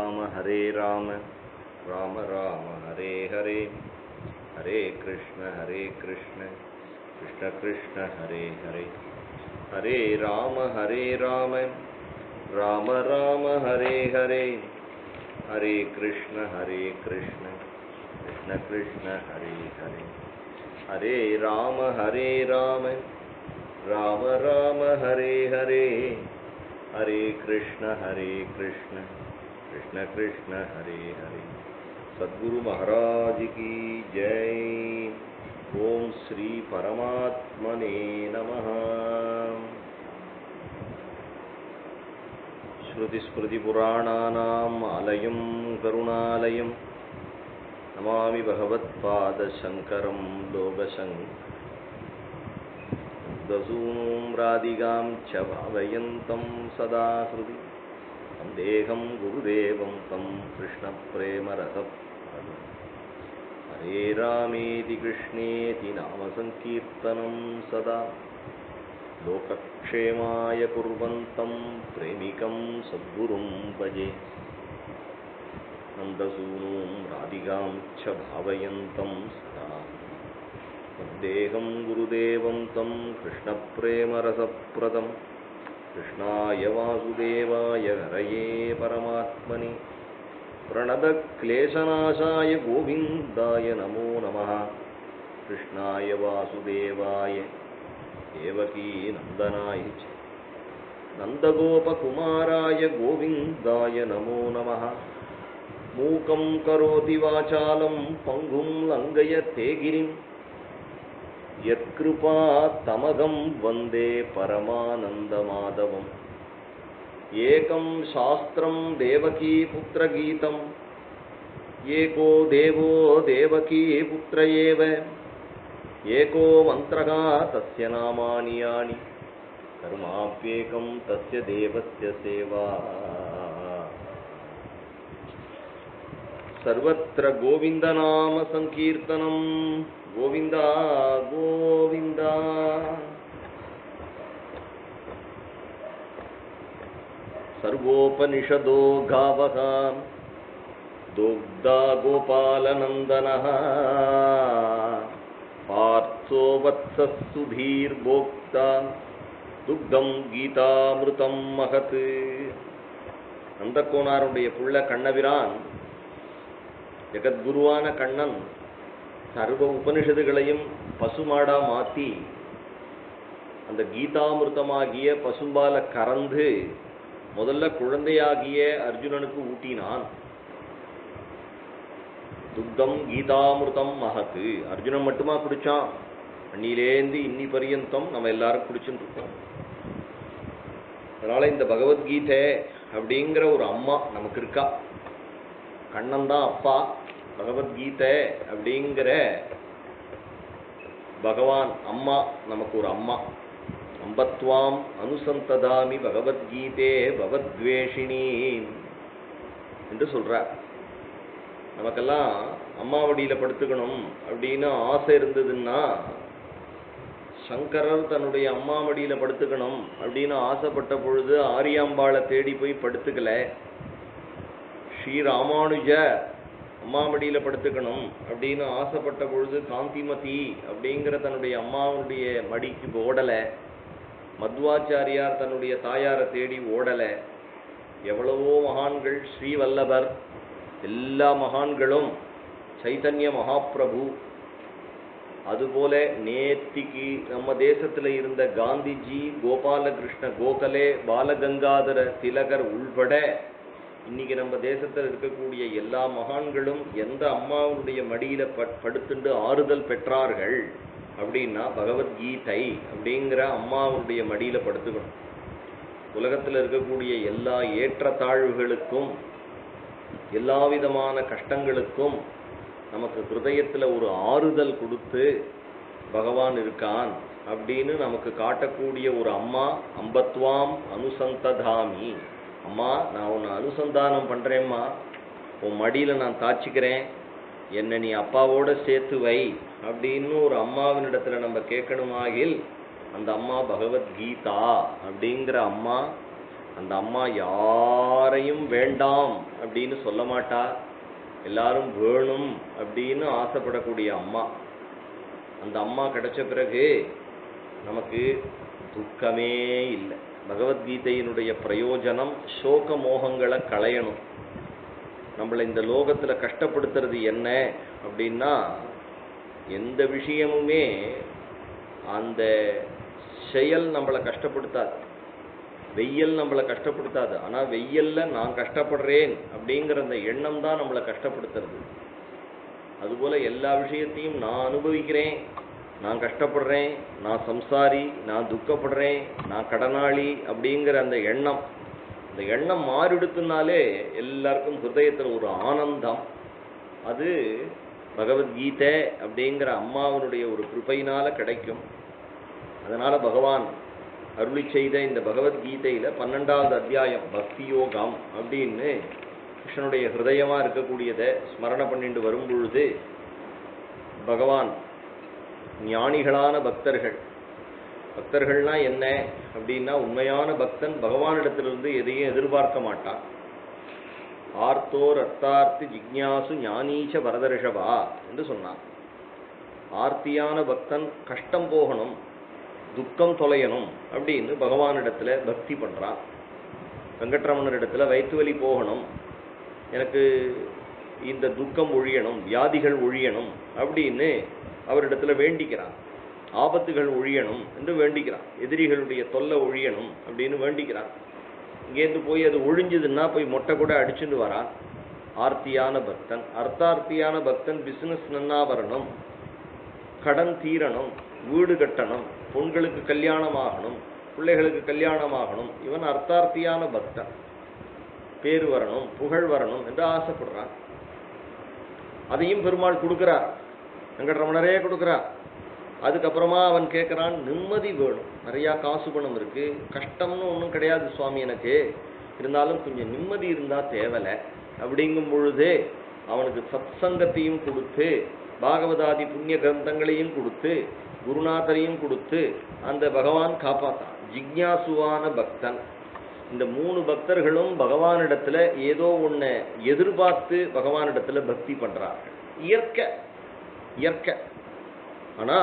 राम राम राम हरे हरे, हरे कृष्ण कृष्ण कृष्ण हरे हरे, हरे राम राम राम हरे हरे, हरे कृष्ण कृष्ण कृष्ण हरे हरे, हरे राम राम राम हरे हरे, हरे कृष्ण कृष्ण कृष्ण हरे हरे। सद्गुरु महाराज की जय। ओम श्री परमात्मने नमः। श्रुतिस्मृतिपुराणानाम् आलयं करुणालयं नमामि भगवत्पादशङ्करं लोकशङ्करं। दसूनुं राधिकां च भावयन्तं सदा हृदि वन्देऽहं गुरुदेवं तं कृष्णप्रेमरसप्रदं। हरे रामेति कृष्णेति नामसङ्कीर्तनं सदा लोकक्षेमाय कुर्वन्तं प्रेमिकं सद्गुरुं भजे। नन्दसूनुं राधिकां च भावयन्तं सदा वन्देऽहं गुरुदेवं तं कृष्णप्रेमरसप्रदं। कृष्णाय वासुदेवाय हरये परमात्मने प्रणतक्लेशनाशाय गोविन्दाय नमो नमः। कृष्णाय वासुदेवाय देवकी नन्दनाय च नन्दगोपकुमाराय गोविन्दाय नमो नमः। मूकं करोति वाचालं पङ्गुं लङ्घयते गिरिं यत्कृपातमगं वन्दे परमानन्दमाधवम्। एकं शास्त्रं देवकीपुत्रगीतम् एको देवो देवकीपुत्र एव एको मन्त्रः तस्य नामानि यानि कर्माप्येकं तस्य देवस्य सेवा। सर्वत्र गोविन्दनाम संकीर्तनं गोविन्द गोविन्द। सर्वोपनिषदो गावः दुग्धा गोपालनन्दनः पार्थो वत्सः सुधीर्भोक्ता दुग्धं गीतामृतं महत्। நந்தகோனாருடைய புள்ள கண்ணபிரான் ஜெகத்குருவான கண்ணன் சர்வ உபனிஷதுகளையும் பசுமாடா மாற்றி அந்த கீதாமிருத்தமாகிய பசும்பால கறந்து முதல்ல குழந்தையாகிய அர்ஜுனனுக்கு ஊட்டினான். துக்தம் கீதாமிருதம் மகத்து. அர்ஜுனன் மட்டுமா குடிச்சான்? அன்னிலேந்து இன்னி பரியந்தம் நம்ம எல்லாரும் குடிச்சுட்டு இருக்கோம். அதனால இந்த பகவத்கீதை அப்படிங்கிற ஒரு அம்மா நமக்கு இருக்கா. கண்ணன் தான் அப்பா, பகவத்கீதை அப்படிங்கிற பகவான் அம்மா நமக்கு ஒரு அம்மா. அம்பத்வாம் அனுசந்ததாமி பகவத்கீதே பவத்வேஷினி என்று சொல்றார். நமக்கெல்லாம் அம்மா வடியில படுத்துக்கணும் அப்படின்னு ஆசை இருந்ததுன்னா, சங்கரர் தன்னுடைய அம்மா வடியில படுத்துக்கணும் அப்படின்னு ஆசைப்பட்ட பொழுது ஆரியாம்பாளை தேடி போய் படுத்துக்கல. ஸ்ரீராமானுஜ அம்மா மடியில படுத்துக்கணும் அப்படின்னு ஆசைப்பட்ட பொழுது காந்திமதி அப்படிங்கிற தன்னுடைய அம்மாவுடைய மடிக்கு ஓடல. மத்வாச்சாரியார் தன்னுடைய தாயாரை தேடி ஓடல. எவ்வளவோ மகான்கள், ஸ்ரீவல்லபர், எல்லா மகான்களும், சைதன்ய மகாபிரபு, அதுபோல நேத்திக்கு நம்ம தேசத்துல இருந்த காந்திஜி, கோபாலகிருஷ்ண கோகலே, பாலகங்காதர திலகர் உள்பட இன்னைக்கு நம்ம தேசத்தில் இருக்கக்கூடிய எல்லா மகான்களும் எந்த அம்மாவுடைய மடியில படுத்துண்டு ஆறுதல் பெற்றார்கள் அப்படின்னா பகவத்கீதை அப்படிங்கிற அம்மாவுடைய மடியில படுத்துக்கணும். உலகத்தில் இருக்கக்கூடிய எல்லா ஏற்றத்தாழ்வுகளுக்கும் எல்லா விதமான கஷ்டங்களுக்கும் நமக்கு ஹிருதயத்தில் ஒரு ஆறுதல் கொடுத்து பகவான் இருக்கான் அப்படின்னு நமக்கு காட்டக்கூடிய ஒரு அம்மா. அம்பத்வாம் அனுசந்ததாமி. அம்மா, நான் உன்னை அனுசந்தானம் பண்ணுறேம்மா, உன் மடியில் நான் தாச்சிக்கிறேன், என்னை நீ அப்பாவோட சேர்த்து வை அப்படின்னு ஒரு அம்மாவினிடத்தில் நம்ம கேட்கணுமாகில் அந்த அம்மா பகவத்கீதா அப்படிங்கிற அம்மா அந்த அம்மா யாரையும் வேண்டாம் அப்படின்னு சொல்ல மாட்டா, எல்லாரும் வேணும் அப்படின்னு ஆசைப்படக்கூடிய அம்மா. அந்த அம்மா கிடைச்ச பிறகு நமக்கு துக்கமே இல்லை. பகவத்கீதையினுடைய பிரயோஜனம் சோக மோகங்களை களையணும். நம்மளை இந்த லோகத்துல கஷ்டப்படுத்துறது என்ன அப்படின்னா, எந்த விஷயமுமே அந்த செயல் நம்மளை கஷ்டப்படுத்தாது, வெயில் நம்மளை கஷ்டப்படுத்தாது. ஆனா வெயில்ல நான் கஷ்டப்படுறேன் அப்படிங்கிற அந்த எண்ணம் தான் நம்மளை கஷ்டப்படுத்துறது. அதுபோல எல்லா விஷயத்தையும் நான் அனுபவிக்கிறேன், நான் கஷ்டப்படுறேன், நான் சம்சாரி, நான் துக்கப்படுறேன், நான் கடனாளி அப்படிங்கிற அந்த எண்ணம், அந்த எண்ணம் மாறிடுத்துனாலே எல்லாருக்கும் ஹிருதயத்தில் ஒரு ஆனந்தம். அது பகவத்கீதை அப்படிங்கிற அம்மாவனுடைய ஒரு கிருபையினால கிடைக்கும். அதனால பகவான் அருளி செய்த இந்த பகவத்கீதையில 12வது அத்தியாயம் பக்தி யோகம் அப்படின்னு கிருஷ்ணனுடைய ஹிருதயமா இருக்கக்கூடியதை ஸ்மரண பண்ணிட்டு வரும் பொழுது பகவான் ஞானிகளான பக்தர்கள், பக்தர்கள்னா என்ன அப்படின்னா, உண்மையான பக்தன் பகவானிடத்திலிருந்து எதையும் எதிர்பார்க்க மாட்டான். ஆர்த்தோர் அர்த்தார்த்தி ஜிக்ஞாசு ஞானீச்ச வரதர்ஷவா என்று சொன்னான். ஆர்த்தியான பக்தன் கஷ்டம் போகணும், துக்கம் தொலையணும் அப்படின்னு பகவானிடத்துல பக்தி பண்றான். வெங்கட்ரமணர் இடத்துல வயிற்று வலி போகணும், எனக்கு இந்த துக்கம் ஒழியணும், வியாதிகள் ஒழியணும் அப்படின்னு அவரிடத்துல வேண்டிக்கிறான். ஆபத்துகள் ஒழியணும் என்று வேண்டிக்கிறான், எதிரிகளுடைய தொல்லை ஒழியணும் அப்படின்னு வேண்டிக்கிறான். இங்கேருந்து போய் அது ஒழிஞ்சதுன்னா போய் மொட்டை கூட அடிச்சுட்டு வரான் ஆர்த்தியான பக்தன். அர்த்தார்த்தியான பக்தன் பிசினஸ் நன்னா வரணும், கடன் தீரணும், வீடு கட்டணும், பொண்களுக்கு கல்யாணம் ஆகணும், பிள்ளைகளுக்கு கல்யாணம் ஆகணும். இவன் அர்த்தார்த்தியான பக்தன். பேர் வரணும், புகழ் வரணும் என்று ஆசைப்படுறான். அதையும் பெருமாள் கொடுக்கிறார், வெங்கட்ரமணரே கொடுக்கிறார். அதுக்கப்புறமா அவன் கேட்குறான், நிம்மதி வேணும், நிறையா காசு பணம் இருக்கு, கஷ்டம்னு ஒன்றும் கிடையாது சுவாமி எனக்கு, இருந்தாலும் கொஞ்சம் நிம்மதி இருந்தா தேவலை அப்படிங்கும் பொழுது அவனுக்கு சத்சங்கத்தையும் கொடுத்து, பாகவதாதி புண்ணிய கிரந்தங்களையும் கொடுத்து, குருநாதரையும் கொடுத்து அந்த பகவான் காப்பாத்தான். ஜிக்ஞாசுவான பக்தன். இந்த 3 பக்தர்களும் பகவானிடத்துல ஏதோ ஒன்றை எதிர்பார்த்து பகவானிடத்துல பக்தி பண்றார்கள். இயற்கை. ஆனா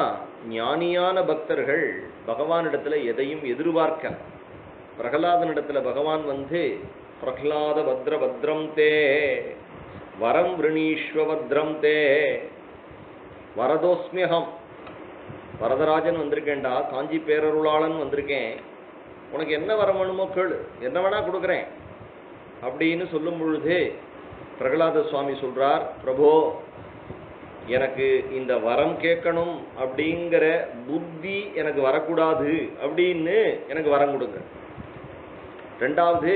ஞானியான பக்தர்கள் பகவானிடத்துல எதையும் எதிர்பார்க்க. பிரகலாதனிடத்துல பகவான் வந்து, பிரகலாத பத்ர பத்ரம் தே வரம் விரணீஸ்வ பத்ரம் தே வரதோஸ்மியகம். வரதராஜன் வந்திருக்கேன்டா, காஞ்சி பேரருளாளன் வந்திருக்கேன், உனக்கு என்ன வரம் வேணுமோ கேளு, என்ன வேணா கொடுக்குறேன் அப்படின்னு சொல்லும் பொழுது பிரகலாத சுவாமி சொல்றார், பிரபோ எனக்கு இந்த வரம் கேட்கணும் அப்படிங்கிற புத்தி எனக்கு வரக்கூடாது அப்படின்னு எனக்கு வரம் கொடுங்க. 2வது,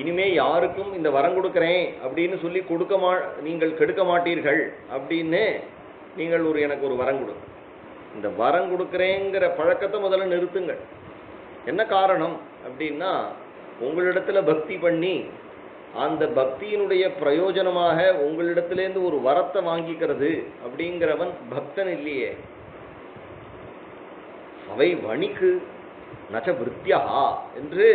இனிமே யாருக்கும் இந்த வரம் கொடுக்குறேன் அப்படின்னு சொல்லி நீங்கள் கெடுக்க மாட்டீர்கள் அப்படின்னு நீங்கள் எனக்கு ஒரு வரம் கொடுங்க. இந்த வரம் கொடுக்குறேங்கிற பழக்கத்தை முதல்ல நிறுத்துங்கள். என்ன காரணம் அப்படின்னா, உங்களிடத்துல பக்தி பண்ணி அந்த பக்தியினுடைய பிரயோஜனமாக உங்களிடத்திலேருந்து ஒரு வரத்தை வாங்கிக்கிறது அப்படிங்கிறவன் பக்தன் இல்லையே. அவை வணிக்கு நச பிருத்தியா என்று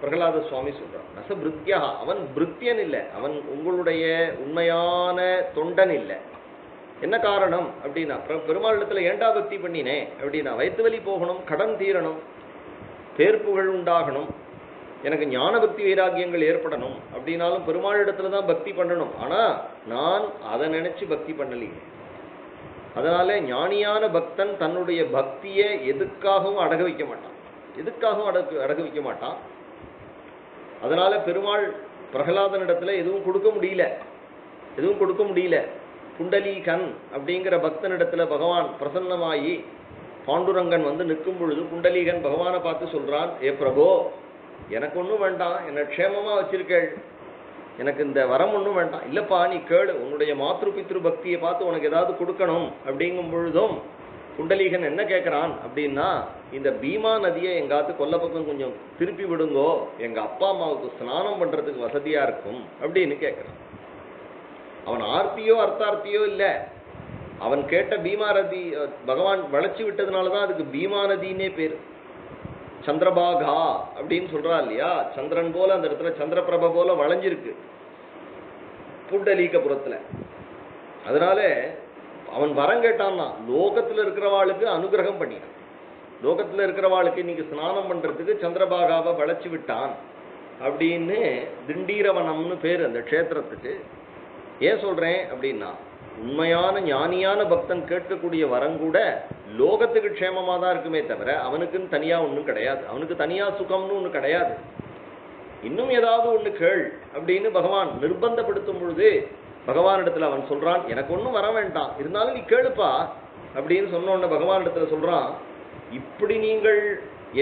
பிரகலாத சுவாமி சொல்றான். நச பிருத்தியா, அவன் பிருத்தியன் இல்லை, அவன் உங்களுடைய உண்மையான தொண்டன் இல்லை. என்ன காரணம் அப்படின்னா, பெருமாளிடத்துல ஏண்டா பக்தி பண்ணினேன் அப்படின்னா, வயிற்று வலி போகணும், கடன் தீரணும், பேர்ப்புகள் உண்டாகணும், எனக்கு ஞான பக்தி வைராகியங்கள் ஏற்படணும் அப்படின்னாலும் பெருமாளிடத்துல தான் பக்தி பண்ணணும். ஆனா நான் அதை நினைச்சு பக்தி பண்ணலையே. அதனால ஞானியான பக்தன் தன்னுடைய பக்தியை எதுக்காகவும் அடக வைக்க மாட்டான். அதனால பெருமாள் பிரகலாதனிடத்துல எதுவும் கொடுக்க முடியல. குண்டலீகன் அப்படிங்கிற பக்தனிடத்துல பகவான் பிரசன்னமாயி பாண்டுரங்கன் வந்து நிற்கும் பொழுது குண்டலீகன் பகவானை பார்த்து சொல்றான், ஏ பிரபோ, எனக்கு ஒன்றும் வேண்டாம், என்னை க்ஷேமமா வச்சிருக்கேள், எனக்கு இந்த வரம் ஒன்றும் வேண்டாம். இல்லப்பா நீ கேளு, உன்னுடைய மாத்ரு பித்ரு பக்தியை பார்த்து உனக்கு ஏதாவது கொடுக்கணும் அப்படிங்கும் பொழுதும் குண்டலீகன் என்ன கேட்குறான் அப்படின்னா, இந்த பீமா நதியை எங்காத்து கொல்ல பக்கம் கொஞ்சம் திருப்பி விடுங்கோ, எங்க அப்பா அம்மாவுக்கு ஸ்நானம் பண்றதுக்கு வசதியா இருக்கும் அப்படின்னு கேட்குறான். அவன் ஆர்த்தியோ அர்த்தார்த்தியோ இல்லை, அவன் கேட்ட பீமா நதி பகவான் வளைச்சி விட்டதுனாலதான் அதுக்கு பீமா நதினே பேரு. சந்திரபாகா அப்படின்னு சொல்றா இல்லையா, சந்திரன் போல அந்த இடத்துல சந்திரபிரப போல வளைஞ்சிருக்கு புண்டலீகபுரத்துல. அதனால அவன் வரம் கேட்டான்னா லோகத்துல இருக்கிறவாளுக்கு அனுகிரகம் பண்ணினான். லோகத்துல இருக்கிறவாளுக்கு இன்னைக்கு ஸ்நானம் பண்றதுக்கு சந்திரபாகாவை வளைச்சு விட்டான் அப்படின்னு திண்டீரவனம்னு பேர் அந்த க்ஷேத்திரத்துக்கு. ஏன் சொல்றேன் அப்படின்னா, உண்மையான ஞானியான பக்தன் கேட்கக்கூடிய வரம் கூட லோகத்துக்கு க்ஷேமமா தான் இருக்குமே தவிர அவனுக்குன்னு தனியா ஒன்றும் கிடையாது, அவனுக்கு தனியா சுகம்னு ஒன்று கிடையாது. இன்னும் ஏதாவது ஒன்று கேள் அப்படின்னு பகவான் நிர்பந்தப்படுத்தும் பொழுது பகவான் இடத்துல அவன் சொல்றான், எனக்கு ஒன்றும் வர வேண்டாம், இருந்தாலும் நீ கேளுப்பா அப்படின்னு சொன்ன உடனே பகவான் இடத்துல சொல்றான், இப்படி நீங்கள்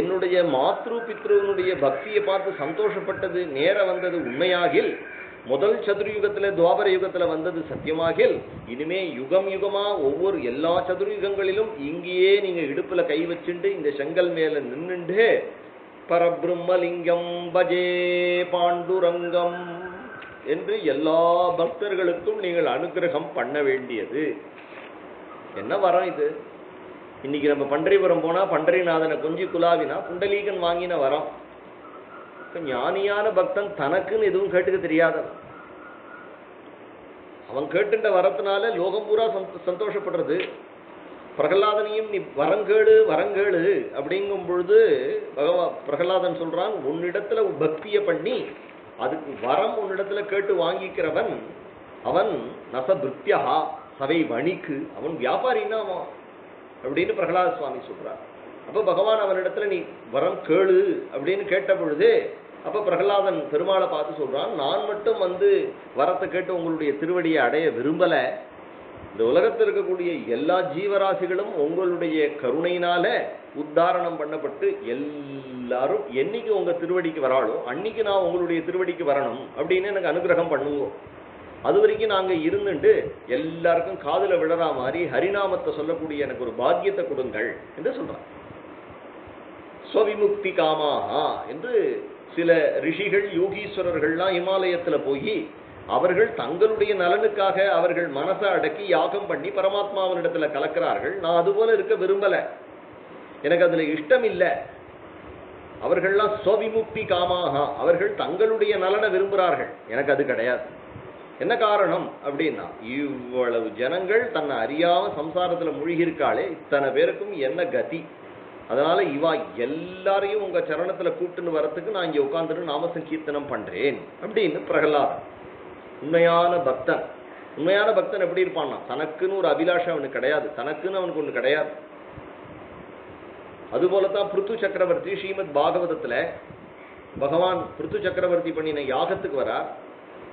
என்னுடைய மாத்ரு பித்ருவனுடைய பக்தியை பார்த்து சந்தோஷப்பட்டது நேர வந்தது உண்மையாகில், முதல் சதுர்யுகத்துல துவாபர யுகத்துல வந்தது சத்தியமாகில், இனிமே யுகம் யுகமா ஒவ்வொரு எல்லா சதுர்யுகங்களிலும் இங்கேயே நீங்க இடுப்புல கை வச்சுண்டு இந்த செங்கல் மேல நின்னுண்டு பரபிரம்மலிங்கம் பஜே பாண்டுரங்கம் என்று எல்லா பக்தர்களுக்கும் நீங்கள் அனுகிரகம் பண்ண வேண்டியது. என்ன வரம் இது? இன்னைக்கு நம்ம பண்டரிபுரம் போனா பண்டரிநாதனை கொஞ்சி குலாவினா புண்டலீகன் வாங்கின வரம். ஞானியான பக்தன் தனக்குன்னு எதுவும் கேட்டுக்க தெரியாதவன். அவன் கேட்டுட்ட வரத்தினால லோகம் பூரா சந்தோஷப்படுறது. பிரகலாதனையும் நீ வரங்கேளு வரங்கேளு அப்படிங்கும் பொழுது பிரகலாதன் சொல்றான், உன்னிடத்துல பக்தியை பண்ணி அதுக்கு வரம் உன்னிடத்துல கேட்டு வாங்கிக்கிறவன் அவன் நசபிருத்தியா சவை வணிக்கு, அவன் வியாபாரின்னா அவன் அப்படின்னு பிரகலாத சுவாமி சொல்றார். அப்ப பகவான் அவனிடத்துல நீ வரம் கேளு அப்படின்னு கேட்ட பொழுது அப்ப பிரகலாதன் பெருமாளை பார்த்து சொல்றான், நான் மட்டும் வரத்தை கேட்டு உங்களுடைய திருவடியை அடைய விரும்பல, இந்த உலகத்தில் இருக்கக்கூடிய எல்லா ஜீவராசிகளும் உங்களுடைய கருணையினால உத்தாரணம் பண்ணப்பட்டு எல்லாரும் என்னைக்கு உங்க திருவடிக்கு வராளோ அன்னைக்கு நான் உங்களுடைய திருவடிக்கு வரணும் அப்படின்னு எனக்கு அனுகிரகம் பண்ணுவோம். அது வரைக்கும் நாங்க இருந்துட்டு எல்லாருக்கும் காதுல விழறா மாதிரி ஹரிநாமத்தை சொல்லக்கூடிய எனக்கு ஒரு பாக்கியத்தை கொடுங்கள் என்று சொல்றான். ஸ்வவிமுக்தி காமாஹா என்று சில ரிஷிகள் யோகீஸ்வரர்கள்லாம் இமாலயத்துல போய் அவர்கள் தங்களுடைய நலனுக்காக அவர்கள் மனசை அடக்கி யாகம் பண்ணி பரமாத்மாவனிடத்துல கலக்கிறார்கள். நான் அதுபோல இருக்க விரும்பல, எனக்கு அதுல இஷ்டம் இல்லை. அவர்கள்லாம் ஸ்வவிமுக்தி காமாஹா, அவர்கள் தங்களுடைய நலனை விரும்புகிறார்கள், எனக்கு அது கிடையாது. என்ன காரணம் அப்படின்னா, இவ்வளவு ஜனங்கள் தன்னை அறியாம சம்சாரத்துல மூழ்கியிருக்காளே, இத்தனை பேருக்கும் என்ன கதி? அதனால இவா எல்லாரையும் உங்க சரணத்துல கூப்பிட்டுன்னு வரத்துக்கு நான் இங்க உட்கார்ந்துட்டு நாம சங்கீர்த்தனம் பண்றேன் அப்படின்னு பிரகலாதன். உண்மையான பக்தன், உண்மையான பக்தன் எப்படி இருப்பான்னா, தனக்குன்னு ஒரு அபிலாஷம் அவனுக்கு கிடையாது, தனக்குன்னு அவனுக்கு ஒண்ணு கிடையாது. அதுபோலதான் பிருத்து சக்கரவர்த்தி ஸ்ரீமத் பாகவதத்துல பகவான் பிருத்து சக்கரவர்த்தி பண்ணின யாகத்துக்கு வரார்.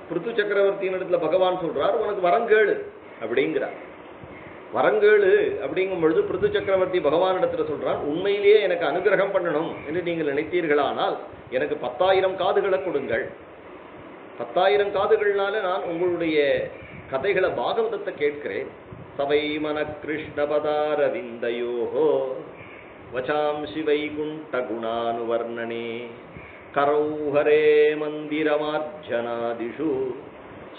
பிருத்து சக்கரவர்த்தியின் இடத்துல பகவான் சொல்றார், உனக்கு வரங்கேளு அப்படிங்கிறார். வரங்கேளு அப்படிங்கும் பொழுது பிருத்து சக்கரவர்த்தி பகவான் இடத்துல சொல்றான், உண்மையிலேயே எனக்கு அனுகிரகம் பண்ணணும் என்று நீங்கள் நினைத்தீர்களானால் எனக்கு 10,000 காதுகளை கொடுங்கள். 10,000 காதுகள்னால நான் உங்களுடைய கதைகளை பாகவதத்தை கேட்கிறேன். சவை மன கிருஷ்ணபதாரவிந்தயோஹோ வசாம்சி வைகுண்ட குணானுவர்ணனே கரௌஹரே மந்திரமார்ஜனாதிஷு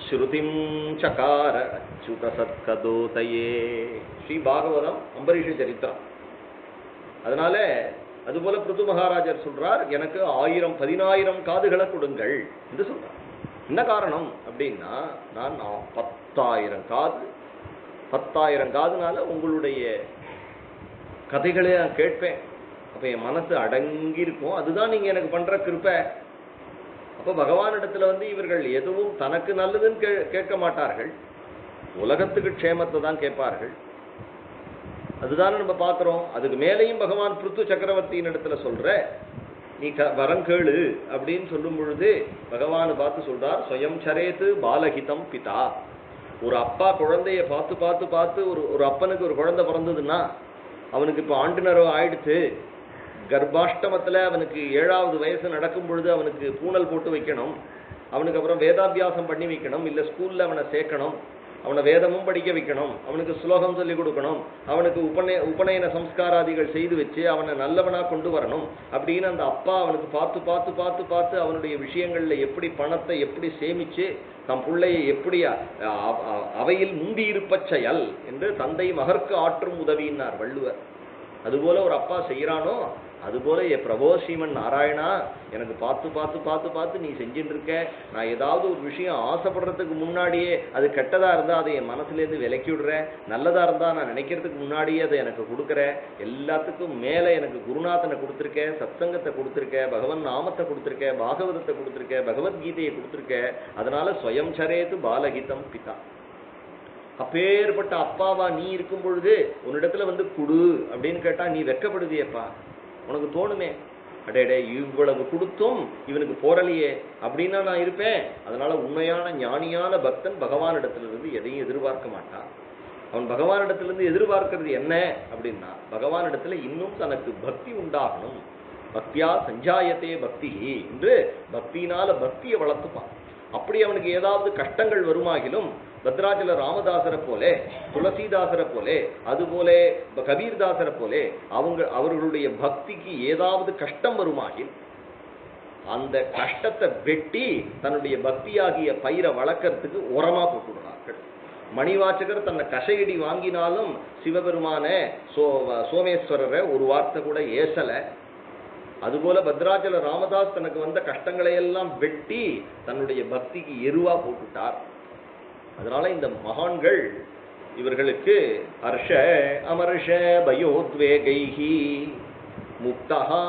ஸ்ருதிம் சகார அச்சுத சத்கதோதயே. ஸ்ரீ பாகவதம் அம்பரீஷ சரித்திரம். அதனால அதுபோல பிருது மகாராஜர் சொல்றார், எனக்கு 10,000 காதுகளை கொடுங்கள் என்று சொல்றார். என்ன காரணம் அப்படின்னா, நான் 10,000 காது, 10,000 காதுனால உங்களுடைய கதைகளை நான் கேட்பேன். அப்ப என் மனசு அடங்கி இருக்கும், அதுதான் நீங்க எனக்கு பண்ற கிருபை. அப்ப பகவானிடத்துல இவர்கள் எதுவும் தனக்கு நல்லதுன்னு கேட்க மாட்டார்கள், உலகத்துக்கு க்ஷேமத்தை தான் கேட்பார்கள். அதுதான் நம்ம பார்க்கிறோம். அதுக்கு மேலேயும் பகவான் பிருத்து சக்கரவர்த்தியின் இடத்துல சொல்ற, நீ வரம் கேளு அப்படின்னு சொல்லும் பொழுது பகவான் பார்த்து சொல்றார், ஸ்வயம் சரேத்து பாலஹிதம் பிதா. ஒரு அப்பா குழந்தைய பார்த்து பார்த்து பார்த்து ஒரு அப்பனுக்கு ஒரு குழந்தை பிறந்ததுன்னா அவனுக்கு இப்போ ஆண்டுனரோ ஆயிடுச்சு, கர்ப்பாஷ்டமத்தில் அவனுக்கு 7வது வயசு நடக்கும் பொழுது அவனுக்கு பூனல் போட்டு வைக்கணும், அவனுக்கு அப்புறம் வேதாபியாசம் பண்ணி வைக்கணும், இல்லை ஸ்கூலில் அவனை சேர்க்கணும், அவனை வேதமும் படிக்க வைக்கணும், அவனுக்கு ஸ்லோகம் சொல்லிக் கொடுக்கணும், அவனுக்கு உபநயன சம்ஸ்காராதிகள் செய்து வச்சு அவனை நல்லவனாக கொண்டு வரணும் அப்படின்னு அந்த அப்பா அவனுக்கு பார்த்து பார்த்து பார்த்து பார்த்து அவனுடைய விஷயங்களில் எப்படி பணத்தை எப்படி சேமித்து தம் பிள்ளையை எப்படி அவையில் முந்தியிருப்ப செயல் என்று தந்தை மகற்கு ஆற்றும் உதவினார் வள்ளுவர். அதுபோல ஒரு அப்பா செய்கிறானோ அதுபோல பிரபோ ஸ்ரீமன் நாராயணா எனக்கு பார்த்து பார்த்து பார்த்து பார்த்து நீ செஞ்சுட்டு இருக்க. நான் ஏதாவது ஒரு விஷயம் ஆசைப்படுறதுக்கு முன்னாடியே அது கெட்டதா இருந்தா அதை என் மனசுலேருந்து விலக்கி விடுறேன், நல்லதா இருந்தா நான் நினைக்கிறதுக்கு முன்னாடியே அதை எனக்கு கொடுக்குறேன். எல்லாத்துக்கும் மேல எனக்கு குருநாதனை கொடுத்துருக்க, சத்சங்கத்தை கொடுத்துருக்க, பகவன் நாமத்தை கொடுத்துருக்க, பாகவதத்தை கொடுத்துருக்க, பகவத்கீதையை கொடுத்துருக்க. அதனால ஸ்வயம் சரேது பாலகிதம் பிதா. அப்பேற்பட்ட அப்பாவா நீ இருக்கும் பொழுது உன்னிடத்துல வந்து குடு அப்படின்னு கேட்டா நீ வெக்கப்படுதியப்பா. உனக்கு தோணுமே, அடேடே இவ்வளவு கொடுத்தும் இவனுக்கு போரலையே அப்படின்னா நான் இருப்பேன். அதனால உண்மையான ஞானியான பக்தன் பகவானிடத்திலிருந்து எதையும் எதிர்பார்க்க மாட்டான். அவன் பகவானிடத்திலிருந்து எதிர்பார்க்கிறது என்ன அப்படின்னா, பகவானிடத்துல இன்னும் தனக்கு பக்தி உண்டாகணும். பக்தியா சஞ்சாயத்தே பக்தி என்று பக்தியினால பக்தியை வளர்த்துப்பான். அப்படி அவனுக்கு ஏதாவது கஷ்டங்கள் வருமாகிலும் பத்ராஜல ராமதாசரை போலே, துளசிதாசரை போலே, அதுபோல கபீர்தாசரை போலே அவர்களுடைய பக்திக்கு ஏதாவது கஷ்டம் வருமாகில் அந்த கஷ்டத்தை வெட்டி தன்னுடைய பக்தியாகிய பயிரை வளர்க்கறதுக்கு உரமா போட்டுடுறார்கள். மணிவாச்சகர் தன்னை கஷையடி வாங்கினாலும் சிவபெருமான சோமேஸ்வரரை ஒரு வார்த்தை கூட ஏசல. அதுபோல பத்ராஜல ராமதாஸ் தனக்கு வந்த கஷ்டங்களை எல்லாம் வெட்டி தன்னுடைய பக்திக்கு எருவா போட்டுட்டார். அதனால இந்த மகான்கள் இவர்களுக்கு ஹர்ஷ அமர்ஷ பயோத்வேகைஹி முக்தஹா.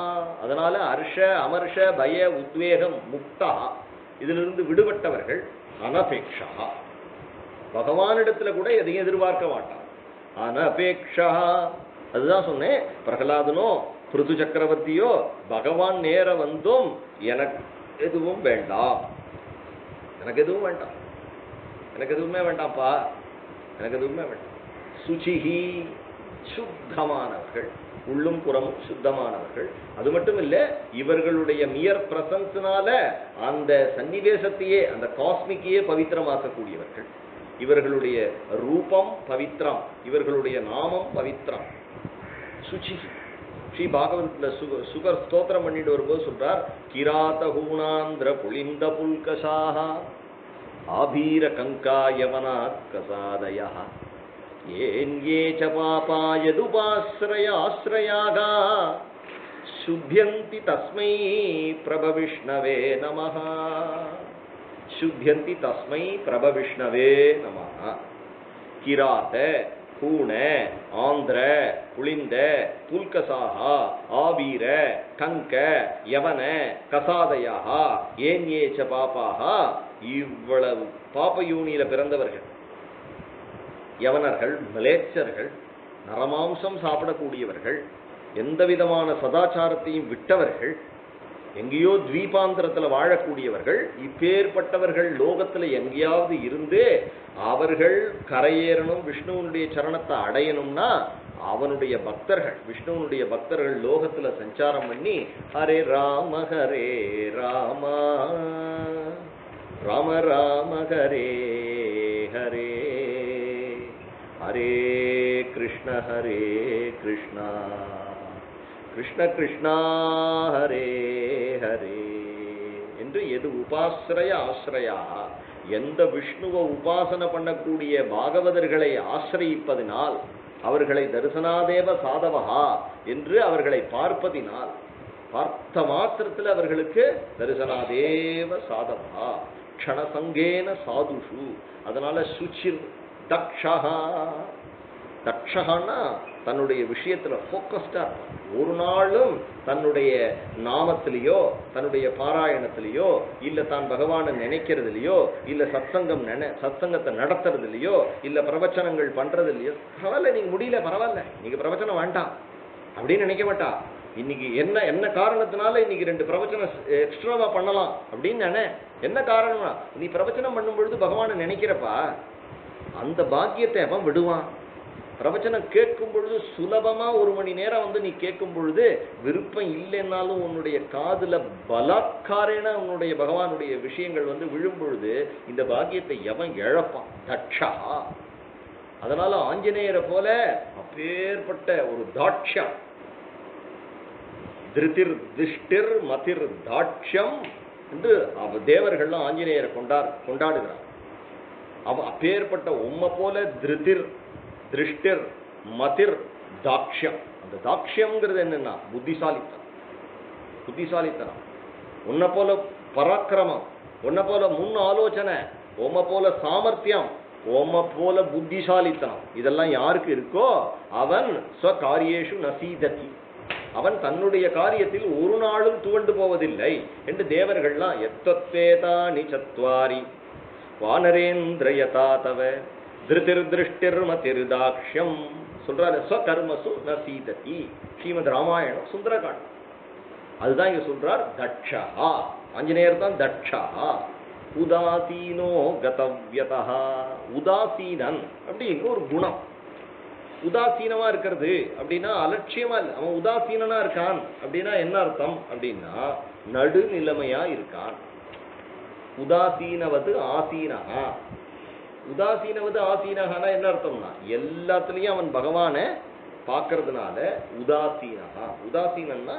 அதனால ஹர்ஷ அமர்ஷ பய உத்வேகம் முக்தா, இதிலிருந்து விடுபட்டவர்கள். அனபேக்ஷா, பகவானிடத்துல கூட எதையும் எதிர்பார்க்க மாட்டான். அனபேக்ஷா, அதுதான் சொன்னேன். பிரகலாதனோ பிருது சக்கரவர்த்தியோ பகவான் நேர வந்தும் எனக்கு எதுவும் வேண்டாம், எனக்கு எதுவும் வேண்டாம், எனக்கு எதுவுமே வேண்டாம்ப்பா, எனக்கு எதுவுமே வேண்டாம். சுச்சிஹி, சுத்தமானவர்கள், உள்ளும் புறமும் சுத்தமானவர்கள். அது மட்டும் இல்ல, இவர்களுடைய மியர் பிரசன்ஸ்னால அந்த சன்னிவேசத்தையே அந்த காஸ்மிக்கையே பவித்திரமாக்கக்கூடியவர்கள். இவர்களுடைய ரூபம் பவித்ரம், இவர்களுடைய நாமம் பவித்ரம். சுச்சிஹி. ஸ்ரீ பாகவதத்துல சுகர் ஸ்தோத்திரம் பண்ணிட்டு வரும்போது சொல்றார், கிராத ஹூணாந்திர புலிந்த புல்கசாஹ ஆபீர கங்காயவனாத் கசாதயா ஏன்யே ச பாபாயதுபாஸ்ரயாஸ்ரயாகா சுத்யந்தி தஸ்மை பிரபவிஷ்ணவே நமஹ. சுத்யந்தி தஸ்மை பிரபவிஷ்ணவே நமஹ. கிராத, பூண, ஆந்திர, புளிந்த, புல்கசாக, ஆபீர, கங்க, யவன, கசாதயாக ஏன்யேச்ச பாப்பாக. இவ்வளவு பாப்பயூனியில பிறந்தவர்கள், யவனர்கள், மலேச்சர்கள், நரமாம்சம் சாப்பிடக்கூடியவர்கள், எந்த விதமான சதாச்சாரத்தையும் விட்டவர்கள், எங்கேயோ துவீபாந்திரத்துல வாழக்கூடியவர்கள். இப்பேற்பட்டவர்கள் லோகத்துல எங்கேயாவது இருந்து அவர்கள் கரையேறணும், விஷ்ணுவனுடைய சரணத்தை அடையணும்னா அவனுடைய பக்தர்கள், விஷ்ணுவனுடைய பக்தர்கள் லோகத்துல சஞ்சாரம் பண்ணி ஹரே ராம ராமா ராம ராம ஹரே ஹரே ஹரே கிருஷ்ண கிருஷ்ண கிருஷ்ணா ஹரே ஹரே என்று எது உபாசிரய ஆசிரயா, எந்த விஷ்ணுவை உபாசனை பண்ணக்கூடிய பாகவதர்களை ஆசிரயிப்பதினால், அவர்களை தரிசனாதேவ சாதவஹா என்று அவர்களை பார்ப்பதினால், பார்த்த மாத்திரத்தில் அவர்களுக்கு தரிசனாதேவ சாதவஹா க்ஷணசங்கேன சாதுஷு. அதனால சுச்சிர் தக்ஷஹா. தக்ஷஹான்னா தன்னுடைய விஷயத்துல ஃபோக்கஸ்டா இருப்பான். ஒரு நாளும் தன்னுடைய நாமத்திலேயோ, தன்னுடைய பாராயணத்திலேயோ, இல்ல தான் பகவானை நினைக்கிறதுலையோ, இல்ல சத்சங்கத்தை நடத்துறதுலையோ, இல்ல பிரவச்சனங்கள் பண்றதுலையோ, பரவாயில்ல நீங்க முடியல, பரவாயில்ல நீங்க பிரவச்சனம் வேண்டாம் அப்படின்னு நினைக்க மாட்டா. இன்னைக்கு என்ன காரணத்தினால இன்னைக்கு 2 பிரவச்சனம் எக்ஸ்ட்ராவா பண்ணலாம் அப்படின்னு என்ன காரணம்னா, நீ பிரவச்சனம் பண்ணும் பொழுது பகவானை நினைக்கிறப்பா, அந்த பாக்கியத்தை அவன் விடுவான். பிரவச்சனம் கேட்கும் பொழுது சுலபமா 1 மணி நேரம் வந்து நீ கேட்கும் பொழுது விருப்பம் இல்லைன்னாலும் உன்னுடைய காதுல பலாத்காரேன உன்னுடைய பகவானுடைய விஷயங்கள் வந்து விழும் பொழுது இந்த பாக்கியத்தை எவன் இழப்பான்? தட்சா. அதனால ஆஞ்சநேயரை போல அப்பேற்பட்ட ஒரு தாட்சியம், திருதிர் திஷ்டிர் மதிர் தாட்சியம் என்று தேவர்கள்லாம் ஆஞ்சநேயரை கொண்டாடுகிறார். அப்பேற்பட்ட உம்மை போல திருதிர் திருஷ்டிர் மதிர் தாக்ஷியம். அந்த தாக்ஷியம்ங்கிறது என்னன்னா புத்திசாலித்தனம். புத்திசாலித்தனம், உன்னை போல பராக்கிரமம், உன்னை போல முன் ஆலோசனை, உம்மை போல சாமர்த்தியம், உம்மை போல புத்திசாலித்தனம் இதெல்லாம் யாருக்கு இருக்கோ அவன் ஸ்வகாரியேஷு நசீததி, அவன் தன்னுடைய காரியத்தில் ஒரு நாளும் துவண்டு போவதில்லை என்று தேவர்கள்லாம் எத்தத்வேதானி சத்வாரி வானரேந்திரயதா தவ திருதிர் திருஷ்டிர் மதிர்தாக்ஷ்யம் சொல்றாரு. ஸ்வகர்மசு நசீததி. ஸ்ரீமத் ராமாயணம் சுந்தரகாண்டம். அதுதான் இங்க சொல்றார். தட்சா, ஆஞ்சநேயர் தான் தட்சா. உதாசீனோ கதவ்யதா, உதாசீனன் அப்படிங்கிற ஒரு குணம். உதாசீனமா இருக்கிறது அப்படின்னா அலட்சியமா இல்லை, அவன் உதாசீனனா இருக்கான் அப்படின்னா என்ன அர்த்தம் அப்படின்னா நடுநிலைமையா இருக்கான். உதாசீனவது ஆசீனஹா, உதாசீனவது ஆசீனஹானா என்ன அர்த்தம்னா எல்லாத்துலயும் அவன் பகவானை பார்க்கறதுனால உதாசீனஹா. உதாசீனன்னா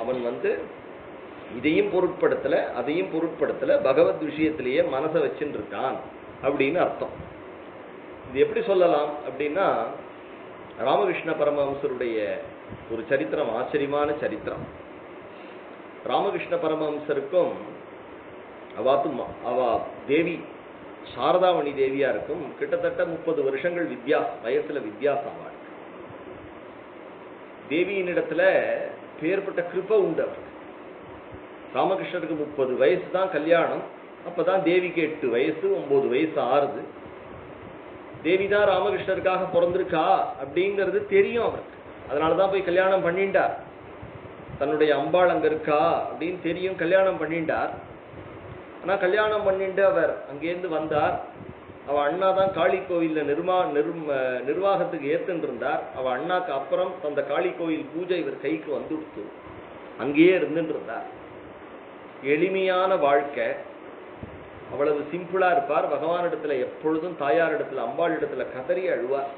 அவன் இதையும் பொருட்படுத்தல அதையும் பொருட்படுத்தல, பகவத் விஷயத்திலேயே மனசை வச்சுட்டு இருக்கான் அப்படின்னு அர்த்தம். இது எப்படி சொல்லலாம் அப்படின்னா ராமகிருஷ்ண பரமஹம்சருடைய ஒரு சரித்திரம், ஆச்சரியமான சரித்திரம். ராமகிருஷ்ண பரமஹம்சருக்கும் அவ தேவி சாரதாமணி தேவியா இருக்கும் கிட்டத்தட்ட 30 வருஷங்கள் வயசுல வித்தியாசம். தேவியினிடத்துல பேர்பட்ட கிருபை உண்டு அவருக்கு. ராமகிருஷ்ணருக்கு 30 வயசு தான் கல்யாணம். அப்பதான் தேவிக்கு 8 வயசு 9 வயசு ஆறுது. தேவி தான் ராமகிருஷ்ணருக்காக பிறந்திருக்கா அப்படிங்கிறது தெரியும் அவருக்கு. அதனாலதான் போய் கல்யாணம் பண்ணிட்டார். தன்னுடைய அம்பாள் அங்க இருக்கா அப்படின்னு தெரியும், கல்யாணம் பண்ணிட்டார். ஆனா கல்யாணம் பண்ணிட்டு அவர் அங்கேருந்து வந்தார். அவ அண்ணா தான் காளி கோவில்ல நிர்வாகத்துக்கு ஏத்துன்னு இருந்தார். அவ அண்ணாக்கு அப்புறம் அந்த காளி கோவில் பூஜை இவர் கைக்கு வந்துடுத்து. அங்கேயே இருந்துட்டு இருந்தார். எளிமையான வாழ்க்கை, அவ்வளவு சிம்பிளா இருப்பார். பகவானிடத்துல எப்பொழுதும் தாயார் இடத்துல அம்பாள் இடத்துல கதறி அழுவார்.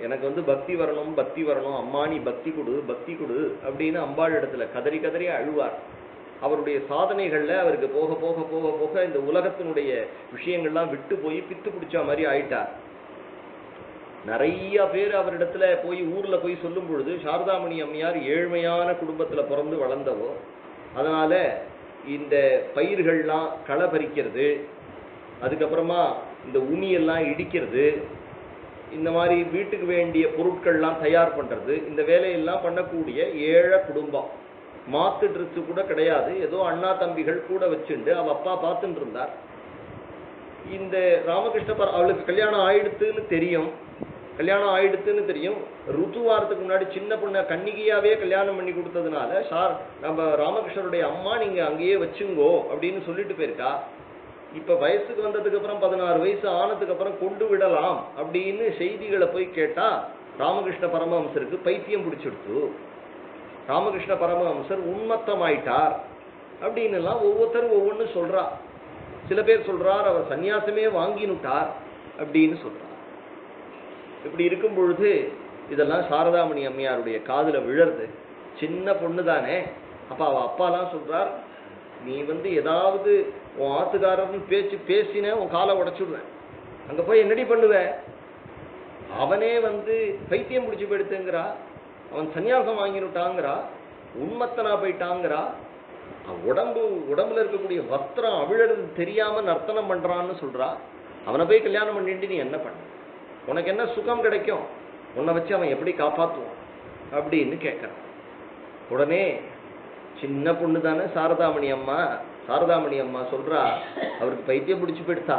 எனக்கு பக்தி வரணும் பக்தி வரணும், அம்மா நீ பக்தி கொடு அப்படின்னு அம்பாள் இடத்துல கதறி கதறி அழுவார். அவருடைய சாதனைகள்ல அவருக்கு போக போக போக போக இந்த உலகத்தினுடைய விஷயங்கள்லாம் விட்டு போய் பித்து பிடிச்ச மாதிரி ஆயிட்டார். நிறைய பேர் அவரிடத்துல போய் ஊர்ல போய் சொல்லும் பொழுது சாரதாமணி அம்மையார் ஏழ்மையான குடும்பத்துல பிறந்து வளர்ந்தவோ, அதனால இந்த பயிர்கள்லாம் களை பறிக்கிறது, அதுக்கப்புறமா இந்த உமியெல்லாம் இடிக்கிறது, இந்த மாதிரி வீட்டுக்கு வேண்டிய பொருட்கள்லாம் தயார் பண்றது, இந்த வேலையெல்லாம் பண்ணக்கூடிய ஏழை குடும்பம். மாத்து ட்ரெஸ் கூட கிடையாது, ஏதோ அண்ணா தம்பிகள் கூட வச்சுண்டு அவ அப்பா பார்த்துட்டு இருந்தார். இந்த ராமகிருஷ்ண அவளுக்கு கல்யாணம் ஆயிடுத்துன்னு தெரியும். ருத்துவாரத்துக்கு முன்னாடி சின்ன பொண்ண கன்னிகையாவே கல்யாணம் பண்ணி கொடுத்ததுனால நம்ம ராமகிருஷ்ணருடைய அம்மா நீங்க அங்கேயே வச்சுங்கோ அப்படின்னு சொல்லிட்டு போயிருக்கா. இப்ப வயசுக்கு வந்ததுக்கு அப்புறம் 16 வயசு ஆனதுக்கு அப்புறம் கொண்டு விடலாம் அப்படின்னு செய்திகளை போய் கேட்டா ராமகிருஷ்ண பரமஹம்சருக்கு பைத்தியம் பிடிச்சிடுத்து. ராமகிருஷ்ண பரமஹம்சர் உன்மத்தமாயிட்டார் அப்படின்னு எல்லாம் ஒவ்வொருத்தரும் ஒவ்வொன்னு சொல்றா. சில பேர் சொல்றார் அவர் சன்னியாசமே வாங்கினுட்டார் அப்படின்னு சொல்றார். இப்படி இருக்கும் பொழுது இதெல்லாம் சாரதாமணி அம்மையாருடைய காதுல விழறது. சின்ன பொண்ணு தானே. அப்ப அவ அப்பாலாம் சொல்றார், நீ ஏதாவது உன் ஆத்துக்காரர்னு பேசின உன் காலை உடைச்சுடுவேன், அங்க போய் என்னடி பண்ணுவ? அவனே பைத்தியம் பிடிச்சு போயிடுத்துங்கிறா, அவன் சன்னியாசம் வாங்கினுட்டாங்கிறா, உண்மத்தனா போயிட்டாங்கிறா, உடம்புல இருக்கக்கூடிய வஸ்திரம் அவிழறது தெரியாம நர்த்தனம் பண்றான்னு சொல்றா. அவனை போய் கல்யாணம் பண்ணிட்டு நீ என்ன பண்ண? உனக்கு என்ன சுகம் கிடைக்கும்? உன்னை வச்சு அவன் எப்படி காப்பாற்றுவான் அப்படின்னு கேட்கறான். உடனே சின்ன பொண்ணு தானே சாரதாமணி அம்மா சொல்றா, அவருக்கு பைத்தியம் பிடிச்சு போயிடுத்தா,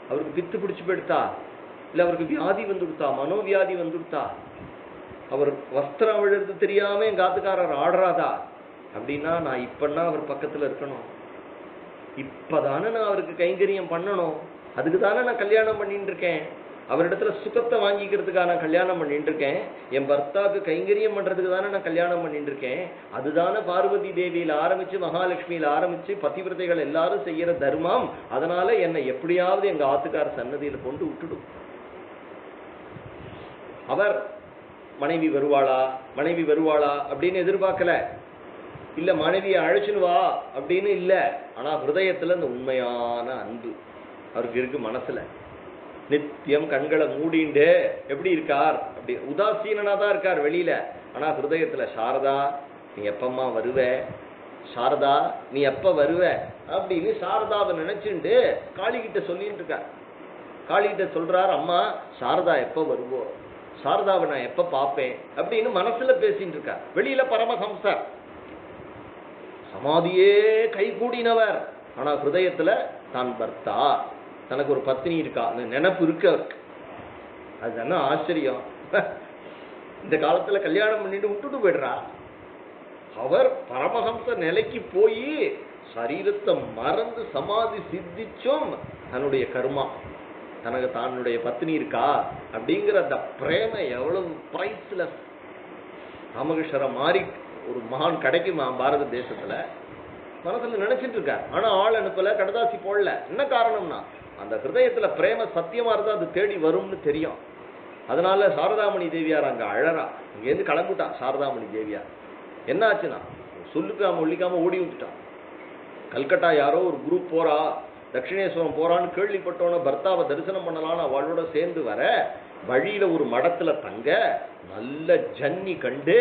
அவருக்கு பித்து பிடிச்சு போயிடுத்தா, இல்ல அவருக்கு வியாதி வந்துடுத்தா, மனோவியாதி வந்துடுத்தா, அவர் வஸ்திரம் விழுறது தெரியாம எங்க ஆத்துக்காரர் ஆடுறாதா அப்படின்னா நான் இப்பன்னா அவர் பக்கத்துல இருக்கணும், இப்பதானே நான் அவருக்கு கைங்கரியம் பண்ணணும், அதுக்கு தானே நான் கல்யாணம் பண்ணிட்டு இருக்கேன், அவரிடத்துல சுகத்தை வாங்கிக்கிறதுக்காக நான் கல்யாணம் பண்ணிட்டு இருக்கேன், என் பர்த்தாவுக்கு கைங்கரியம் பண்றதுக்கு தானே நான் கல்யாணம் பண்ணிட்டு இருக்கேன். அதுதானே பார்வதி தேவியில ஆரம்பிச்சு மகாலட்சுமியில ஆரம்பிச்சு பதிவிரதைகள் எல்லாரும் செய்யற தர்மம். அதனால என்னை எப்படியாவது எங்க ஆத்துக்கார சன்னதியில கொண்டு விட்டுடும். அவர் மனைவி வருவாளா அப்படின்னு எதிர்பார்க்கல, இல்ல மனைவியை அழைச்சுன்னு வா அப்படின்னு இல்ல. ஆனா ஹிருதயத்துல இந்த உண்மையான அன்பு அவருக்கு இருக்கு. மனசுல நித்தியம் கண்களை மூடிண்டு எப்படி இருக்கார், அப்படி உதாசீனா தான் இருக்கார் வெளியில, ஆனா ஹிருதயத்துல சாரதா நீ எப்பம்மா வருவ, சாரதா நீ எப்ப வருவ அப்படின்னு சாரதாவை நினைச்சுட்டு காளிகிட்ட சொல்லிட்டு இருக்கார். காளிகிட்ட சொல்றார், அம்மா சாரதா எப்ப வருவோ, சாரதாவை நான் எப்ப பார்ப்பேன் அப்படின்னு மனசுல பேசிட்டு இருக்கார். வெளியில பரமஹம்சர் சமாதியே கை கூடினவர், ஆனா ஹிருதயத்துல தான் பர்த்தா, தனக்கு ஒரு பத்னி இருக்கா நினைப்பு இருக்கு அவருக்கு. அதுதானே ஆச்சரியம். இந்த காலத்துல கல்யாணம் பண்ணிட்டு விட்டுட்டு போயிடுறா. அவர் பரமஹம்ச நிலைக்கு போய் சரீரத்தை மறந்து சமாதி சித்திச்சும் தன்னுடைய கர்மா, தனக்கு தன்னுடைய பத்னி இருக்கா அப்படிங்கிற அந்த பிரேம எவ்வளவு பிரைஸ்லெஸ். ராமகிருஷ்ணரை மாறி ஒரு மகான் கிடைக்குமா பாரத தேசத்துல? மனசுல நினைச்சிட்டு இருக்கார், ஆனா ஆள் அனுப்பல, கடதாசி போடல. என்ன காரணம்னா அந்த ஹிருதயத்துல பிரேம சத்தியமா இருந்தா அது தேடி வரும்னு தெரியும். அதனால சாரதாமணி தேவியார் அங்க அழறா. இங்கேருந்து கிளம்பிட்டான் சாரதாமணி தேவியார். என்ன ஆச்சுன்னா சொல்லுக்காம ஒழிக்காம ஓடி விட்டுட்டான். கல்கட்டா யாரோ ஒரு குரூப் போறா, தட்சிணேஸ்வரம் போறான்னு கேள்விப்பட்டோன்னு பர்த்தாவை தரிசனம் பண்ணலான்னு அவளோட சேர்ந்து வர வழியில ஒரு மடத்துல தங்க நல்ல ஜன்னி கண்டு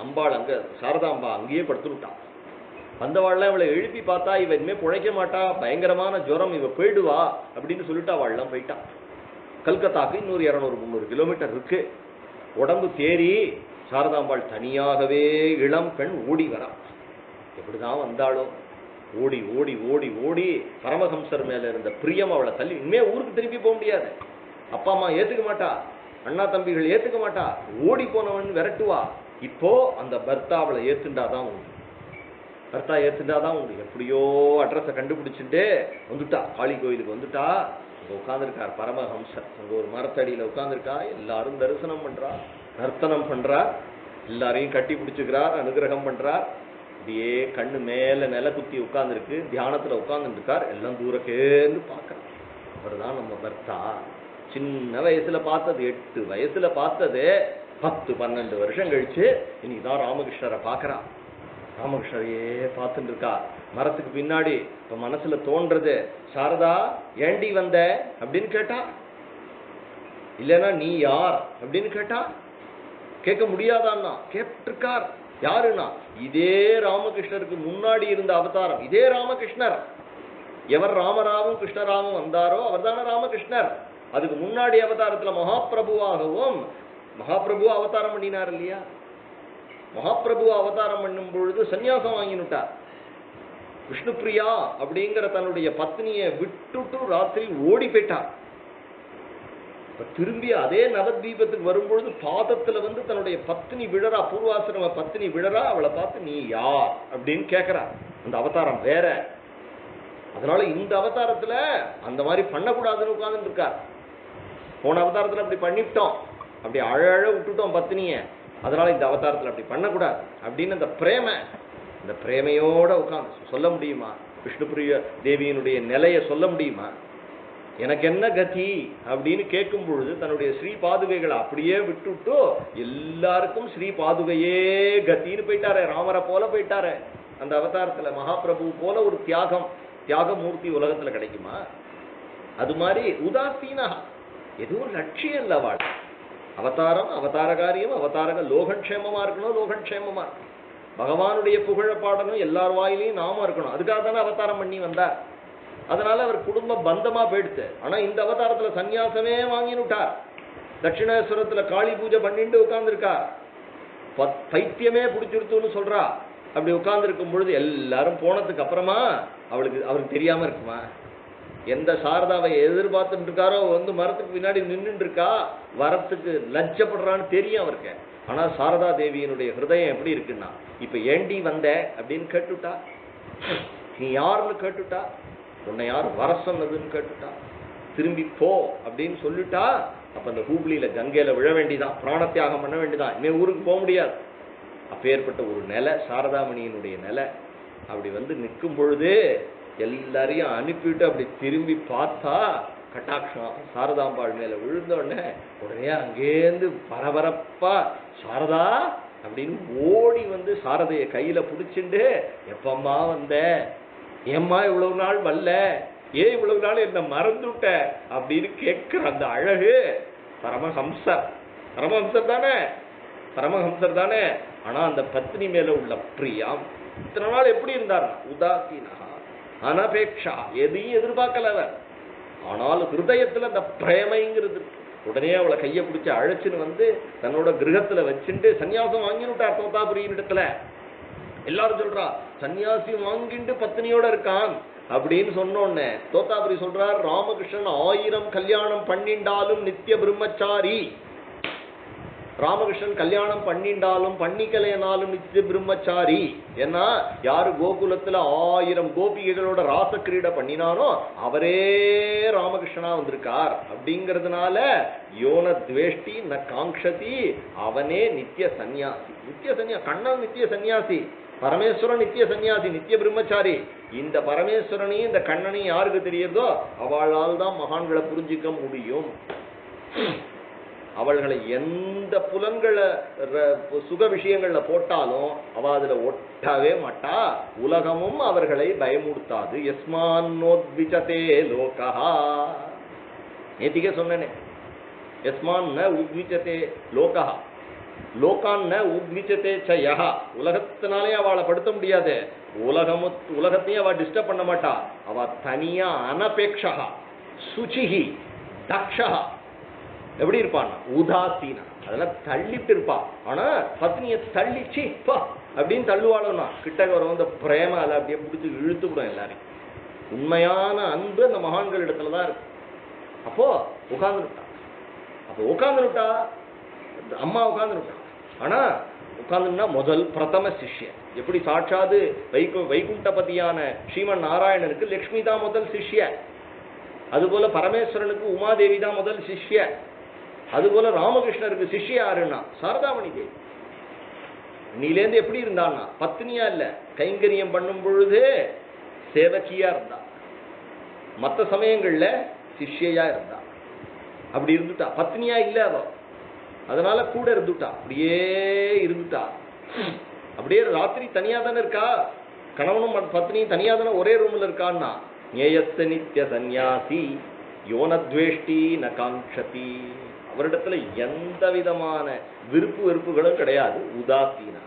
அம்பாள் அங்க சாரதாம்பா அங்கேயே படுத்துட்டான். வந்தவாள்லாம் இவளை எழுப்பி பார்த்தா இவ இனிமே பிழைக்க மாட்டா, பயங்கரமான ஜுரம், இவ போயிடுவா அப்படின்னு சொல்லிட்டு அவள்லாம் போயிட்டான். கல்கத்தாக்கு இன்னொரு 200-300 கிலோமீட்டர் இருக்கு. உடம்பு தேறி சாரதாம்பாள் தனியாகவே இளம் பெண் ஓடி வரா. எப்படிதான் வந்தாலும் ஓடி ஓடி ஓடி ஓடி பரமஹம்சர் மேல இருந்த பிரியம் அவளை தள்ளி இனிமே ஊருக்கு திருப்பி போக முடியாது. அப்பா அம்மா ஏத்துக்க மாட்டா, அண்ணா தம்பிகள் ஏத்துக்க மாட்டா, ஓடி போனவன் விரட்டுவா. இப்போ அந்த பர்த்தா அவளை ஏத்துண்டாதான் உண்டு, பர்த்தா ஏத்துண்டாதான் உண்டு. எப்படியோ அட்ரஸை கண்டுபிடிச்சுட்டு வந்துட்டா, காளி கோயிலுக்கு வந்துட்டா. அங்க உட்கார்ந்துருக்கார் பரமஹம்சர். அங்க ஒரு மரத்தடியில உட்கார்ந்துருக்கா. எல்லாரும் தரிசனம் பண்றா, நர்த்தனம் பண்றார், எல்லாரையும் கட்டி பிடிச்சுக்கிறார், அனுகிரகம் பண்றார். அப்படியே கண்ணு மேல நில குத்தி உட்கார்ந்துருக்கு, தியானத்துல உட்கார்ந்துட்டு இருக்கார். எல்லாம் தூரக்கேந்து பார்க்கறார். அவர் தான் நம்ம பர்த்தா. சின்ன வயசுல பார்த்தது, 8 வயசுல பார்த்தது 10-12 வருஷம் கழிச்சு இன்னைக்குதான் ராமகிருஷ்ணரை பார்க்கறா. ராமகிருஷ்ணரையே பார்த்துட்டு இருக்கா. மரத்துக்கு பின்னாடி இப்ப மனசுல தோன்றது, சாரதா ஏண்டி வந்த அப்படின்னு கேட்டா, இல்லைன்னா நீ யார் அப்படின்னு கேட்டா, கேட்க முடியாதான்னா கேட்டிருக்கார். யாருன்னா இதே ராமகிருஷ்ணருக்கு முன்னாடி இருந்த அவதாரம், இதே ராமகிருஷ்ணர். எவர் ராமராவும் கிருஷ்ணராவும் வந்தாரோ அவர் தானே ராமகிருஷ்ணர். அதுக்கு முன்னாடி அவதாரத்துல மகாபிரபுவாகவும், மகாபிரபு அவதாரம் பண்ணினார் இல்லையா, மகாபிரபு அவதாரம் பண்ணும் பொழுது சன்னியாசம் வாங்கினுட்டார். விஷ்ணுபிரியா அப்படிங்கிற தன்னுடைய பத்னியை விட்டுட்டு ராத்திரி ஓடி போயிட்டார். திரும்பி அதே நவத்வீபத்துக்கு வரும்பொழுது பாதத்துல வந்து தன்னுடைய பத்னி விழறா, பூர்வாசிரம பத்னி விழறா. அவளை பார்த்து நீ யார் அப்படின்னு கேட்கிறா. அந்த அவதாரம் வேற. அதனால இந்த அவதாரத்துல அந்த மாதிரி பண்ணக்கூடாதுன்னு உட்கார்ந்துட்டு இருக்கார். போன அவதாரத்துல அப்படி பண்ணிவிட்டோம், அப்படி அழ விட்டுட்டோம் பத்னிய. அதனால இந்த அவதாரத்துல அப்படி பண்ணக்கூடாது அப்படின்னு அந்த பிரேம, இந்த பிரேமையோட உட்கார்ந்து சொல்ல முடியுமா? விஷ்ணுபிரிய தேவியினுடைய நிலையை சொல்ல முடியுமா? எனக்கு என்ன கதி அப்படின்னு கேட்கும் பொழுது தன்னுடைய ஸ்ரீ பாதுகைகளை அப்படியே விட்டுட்டு எல்லாருக்கும் ஸ்ரீ பாதுகையே கத்தின்னு போயிட்டாரு. ராமரை போல போயிட்டாரு அந்த அவதாரத்துல. மகாபிரபு போல ஒரு தியாகமூர்த்தி உலகத்துல கிடைக்குமா? அது மாதிரி உதாசீனா, எதுவும் லட்சியம் இல்லை வாழ். அவதாரம், அவதார காரியம், அவதாரக லோகக்ஷேமமா இருக்கணும், லோகக்ஷேமமா இருக்கணும். பகவானுடைய புகழ பாடணும், எல்லார் வாயிலையும் நாம இருக்கணும். அதுக்காக தானே அவதாரம் பண்ணி வந்தார். அதனால அவர் குடும்ப பந்தமா போயிடுச்சு. ஆனா இந்த அவதாரத்துல சன்னியாசமே வாங்கினுட்டார். தட்சிணேஸ்வரத்துல காளி பூஜை பண்ணிட்டு உட்கார்ந்துருக்கார். பைத்தியமே பிடிச்சிருத்துன்னு சொல்றா. அப்படி உட்கார்ந்து இருக்கும் பொழுது எல்லாரும் போனதுக்கு அப்புறமா அவருக்கு தெரியாம இருக்குமா? எந்த சாரதாவை எதிர்பார்த்துட்டு இருக்காரோ வந்து மரத்துக்கு பின்னாடி நின்றுட்டு இருக்கா, வரத்துக்கு லட்சப்படுறான்னு தெரியும் அவருக்கு. ஆனா சாரதா தேவியினுடைய ஹிருதயம் எப்படி இருக்குன்னா, இப்ப ஏண்டி வந்த அப்படின்னு கேட்டுட்டா, நீ யாருன்னு கேட்டுட்டா, உன்னை யார் வர சொன்னதுன்னு கேட்டுட்டா, திரும்பி போ அப்படின்னு சொல்லிட்டா. அப்ப அந்த ஹூப்ளியில கங்கையில விழ வேண்டிதான், பிராணத்தியாகம் பண்ண வேண்டிதான், இனிமே ஊருக்கு போக முடியாது. அப்பேற்பட்ட ஒரு நிலை சாரதாமணியினுடைய நிலை. அப்படி வந்து நிற்கும் பொழுது எல்லாரையும் அனுப்பிவிட்டு அப்படி திரும்பி பார்த்தா கட்டாட்சம் சாரதாம்பாள் மேல விழுந்த உடனே அங்கேருந்து பரபரப்பா சாரதா அப்படின்னு ஓடி வந்து சாரதைய கையில பிடிச்சிண்டு, எப்பம்மா வந்த, ஏம்மா இவ்வளவு நாள் வரல, ஏன் இவ்வளவு நாள் என்ன மறந்துட்ட அப்படின்னு கேட்கிற அந்த அழகு பரமஹம்சர். பரமஹம்சர் தானே. பரமஹம்சர் தானே. ஆனா அந்த பத்னி மேல உள்ள பிரியம் இத்தனை நாள் எப்படி இருந்தார்? உதாசீனா, அனபேக்ஷா, எதையும் எதிர்பார்க்கல அவர். ஆனால் ஹிருதயத்துல அந்த பிரேமைங்கிறது. உடனே அவளை கையை பிடிச்சி அழைச்சுன்னு வந்து தன்னோட கிரகத்துல வச்சுட்டு சன்னியாசம் வாங்கினுட்டார் தோத்தாபுரியின் இடத்துல. எல்லாரும் சொல்றா சன்னியாசி வாங்கிட்டு பத்னியோட இருக்கான் அப்படின்னு சொன்னோன்னே தோத்தாபுரி சொல்றார், ராமகிருஷ்ணன் 1000 கல்யாணம் பண்ணிண்டாலும் நித்திய பிரம்மச்சாரி. ராமகிருஷ்ணன் கல்யாணம் பண்ணிண்டாலும் பண்ணிக்கலையனாலும் நித்திய பிரம்மச்சாரி. ஏன்னா யாரு கோகுலத்துல 1000 கோபிகைகளோட ராச கிரீடை பண்ணினானோ அவரே ராமகிருஷ்ணனா வந்திருக்கார். அப்படிங்கிறதுனால யோன துவேஷ்டி ந காங்ஷதி, அவனே நித்திய சன்னியாசி. நித்திய சன்னியாசி, கண்ணன் நித்திய சன்னியாசி, பரமேஸ்வரன் நித்திய சன்னியாசி, நித்திய பிரம்மச்சாரி. இந்த பரமேஸ்வரனையும் இந்த கண்ணனையும் யாருக்கு தெரியுதோ அவளால் தான் மகான்களை புரிஞ்சிக்க முடியும். அவள்களை எந்த புலன்களை சுக விஷயங்கள்ல போட்டாலும் அவ அதுல ஒட்டவே மாட்டா. உலகமும் அவர்களை பயமுடுத்தாது. யஸ்மான்னோத்விஜதே லோகா, நேத்திக்கே சொன்னேனே, யஸ்மான் ந உத்விஜதே லோகா லோகான் ந உத்விஜதே ச யஹ. உலகத்தினாலே அவளை படுத்த முடியாது. உலகத்தையும் அவ டிஸ்டர்ப் பண்ண மாட்டா. அவ தனியா அனபேக்ஷா சுச்சிஹி தக்ஷா. எப்படி இருப்பான்? உதாசீனா, அதெல்லாம் தள்ளிட்டு இருப்பா. ஆனா பத்னியை தள்ளிச்சு அப்படின்னு தள்ளுவாளோன்னா கிட்ட வர வந்து பிரேமால அப்படியே பிடிச்சி இழுத்துக்கூடும் எல்லாரையும். உண்மையான அன்பு அந்த மகான்கள் இடத்துலதான் இருக்கு. அப்போ உட்கார்ந்துட்டா. அப்போ உட்கார்ந்துட்டா அம்மா உட்கார்ந்துட்டா. ஆனா உட்கார்ந்துன்னா முதல் பிரதம சிஷ்யன். எப்படி சாட்சாது வைகுண்டபதியான ஸ்ரீமன் நாராயணனுக்கு லட்சுமி தான் முதல் சிஷ்ய, அதுபோல பரமேஸ்வரனுக்கு உமாதேவி தான் முதல் சிஷ்ய, அதுபோல ராமகிருஷ்ணருக்கு சிஷ்ய யாருன்னா சாரதாமணி தேவி. நீலேந்து எப்படி இருந்தான்னா பத்னியா இல்ல, கைங்கரியம் பண்ணும் பொழுது சேவகியா இருந்தா, மற்ற சமயங்கள்ல சிஷ்யா இருந்தா. அப்படி இருந்துட்டா, பத்னியா இல்ல அவ, அதனால கூட இருந்துட்டா, அப்படியே இருந்துட்டா. அப்படியே ராத்திரி தனியா தானே இருக்கா, கணவனும் பத்னியும் தனியா தானே ஒரே ரூம்ல இருக்கான்னா. ஞேயஸ்த நித்ய சந்நியாசி யோனத்வேஷ்டி ந காங்ஷதி. அவரிடத்துல எந்த விதமான விருப்பு வெறுப்புகளும் கிடையாது. உதாசீனா.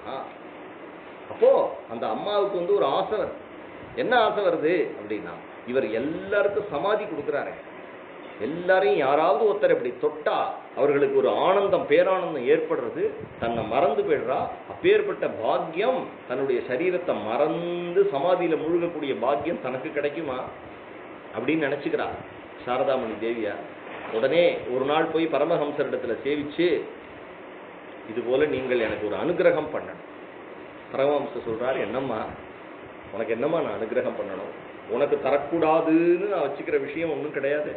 அப்போ அந்த அம்மாவுக்கு வந்து ஒரு ஆசை வருது. என்ன ஆசை வருது அப்படின்னா, இவர் எல்லாருக்கும் சமாதி கொடுக்குறாரு. எல்லாரையும் யாராவது ஒருத்தர் இப்படி தொட்டா அவர்களுக்கு ஒரு ஆனந்தம், பேரானந்தம் ஏற்படுறது. தன்னை மறந்து போயிடுறா. அப்பேற்பட்ட பாக்கியம், தன்னுடைய சரீரத்தை மறந்து சமாதியில முழுகக்கூடிய பாக்கியம் தனக்கு கிடைக்குமா அப்படின்னு நினைச்சுக்கிறா சாரதாமணி தேவியா. உடனே ஒரு நாள் போய் பரமஹம்சரிடத்துல சேவிச்சு, இது போல நீங்கள் எனக்கு ஒரு அனுகிரகம் பண்ணணும். பரமஹம்சர் சொல்றாரு, என்னம்மா உனக்கு என்னம்மா நான் அனுகிரகம் பண்ணணும்? உனக்கு தரக்கூடாதுன்னு நான் வச்சுக்கிற விஷயம் ஒன்றும் கிடையாது,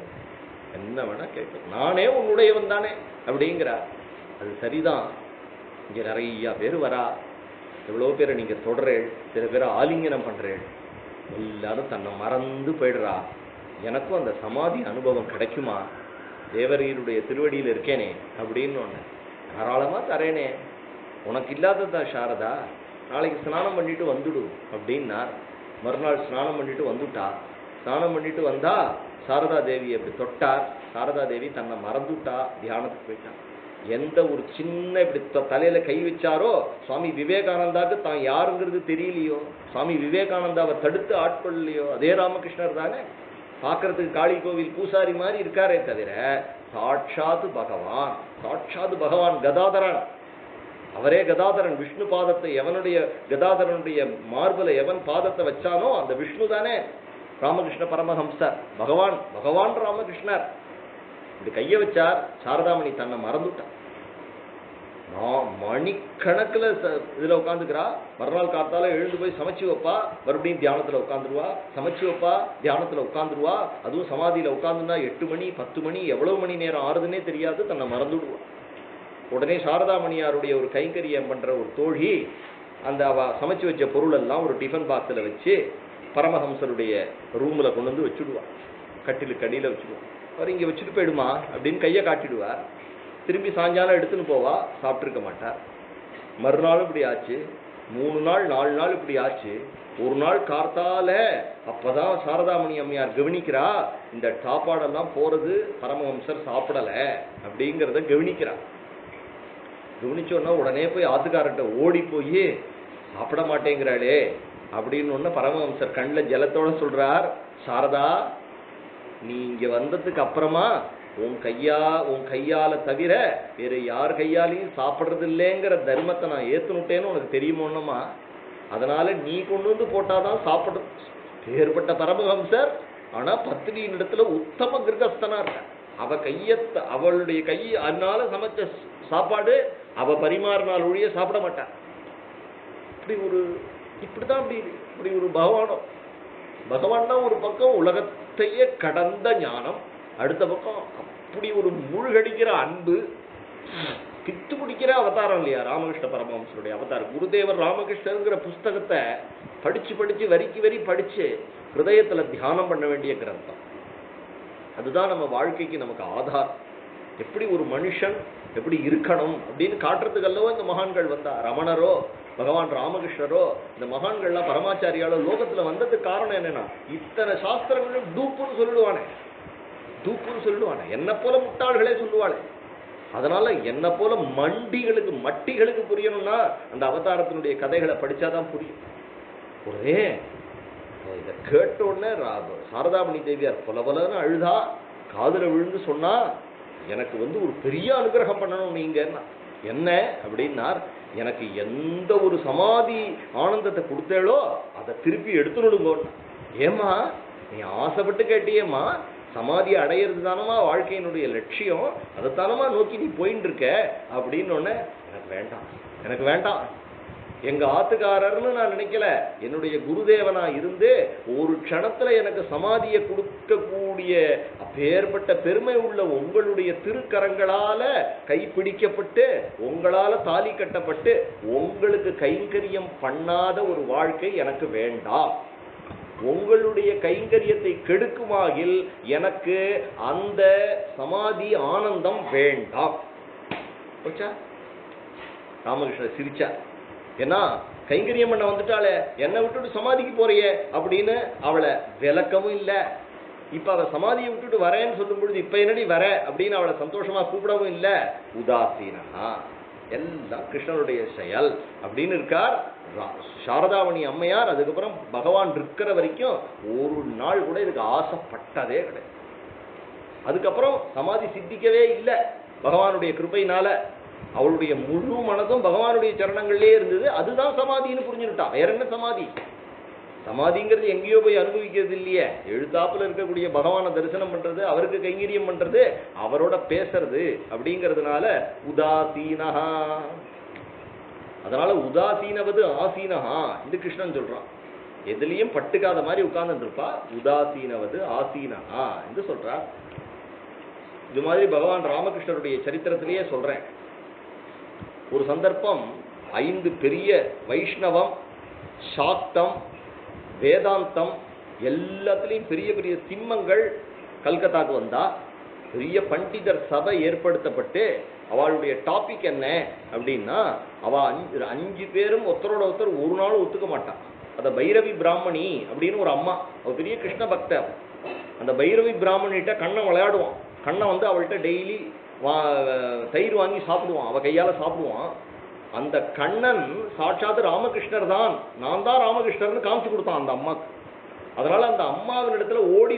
என்ன வேணா கேட்க, நானே உன்னுடையவன் தானே அப்படிங்கிறார். அது சரிதான். இங்க நிறைய பேர் வரா, எவ்வளோ பேரை நீங்க தொடரேள், சில பேரை ஆலிங்கனம் பண்றேள், எல்லாரும் தன்னை மறந்து போயிடுறா. எனக்கும் அந்த சமாதி அனுபவம் கிடைக்குமா? தேவரீருடைய திருவடியில் இருக்கேனே அப்படின்னு ஒன்று தாராளமா தரேனே. உனக்கு இல்லாததா சாரதா? நாளைக்கு ஸ்நானம் பண்ணிட்டு வந்துடு அப்படின்னார். மறுநாள் ஸ்நானம் பண்ணிட்டு வந்துட்டா. ஸ்நானம் பண்ணிட்டு வந்தா சாரதா தேவி அப்படி தொட்டார். சாரதா தேவி தன்னை மறந்துட்டா, தியானத்துக்கு போயிட்டான். எந்த ஒரு சின்ன இப்படி தலையில கை வச்சாரோ, சுவாமி விவேகானந்தாவுக்கு தான் யாருங்கிறது தெரியலையோ, சுவாமி விவேகானந்தாவை தடுத்து ஆட்கொள்ளலையோ, அதே ராமகிருஷ்ணர் தானே. பார்க்கறதுக்கு காளி கோவில் பூசாரி மாதிரி இருக்காரே தவிர சாட்சாத்து பகவான், சாட்சாத்து பகவான் கதாதரன். அவரே கதாதரன். விஷ்ணு பாதத்தை எவனுடைய கதாதரனுடைய மார்பல எவன் பாதத்தை வச்சானோ அந்த விஷ்ணு தானே ராமகிருஷ்ண பரமஹம்சர். பகவான், பகவான் ராமகிருஷ்ணர். இப்படி கைய வச்சார். சாரதாமணி தன்னை மறந்துட்டான். மணிக்கணக்கில் இதுல உட்காந்துக்கிறா. மறுநாள் காத்தால எழுந்து போய் சமைச்சு வைப்பா, மறுபடியும் தியானத்துல உட்காந்துருவா, சமைச்சு வைப்பா, தியானத்துல உட்காந்துருவா. அதுவும் சமாதியில உட்காந்துன்னா 8 மணி 10 மணி எவ்வளவு மணி நேரம் ஆறுதுன்னே தெரியாது, தன்னை மறந்துடுவா. உடனே சாரதாமணியாருடைய ஒரு கைங்கரியம் பண்ற ஒரு தோழி அந்த அவ சமைச்சு வச்ச பொருள் எல்லாம் ஒரு டிஃபன் பாக்ஸில் வச்சு பரமஹம்சருடைய ரூம்ல கொண்டு வந்து வச்சுடுவா. கட்டிலுக்கு அடியில வச்சுடுவா. அவர் இங்க வச்சுட்டு போயிடுமா அப்படின்னு கையை காட்டிடுவார். திரும்பி சாயங்காலம் எடுத்துன்னு போவா. சாப்பிட்டுருக்க மாட்டார். மறுநாள் இப்படி ஆச்சு, 3 நாள் 4 நாள் இப்படி ஆச்சு. ஒரு நாள் கார்த்தால அப்பதான் சாரதாமணி அம்மையார் கவனிக்கிறா, இந்த சாப்பாடெல்லாம் போறது பரமஹம்சர் சாப்பிடல அப்படிங்கிறத கவனிக்கிறா. கவனிச்சோன்னா உடனே போய் ஆத்துக்காரர்கிட்ட ஓடி போய் சாப்பிட மாட்டேங்கிறாளே அப்படின்னு ஒன்று பரமஹம்சர் கண்ணில் ஜலத்தோட சொல்றார், சாரதா நீ இங்க வந்ததுக்கு அப்புறமா உன் கையால தவிர வேற யார் கையாலையும் சாப்பிட்றது இல்லைங்கிற தர்மத்தை நான் ஏத்துனுட்டேன்னு உனக்கு தெரியுமோன்னமா, அதனால நீ கொண்டு வந்து போட்டாதான் சாப்பிட ஏற்பட்ட பரமஹம்சர். ஆனா பத்னியின் இடத்துல உத்தம கிரகஸ்தனா இருக்க. அவளுடைய கை அதனால சமைச்ச சாப்பாடு அவ பரிமாறினால் ஒழிய சாப்பிட மாட்டான். இப்படி ஒரு பகவான் தான் ஒரு பக்கம் உலகத்தையே கடந்த ஞானம், அடுத்த பக்கம் அப்படி ஒரு மூழ்கடிக்கிற அன்பு, பித்து பிடிக்கிற அவதாரம் இல்லையா ராமகிருஷ்ண பரமஹம்சருடைய அவதாரம். குருதேவர் ராமகிருஷ்ணருங்கிற புஸ்தகத்தை படிச்சு வரிக்கு வரி படிச்சு ஹிருதயத்துல தியானம் பண்ண வேண்டிய கிரந்தம். அதுதான் நம்ம வாழ்க்கைக்கு நமக்கு ஆதாரம். எப்படி ஒரு மனுஷன் எப்படி இருக்கணும் அப்படின்னு காட்டுறதுக்கல்லவோ இந்த மகான்கள் வந்தா. ரமணரோ பகவான் ராமகிருஷ்ணரோ இந்த மகான்கள்லாம் பரமாச்சாரியாலோ லோகத்துல வந்ததுக்கு காரணம் என்னன்னா, இத்தனை சாஸ்திரங்களும் டூப்புன்னு சொல்லிடுவானே, என்ன போல முட்டாள்களே சொல்லுவாளே. அதனால என்ன போல மட்டிகளுக்கு புரியணும்னா அந்த அவதாரத்தினுடைய கதைகளை படிச்சாதான் புரியும். உடனே இதை கேட்ட உடனே சாரதாமணி தேவியார் பலன்னு அழுதா, காதுல விழுந்து சொன்னா, எனக்கு ஒரு பெரிய அனுகிரகம் பண்ணணும் நீங்க. என்ன அப்படின்னார், எனக்கு எந்த ஒரு சமாதி ஆனந்தத்தை கொடுத்தேளோ அதை திருப்பி எடுத்துடுங்கோ. ஏமா நீ ஆசைப்பட்டு கேட்டியேம்மா, சமாதியை அடையிறது தானமா வாழ்க்கையினுடைய லட்சியம், அதைத்தானமா நோக்கி நீ போயின்னு இருக்க அப்படின்னு ஒன்னு. எனக்கு வேண்டாம் எங்க ஆத்துக்காரர்னு நான் நினைக்கல, என்னுடைய குருதேவனா இருந்து ஒரு க்ஷணத்துல எனக்கு சமாதியை கொடுக்கக்கூடிய அப்பேற்பட்ட பெருமை உள்ள உங்களுடைய திருக்கரங்களால கைப்பிடிக்கப்பட்டு உங்களால தாலி கட்டப்பட்டு உங்களுக்கு கைங்கரியம் பண்ணாத ஒரு வாழ்க்கை எனக்கு வேண்டாம். உங்களுடைய கைங்கரியத்தை கெடுக்குமாகில் எனக்கு அந்த சமாதி ஆனந்தம் வேண்டாம். ராமகிருஷ்ணர் சிரிச்சார். ஏன்னா கைங்கரியம் பண்ண வந்துட்டாளே, என்னை விட்டுட்டு சமாதிக்கு போறியே அப்படின்னு அவளை விளக்கவும் இல்லை. இப்ப அவ சமாதியை விட்டுட்டு வரேன்னு சொல்லும் பொழுது இப்ப என்னடி வர அப்படின்னு அவளை சந்தோஷமா கூப்பிடவும் இல்லை. உதாசீனா, எல்லாம் கிருஷ்ணனுடைய செயல் அப்படின்னு இருக்கார் சாரதாமணி அம்மையார். அதுக்கப்புறம் பகவான் இருக்கிற வரைக்கும் ஒரு நாள் கூட இதுக்கு ஆசைப்பட்டதே கிடையாது. அதுக்கப்புறம் சமாதி சித்திக்கவே இல்லை பகவானுடைய கிருபையினால. அவளுடைய முழு மனதும் பகவானுடைய சரணங்கள்லே இருந்தது. அதுதான் சமாதின்னு புரிஞ்சுட்டான். வேற என்ன சமாதி? சமாதிங்கிறது எங்கேயோ போய் அனுபவிக்கிறது இல்லையே, எழுத்தாப்புல இருக்கக்கூடிய பகவானை தரிசனம் பண்றது, அவருக்கு கைங்கரியம் பண்றது, அவரோட பேசுறது அப்படிங்கிறதுனால உதாசீனஹா. அதனால உதாசீனவது ஆசீனஹா இது கிருஷ்ணன் சொல்றான். எதுலயும் பட்டுக்காத மாதிரி உட்கார்ந்து இருப்பா. உதாசீனவது ஆசீனஹா என்று சொல்றார். இது மாதிரி பகவான் ராமகிருஷ்ணருடைய சரித்திரத்திலேயே சொல்றேன். ஒரு சந்தர்ப்பம் 5 பெரிய வைஷ்ணவம், சாக்தம், வேதாந்தம் எல்லாத்திலையும் பெரிய பெரிய சிம்மங்கள் கல்கத்தாக்கு வந்தா. பெரிய பண்டிதர் சபை ஏற்படுத்தப்பட்டு அவளுடைய டாபிக் என்ன அப்படின்னா, அவ 5 பேரும் ஒருத்தரோட ஒருத்தர் ஒரு நாள் ஒத்துக்க மாட்டான். அந்த பைரவி பிராமணி அப்படின்னு ஒரு அம்மா, அவ பெரிய கிருஷ்ண பக்தர். அந்த பைரவி பிராமணிகிட்ட கண்ணன் விளையாடுவான். கண்ணன் அவள்கிட்ட டெய்லி தயிர் வாங்கி சாப்பிடுவான், அவ கையால சாப்பிடுவான். அந்த கண்ணன் சாட்சாத் ராமகிருஷ்ணர் தான், நான் தான் ராமகிருஷ்ணர்னு காமிச்சு கொடுத்தான் அந்த அம்மாக்கு. அதனால அந்த அம்மாவின் இடத்துல ஓடி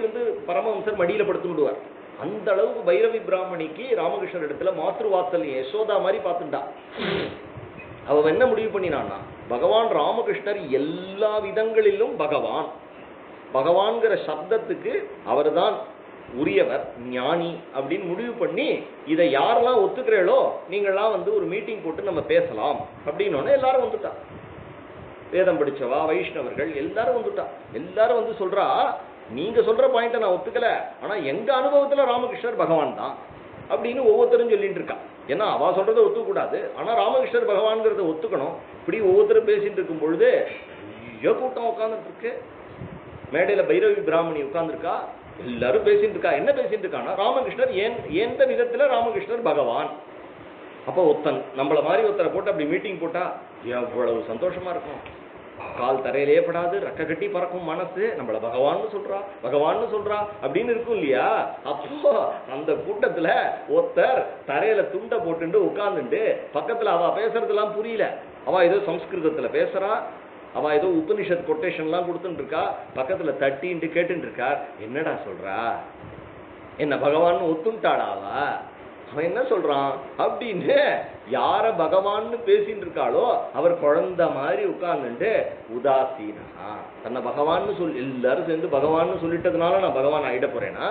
பரமஹம்சர் மடியில படுத்துடுவார். அந்த அளவுக்கு பைரவி பிராமணிக்கு ராமகிருஷ்ணர் இடத்துல மாத்ருவாத்சல்யம் யசோதா மாதிரி பார்த்துட்டா. அவ என்ன முடிவு பண்ணினான்னா, பகவான் ராமகிருஷ்ணர் எல்லா விதங்களிலும் பகவான்கிற சப்தத்துக்கு அவர் தான் உரியவர், ஞானி அப்படின்னு முடிவு பண்ணி, இதை யாரெல்லாம் ஒத்துக்கிறீங்களோ நீங்கள்லாம் ஒரு மீட்டிங் போட்டு நம்ம பேசலாம் அப்படின்னு எல்லாரும் வந்துட்டா. வேதம் படிச்சவா, வைஷ்ணவர்கள் எல்லாரும் வந்துட்டா. எல்லாரும் சொல்றா, நீங்க சொல்ற பாயிண்ட நான் ஒத்துக்கல, ஆனா எங்க அனுபவத்துல ராமகிருஷ்ணர் பகவான் தான் அப்படின்னு ஒவ்வொருத்தரும் சொல்லிட்டு இருக்கா. ஏன்னா அவ சொல்றதை ஒத்துக்க கூடாது, ஆனா ராமகிருஷ்ணர் பகவான்கிறத ஒத்துக்கணும். இப்படி ஒவ்வொருத்தரும் பேசிட்டு இருக்கும் பொழுது கூட்டம் உட்கார்ந்துட்டு இருக்கு. மேடையில பைரவி பிராமணி உட்கார்ந்துருக்கா. எல்லாரும் பேசிட்டு இருக்கா. என்ன பேசிட்டு இருக்கான்னா, ராமகிருஷ்ணர் எந்த விதத்துல ராமகிருஷ்ணர் பகவான். அப்போ நம்மள மாதிரி ஒருத்தரை போட்டு அப்படி மீட்டிங் போட்டா எவ்வளவு சந்தோஷமா இருக்கும். கால் தரையிலே படாது, ரெக்க கட்டி பறக்கும் மனசு, நம்மள பகவான்னு சொல்றா அப்படின்னு இருக்கும் இல்லையா? அப்போ அந்த கூட்டத்துல ஒருத்தர் தரையில துண்டை போட்டுட்டு உட்கார்ந்துட்டு பக்கத்துல அவ பேசுறதெல்லாம் புரியல, அவ ஏதோ சம்ஸ்கிருதத்துல பேசுறா, அவ ஏதோ உபனிஷத் கொட்டேஷன் எல்லாம் கொடுத்துட்டு இருக்கா, பக்கத்துல தட்டின்ட்டு கேட்டுட்டு இருக்கார். என்னடா சொல்றா, என்ன பகவான் ஒத்துட்டாளா? அவன் என்ன சொல்றான் அப்படின்னு யார பகவான்னு பேசிட்டு இருக்காளோ அவர் குழந்தை மாதிரி உட்கார்ந்துட்டு உதாசீனா, தன்னை பகவான்னு எல்லாரும் சேர்ந்து பகவான்னு சொல்லிட்டதுனால நான் பகவான் ஆயிட போறேனா?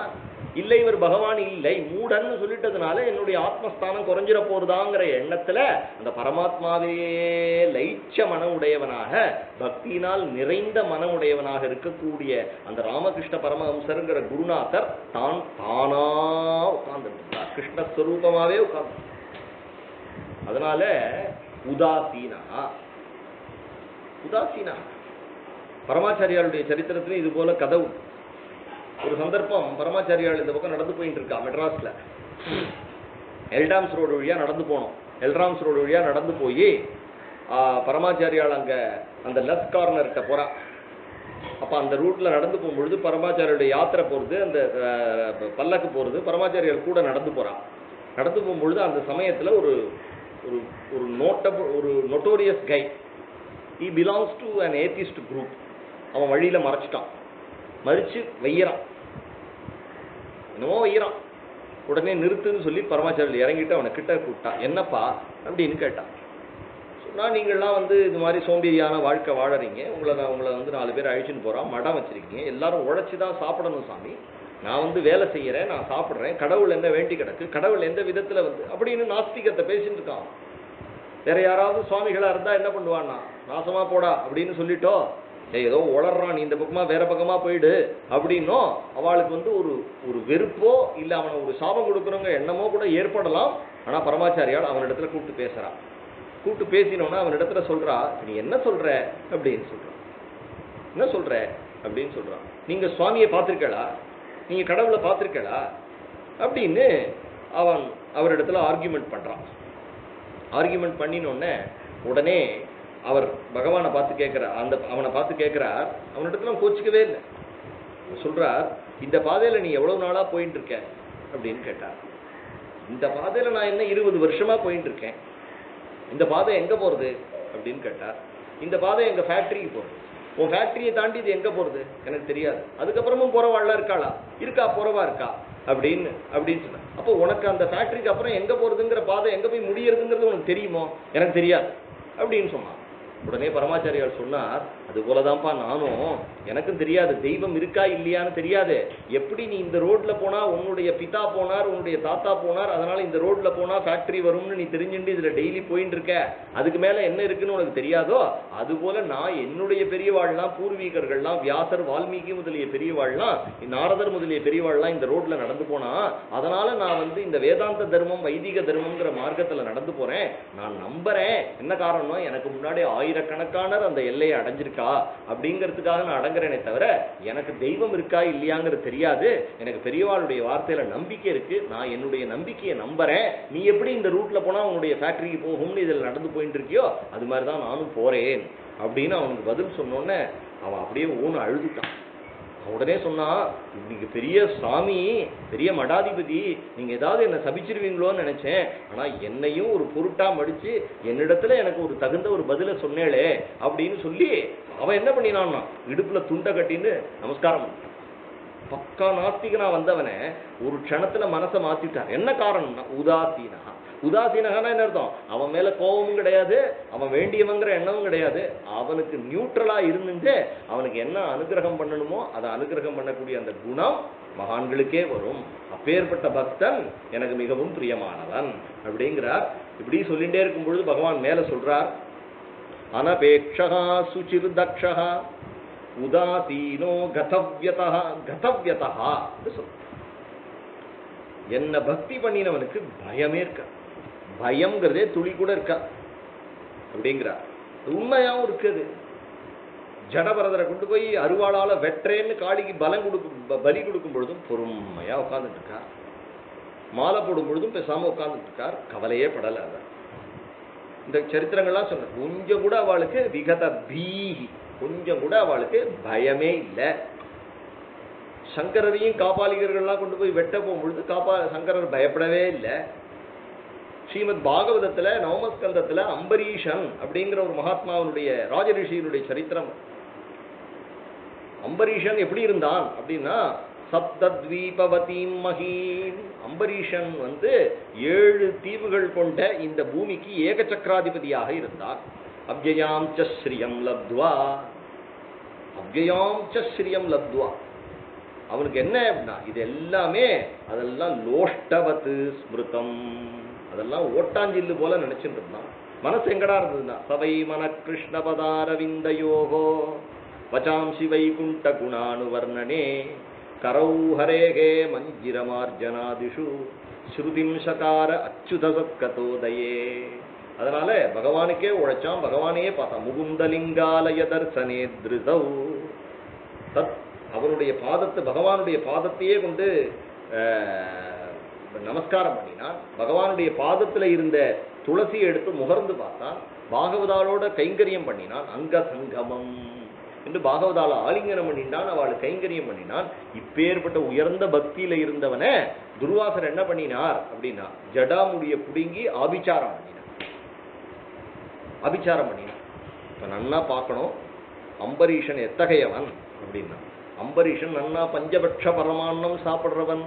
இல்லை, இவர் பகவான் இல்லை மூடன்னு சொல்லிட்டதுனால என்னுடைய ஆத்மஸ்தானம் குறைஞ்சிட போறதாங்கிற எண்ணத்துல அந்த பரமாத்மாவையே லைச்ச மனம் உடையவனாக, பக்தியினால் நிறைந்த மனம் உடையவனாக இருக்கக்கூடிய அந்த ராமகிருஷ்ண பரமஹம்சருங்கிற குருநாதர் தானா உட்கார்ந்துட்டு இருக்கார், கிருஷ்ணஸ்வரூபமாவே உட்கார்ந்து. அதனால உதாசீனா பரமாச்சாரியாளுடைய சரித்திரத்துல இது போல கதை. ஒரு சந்தர்ப்பம் பரமாச்சாரியால் இந்த பக்கம் நடந்து போயிட்டு இருக்கா மெட்ராஸ்ல, எல்டாம்ஸ் ரோடு வழியா நடந்து போனோம். எல்ராம்ஸ் ரோடு வழியா நடந்து போய் பரமாச்சாரியால் அங்க அந்த லெஃப்ட் கார்னர்கிட்ட போறா. அப்ப அந்த ரூட்ல நடந்து போகும்பொழுது பரமாச்சாரியோட யாத்திரை போறது, அந்த பல்லக்கு போறது, பரமாச்சாரியால் கூட நடந்து போறா. நடந்து போகும்பொழுது அந்த சமயத்துல ஒரு ஒரு notorious guy, he belongs to an atheist group, அவன் வழியில மறிச்சு வையறான், என்னமோ வையறான். உடனே நிறுத்துன்னு சொல்லி பரமாச்சாரியர் இறங்கிட்டு அவனை கிட்ட கூப்பிட்டா. என்னப்பா அப்படின்னு கேட்டான். சொன்னா, நீங்கள்லாம் இது மாதிரி சோம்பேறியான வாழ்க்கை வாழறீங்க, உங்களை 4 பேர் அழிச்சுன்னு போறான், மடம் வச்சிருக்கீங்க, எல்லாரும் உழைச்சிதான் சாப்பிடணும் சாமி, நான் வேலை செய்யறேன், நான் சாப்பிட்றேன், கடவுள் என்ன வேண்டி கிடக்கு, கடவுள் எந்த விதத்துல அப்படின்னு நாஸ்திகத்தை பேசிட்டு இருக்கான். வேற யாராவது சுவாமிகளா இருந்தா என்ன பண்ணுவான்னா, நாசமா போடா அப்படின்னு சொல்லிட்டோ, ஏதோ உளறான், நீ இந்த பக்கமா வேற பக்கமா போயிடு அப்படின்னும் அவளுக்கு ஒரு வெறுப்போ இல்ல அவனை ஒரு சாபம் கொடுக்குறவங்க எண்ணமோ கூட ஏற்படலாம். ஆனா பரமாச்சாரியால் அவனிடத்துல கூப்பிட்டு பேசுறான். கூப்பிட்டு பேசினோன்னா அவனிடத்துல சொல்றா, நீ என்ன சொல்ற அப்படின்னு சொல்றான். என்ன சொல்ற அப்படின்னு சொல்றான். நீங்க சுவாமியை பார்த்திருக்கா, நீங்க கடவுளை பார்த்திருக்கா அப்படின்னு அவரிடத்துல ஆர்கியூமெண்ட் பண்றான். ஆர்கியூமெண்ட் பண்ணினோடனே உடனே அவர் பகவானை பார்த்து கேட்கிறார், அவனை பார்த்து கேட்கிறார். அவனிடத்துல கோச்சிக்கவே இல்லை. சொல்றார், இந்த பாதையில நீ எவ்வளவு நாளா போயிட்டு இருக்க அப்படின்னு கேட்டார். இந்த பாதையில நான் என்ன 20 வருஷமா போயிட்டு இருக்கேன். இந்த பாதை எங்க போறது அப்படின்னு கேட்டார். இந்த பாதை எங்க ஃபேக்டரிக்கு போறது. உன் ஃபேக்டரியை தாண்டி இது எங்க போறது எனக்கு தெரியாது. அதுக்கப்புறமும் போறவாள்லாம் இருக்காளா? இருக்கா, போறவா இருக்கா அப்படின்னு சொன்ன. அப்போ உனக்கு அந்த ஃபேக்டரிக்கு அப்புறம் எங்க போறதுங்கிற பாதை எங்க போய் முடியறதுங்கிறது உனக்கு தெரியுமோ? எனக்கு தெரியாது அப்படின்னு சொன்னான். உடனே பரமாச்சாரியார் சொன்னார், அது போலதான்ப்பா நானும், எனக்கும் தெரியாது, தெய்வம் இருக்கா இல்லையான்னு தெரியாது. எப்படி நீ இந்த ரோட்ல போனா உன்னுடைய பிதா போனார், உன்னுடைய தாத்தா போனார், அதனால இந்த ரோட்ல போனா ஃபேக்டரி வரும்னு நீ தெரிஞ்சுட்டு இதுல டெய்லி போயிட்டு இருக்க, அதுக்கு மேல என்ன இருக்குன்னு உனக்கு தெரியாதோ, அது போல நான் என்னுடைய பெரியவாள்லாம், பூர்வீகர்கள்லாம், வியாசர், வால்மீகி முதலிய பெரியவாள்லாம், நாரதர் முதலிய பெரியவாள்லாம் இந்த ரோட்ல நடந்து போனா, அதனால நான் இந்த வேதாந்த தர்மம், வைதிக தர்மம்ங்கிற மார்க்கத்துல நடந்து போறேன். நான் நம்புறேன். என்ன காரணம், எனக்கு முன்னாடி ஆயிரக்கணக்கானர் அந்த எல்லையை அடைஞ்சிருக்கா அப்படிங்கிறதுக்காக நான் அடங்குறேனே தவிர எனக்கு தெய்வம் இருக்கா இல்லையாங்கிறது தெரியாது. எனக்கு பெரியவாளுடைய வார்த்தையில நம்பிக்கை இருக்கு, நான் என்னுடைய நம்பிக்கையை நம்புறேன். நீ எப்படி இந்த ரூட்ல போனா உன்னுடைய ஃபேக்டரிக்கு போகும்னு இதில் நடந்து போயிட்டு இருக்கியோ அது மாதிரிதான் நானும் போறேன் அப்படின்னு அவனுக்கு பதில் சொன்னோன்னே அவன் அப்படியே ஊன்னு அழுதுட்டான். உடனே சொன்னா, இன்னைக்கு பெரிய சாமி, பெரிய மடாதிபதி, நீங்க ஏதாவது என்ன சபிச்சிருவீங்களோன்னு நினைச்சேன். ஆனா என்னையும் ஒரு பொருட்டா மடிச்சு என்னிடத்துல எனக்கு ஒரு தகுந்த ஒரு பதில சொன்னேளே அப்படின்னு சொல்லி அவன் என்ன பண்ணினான்னா, இடுப்புல துண்டை கட்டின்னு நமஸ்காரம். பக்கா நாஸ்திகனா வந்தவனை ஒரு க்ஷணத்துல மனசை மாத்திட்டார். என்ன காரணம்னா உதாசீனா. உதாசீனகானா என்ன அர்த்தம்? அவன் மேல கோபமும் கிடையாது, அவன் வேண்டியவங்கிற எண்ணமும் கிடையாது. அவனுக்கு நியூட்ரலா இருந்துட்டு அவனுக்கு என்ன அனுகிரகம் பண்ணணுமோ அதை அனுகிரகம் பண்ணக்கூடிய அந்த குணம் மகான்களுக்கே வரும். அப்பேற்பட்ட பக்தன் எனக்கு மிகவும் பிரியமானவன் அப்படிங்கிறார். இப்படி சொல்லிட்டே இருக்கும் பொழுது பகவான் மேல சொல்றார், அனபேக்ஷா சுச்சிர் தக்ஷா உதாசீனோ கதவ்யதா கதவ்யதா. என்ன பக்தி பண்ணினவனுக்கு பயமே இருக்க, பயம்ங்கிறதே துளி கூட இருக்கா அப்படிங்கிறார். உண்மையாவும் இருக்குது. ஜடபரதரை கொண்டு போய் அருவாளால வெற்றேன்னு காளிக்கு பலி கொடுக்கும் பொழுதும் பொறுமையா உட்கார்ந்துட்டு இருக்கார். மாலை போடும் பொழுதும் பேசாம உட்கார்ந்துட்டு இருக்கார். கவலையே படல. இந்த சரித்திரங்கள்லாம் சொன்ன கொஞ்சம் கூட அவளுக்கு விகத பீஹி, கொஞ்சம் கூட அவளுக்கு பயமே இல்லை. சங்கரரையும் காபாலிகர்கள்லாம் கொண்டு போய் வெட்ட போகும்பொழுது சங்கரர் பயப்படவே இல்லை. ஸ்ரீமத் பாகவதத்துல நவமஸ்கந்தத்துல அம்பரீஷன் அப்படிங்கிற ஒரு மகாத்மாவுடைய ராஜரிஷியினுடைய சரித்திரம். அம்பரீஷன் எப்படி இருந்தான் அப்படின்னா, சப்தத்வீபவதீம் மஹீம். அம்பரீஷன் 7 தீவுகள் கொண்ட இந்த பூமிக்கு ஏக சக்கராதிபதியாக இருந்தான். அவ்யயாம் ச ஸ்ரியம் லப்த்வா, அவ்யயாம் ச ஸ்ரியம் லப்த்வா. அவனுக்கு என்ன அப்படின்னா, இது எல்லாமே அதெல்லாம் லோஷ்டவத்து ஸ்மிருதம், அதெல்லாம் ஓட்டாஞ்சில்லு போல நினைச்சுட்டு இருந்தான். மனசு எங்கடா இருந்ததுன்னா, சவை மன கிருஷ்ண பதாரவிந்தயோகோ வச்சாம்சி வைகுண்ட குணானுவர்ணனே கரௌ ஹரேகே மஞ்சிரமார்ஜனாதிஷு ஸ்ருதிம் சகார அச்சுத சத்கதோதயே. அதனால பகவானுக்கே உழைச்சான், பகவானையே பார்த்தான். முகுந்தலிங்காலய தர்சனே திருதௌ தத், அவருடைய பாதத்தை, பகவானுடைய பாதத்தையே கொண்டு நமஸ்காரம் பண்ணினான். பகவானுடைய பாதத்துல இருந்த துளசியை எடுத்து முகர்ந்து பார்த்தான். பாகவதாலோட கைங்கரியம் பண்ணினான். அங்க சங்கமம் என்று பாகவதால ஆலிங்கனம் பண்ணினான், அவள் கைங்கரியம் பண்ணினான். இப்பேற்பட்ட உயர்ந்த பக்தியில இருந்தவன துர்வாசர் என்ன பண்ணினார் அப்படின்னா, ஜடாமுடிய புடுங்கி ஆபிச்சாரம் பண்ணினான். ஆபிச்சாரம் பண்ணினான். இப்ப நன்னா பார்க்கணும், அம்பரீஷன் எத்தகையவன் அப்படின்னா, அம்பரீஷன் நன்னா பஞ்சபட்ச பரமான்னம் சாப்பிடுறவன்,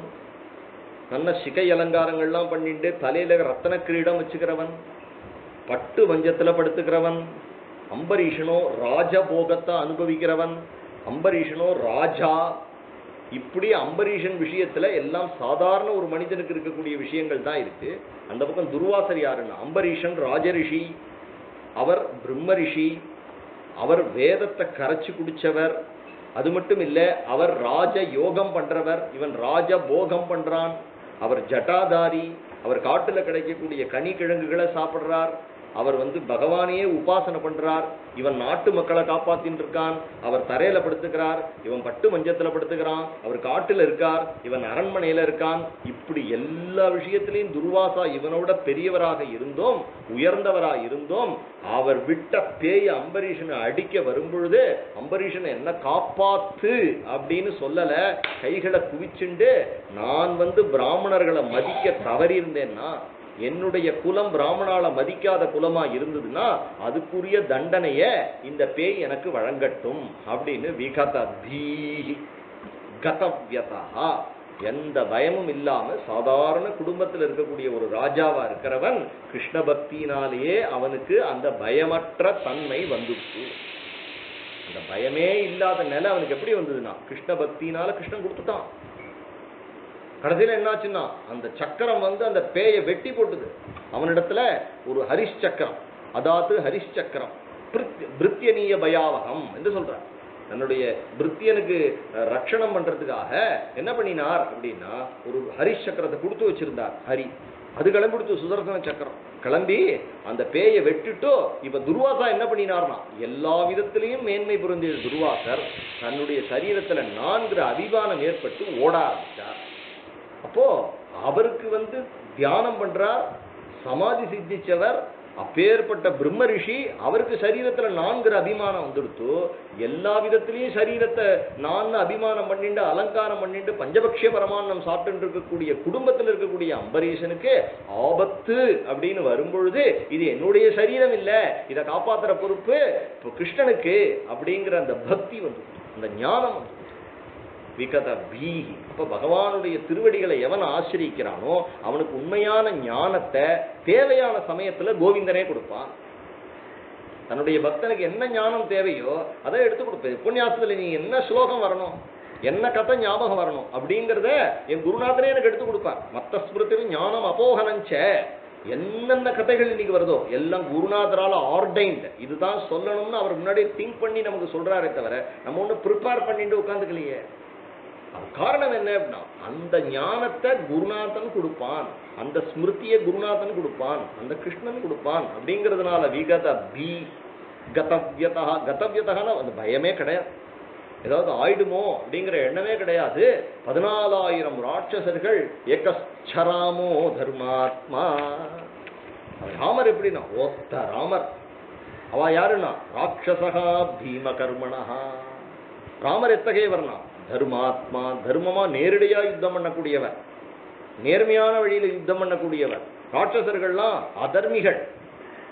நல்ல சிகை அலங்காரங்கள்லாம் பண்ணிட்டு தலையில ரத்தன கிரீடம் வச்சுக்கிறவன், பட்டு வஞ்சத்துல படுத்துக்கிறவன். அம்பரீஷனோ ராஜபோகத்தை அனுபவிக்கிறவன், அம்பரீஷனோ ராஜா. இப்படி அம்பரீஷன் விஷயத்துல எல்லாம் சாதாரண ஒரு மனிதனுக்கு இருக்கக்கூடிய விஷயங்கள் தான் இருக்கு. அந்த பக்கம் துர்வாசர் யாருன்னா, அம்பரீஷன் ராஜரிஷி, அவர் பிரம்ம ரிஷி, அவர் வேதத்தை கரைச்சு குடிச்சவர். அது மட்டும் இல்ல, அவர் ராஜ யோகம் பண்றவர், இவன் ராஜ போகம் பண்றான். அவர் ஜட்டாதாரி, அவர் காட்டுல கிடைக்கக்கூடிய கனி கிழங்குகளை சாப்பிடுறார். அவர் பகவானையே உபாசனை பண்றார். இவன் நாட்டு மக்களை காப்பாத்தின்னு இருக்கான். அவர் தரையில படுத்துக்கிறார், இவன் பட்டு மஞ்சத்துல படுத்துக்கிறான். அவர் காட்டுல இருக்கார், இவன் அரண்மனையில இருக்கான். இப்படி எல்லா விஷயத்திலையும் துர்வாசா இவனோட பெரியவராக இருந்தோம், உயர்ந்தவராக இருந்தோம். அவர் விட்ட பேய அம்பரீஷனை அடிக்க வரும்பொழுது, அம்பரீஷனை என்ன காப்பாத்து அப்படின்னு சொல்லல, கைகளை குவிச்சுண்டு, நான் பிராமணர்களை மதிக்க தவறி இருந்தேன்னா, என்னுடைய குலம் பிராமணால மதிக்காத குலமா இருந்ததுன்னா அதுக்குரிய தண்டனைய இந்த பேய் எனக்கு வழங்கட்டும் அப்படின்னு கதவ்யதா, எந்த பயமும் இல்லாம சாதாரண குடும்பத்தில் இருக்கக்கூடிய ஒரு ராஜாவா இருக்கிறவன் கிருஷ்ண பக்தியினாலேயே அவனுக்கு அந்த பயமற்ற தன்மை வந்துச்சு. அந்த பயமே இல்லாத நிலை அவனுக்கு எப்படி வந்ததுன்னா, கிருஷ்ண பக்தியினால கிருஷ்ணன் கொடுத்துட்டான். கடைசியில் என்னாச்சுன்னா, அந்த சக்கரம் அந்த பேயை வெட்டி போட்டுது. அவனிடத்துல ஒரு ஹரிஷ் சக்கரம், அதாவது ஹரிஷ் சக்கரம் பிருத்தியனீய பயாவகம் என்று சொல்றார். தன்னுடைய பிருத்தியனுக்கு ரட்சணம் பண்றதுக்காக என்ன பண்ணினார் அப்படின்னா, ஒரு ஹரிஷ் சக்கரத்தை கொடுத்து வச்சிருந்தார் ஹரி. அது கிளம்பி கொடுத்து சுதர்சன சக்கரம் கிளம்பி அந்த பேயை வெட்டிட்டு, இப்ப துர்வாசா என்ன பண்ணினார்னா, எல்லா விதத்திலையும் மேன்மை புரிந்திய துர்வாசர் தன்னுடைய சரீரத்துல 4 அபிமானம் ஏற்பட்டு ஓட ஆரம்பிச்சார். அப்போ அவருக்கு தியானம் பண்றார், சமாதி சித்திச்சவர், அப்பேற்பட்ட பிரம்ம ரிஷி. அவருக்கு சரீரத்துல 4 அபிமானம் வந்துடுத்து. எல்லா விதத்திலையும் சரீரத்தை நான் அபிமானம் பண்ணிட்டு அலங்காரம் பண்ணிட்டு பஞ்சபக்ஷ பரமான்னம் சாப்பிட்டு இருக்கக்கூடிய குடும்பத்தில் இருக்கக்கூடிய அம்பரீஷனுக்கு ஆபத்து அப்படின்னு வரும்பொழுது, இது என்னுடைய சரீரம் இல்ல, இதை காப்பாத்துற பொறுப்பு இப்போ கிருஷ்ணனுக்கு அப்படிங்கிற அந்த பக்தி அந்த ஞானம் விகத பீஹி. அப்ப பகவானுடைய திருவடிகளை எவன் ஆசிரியிக்கிறானோ அவனுக்கு உண்மையான ஞானத்தை தேவையான சமயத்துல கோவிந்தனே கொடுப்பான். தன்னுடைய பக்தனுக்கு என்ன ஞானம் தேவையோ அதை எடுத்து கொடுப்பேன். உபன்யாசத்துல நீ என்ன ஸ்லோகம் வரணும், என்ன கதை ஞாபகம் வரணும் அப்படிங்கிறத என் குருநாதனே எனக்கு எடுத்து கொடுப்பார். மத்த ஸ்மிருதி ஞானம் அபோகனஞ்ச, என்னென்ன கதைகள் இன்னைக்கு வருதோ எல்லாம் குருநாதரால ஆர்டைன்ட். இதுதான் சொல்லணும்னு அவர் முன்னாடியே திங்க் பண்ணி நமக்கு சொல்றாரே தவிர நம்ம ஒண்ணு ப்ரிப்பேர் பண்ணிட்டு உட்காந்துக்கலையே. காரணம் என்ன அப்படின்னா, அந்த ஞானத்தை குருநாதன் கொடுப்பான், அந்த ஸ்மிருதியை குருநாதன் கொடுப்பான், அந்த கிருஷ்ணன் கொடுப்பான். அப்படிங்கிறதுனால விகத பீ கதவ்யதா. கதவ்யதான அந்த பயமே கிடையாது, ஏதாவது ஆயிடுமோ அப்படிங்கிற எண்ணமே கிடையாது. 14,000 ராட்சசர்கள் ஏகஸ்சராமோ தர்மாத்மா, ராமர் எப்படின்னா ஒத்த ராமர். அவ யாருன்னா ராட்சசகா பீம கர்மணா. ராமர் எத்தகையவர்னா தர்மாத்மா, தர்மமா நேரடியா யுத்தம் பண்ணக்கூடியவர், நேர்மையான வழியில யுத்தம் பண்ணக்கூடியவர். ராட்சசர்கள்லாம் அதர்மிகள்,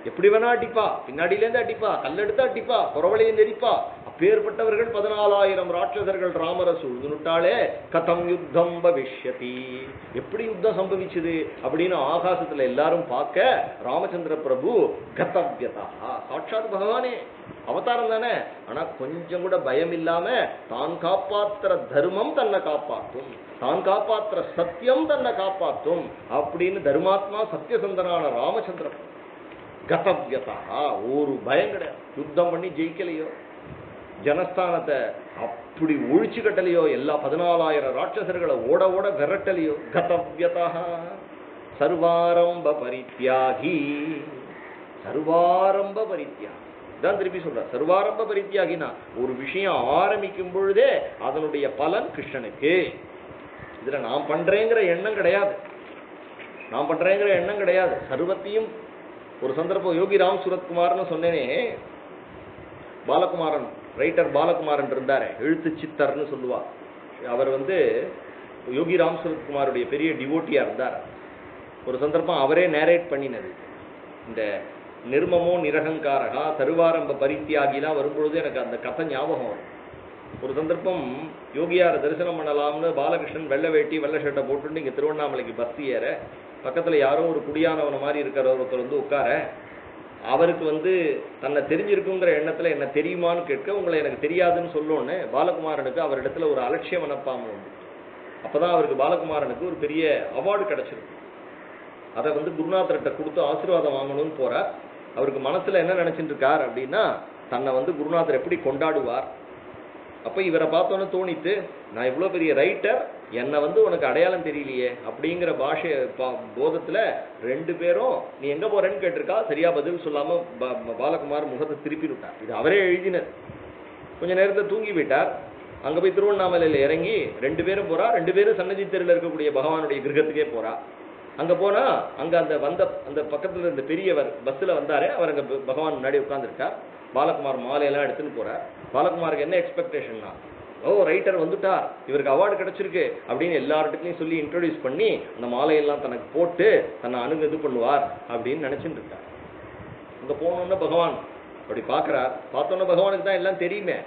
எப்படி வேணா அடிப்பா, பின்னாடியிலேருந்து அடிப்பா, கல்லெடுத்து அடிப்பா, புறவழியை நெரிப்பா. அப்பேற்பட்டவர்கள் 14,000 ராட்சசர்கள் ராமரை சூழ்ந்துட்டாலே கதம் யுத்தம் பவிஷ்யதி, எப்படி யுத்தம் சம்பவிச்சது அப்படின்னு ஆகாசத்துல எல்லாரும் பார்க்க ராமச்சந்திர பிரபு கதவ்யதா, சாட்சாத் பகவானே அவதாரம் தானே, ஆனா கொஞ்சம் கூட பயம் இல்லாம தான் காப்பாத்துற தர்மம் தன்னை காப்பாற்றும், தான் காப்பாத்துற சத்தியம் தன்னை காப்பாற்றும் அப்படின்னு தர்மாத்மா சத்தியசந்தனான ராமச்சந்திர கதவ்யதா, ஒரு பயம் கிடையாது. யுத்தம் பண்ணி ஜெயிக்கலையோ, ஜனஸ்தானத்தை அப்படி ஒழிச்சு கட்டலையோ, எல்லா 14,000 ராட்சசர்களை ஓட ஓட விரட்டலையோ. கதவ்யதா சர்வாரம்ப பரித்யாகி, சர்வாரம்ப பரித்யாகி தான் திருப்பி சொல்ற. சர்வாரம்ப பரித்யாகினா ஒரு விஷயம் ஆரம்பிக்கும் பொழுதே அதனுடைய பலன் கிருஷ்ணனுக்கு. இதுல நான் பண்றேங்கிற எண்ணம் கிடையாது, நான் பண்றேங்கிற எண்ணம் கிடையாது. சர்வத்தையும் ஒரு சந்தர்ப்பம் யோகி ராம் சுரத்குமார்னு சொன்னேனே, பாலகுமாரன் ரைட்டர் பாலகுமாரன் இருந்தாரு, எழுத்து சித்தர்னு சொல்லுவா. அவர் யோகி ராம் சுரத்குமாருடைய பெரிய டிவோட்டியா இருந்தார். ஒரு சந்தர்ப்பம் அவரே நேரேட் பண்ணினது. இந்த நிர்மமோ நிரகங்காரகா சர்வாரம்ப பரித்தியாகிலாம் வரும்பொழுது எனக்கு அந்த கதை ஞாபகம் வரும். ஒரு சந்தர்ப்பம் யோகியாரை தரிசனம் பண்ணலாம்னு பாலகிருஷ்ணன் வெள்ளை வேட்டி வெள்ளை ஷர்ட்டை போட்டுட்டு இங்கே திருவண்ணாமலைக்கு பஸ் ஏற, பக்கத்தில் யாரோ ஒரு குடியானவன மாதிரி இருக்கிற ஒருத்தர் உட்கார, அவருக்கு தன்னை தெரிஞ்சிருக்குங்கிற எண்ணத்தில் என்ன தெரியுமான்னு கேட்க, உங்களை எனக்கு தெரியாதுன்னு சொல்லோன்னு பாலகுமாரனுக்கு அவரிடத்துல ஒரு அலட்சிய மனப்பாம்பு உண்டு. அப்போதான் அவருக்கு பாலகுமாரனுக்கு ஒரு பெரிய அவார்டு கிடைச்சிருக்கு. அதை குருநாதர்கிட்ட கொடுத்து ஆசீர்வாதம் வாங்கணும்னு போறார். அவருக்கு மனசுல என்ன நினைச்சிட்டு இருக்கார் அப்படின்னா, தன்னை குருநாதர் எப்படி கொண்டாடுவார். அப்ப இவரை பார்த்தோன்னு தோணித்து, நான் இவ்வளோ பெரிய ரைட்டர், என்னை உனக்கு அடையாளம் தெரியலையே அப்படிங்கிற பாஷை போதத்துல 2 பேரும் நீ எங்க போறேன்னு கேட்டிருக்கா. சரியா பதில் சொல்லாம பாலகுமார் முகத்தை திருப்பி விட்டார். இது அவரே எழுதினர். கொஞ்ச நேரத்தை தூங்கி விட்டார். அங்க போய் திருவண்ணாமலையில இறங்கி 2 பேரும் போறா. 2 பேரும் சன்னதி தெருவில் இருக்கக்கூடிய பகவானுடைய கிரகத்துக்கே போறா. அங்க போனா அங்க அந்த பக்கத்துல இருந்த பெரியவர் பஸ்ல வந்தாரு. அவர் அங்க பகவான் முன்னாடி உட்கார்ந்துருக்கார். பாலகுமார் மாலையெல்லாம் எடுத்துன்னு போறார். பாலகுமாருக்கு என்ன எக்ஸ்பெக்டேஷன்னா, ஓ ரைட்டர் வந்துட்டார், இவருக்கு அவார்டு கிடைச்சிருக்கு அப்படின்னு எல்லார்கிட்டையும் சொல்லி இன்ட்ரோடியூஸ் பண்ணி அந்த மாலையெல்லாம் தனக்கு போட்டு தன்னை இது பண்ணுவார் அப்படின்னு நினைச்சுட்டு இருக்கார். அங்க போனோன்னு பகவான் அப்படி பார்க்கிறார். பார்த்தோன்னா பகவானுக்கு தான் எல்லாம் தெரியுமே.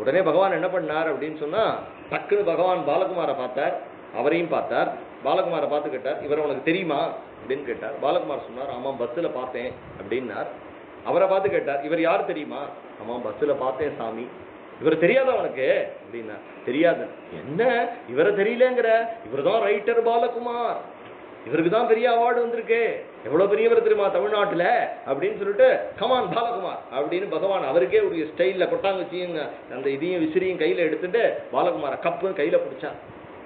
உடனே பகவான் என்ன பண்ணார் அப்படின்னு சொன்னா, டக்குன்னு பகவான் பாலகுமாரை பார்த்தார், அவரையும் பார்த்தார். பாலகுமாரை பார்த்து கேட்டார், இவரை உனக்கு தெரியுமா அப்படின்னு கேட்டார். பாலகுமார் சொன்னார், ஆமாம் பஸ்ஸில் பார்த்தேன் அப்படின்னார். அவரை பார்த்து கேட்டார், இவர் யார் தெரியுமா? ஆமாம் பஸ்ஸில் பார்த்தேன் சாமி. இவர் தெரியாதா உனக்கு அப்படின்னா? தெரியாது. என்ன இவரை தெரியலங்கிற? இவர் தான் ரைட்டர் பாலகுமார், இவருக்கு தான் பெரிய அவார்டு வந்திருக்கு, எவ்வளவு பெரியவர் தெரியுமா தமிழ்நாட்டில் அப்படின்னு சொல்லிட்டு, கமான் பாலகுமார் அப்படின்னு பகவான் அவருக்கே ஒரு ஸ்டைலில் கொட்டாங்குச்சியும் அந்த இதையும் விசிறியும் கையில் எடுத்துட்டு பாலகுமாரை கப்புன்னு கையில் பிடிச்சார்.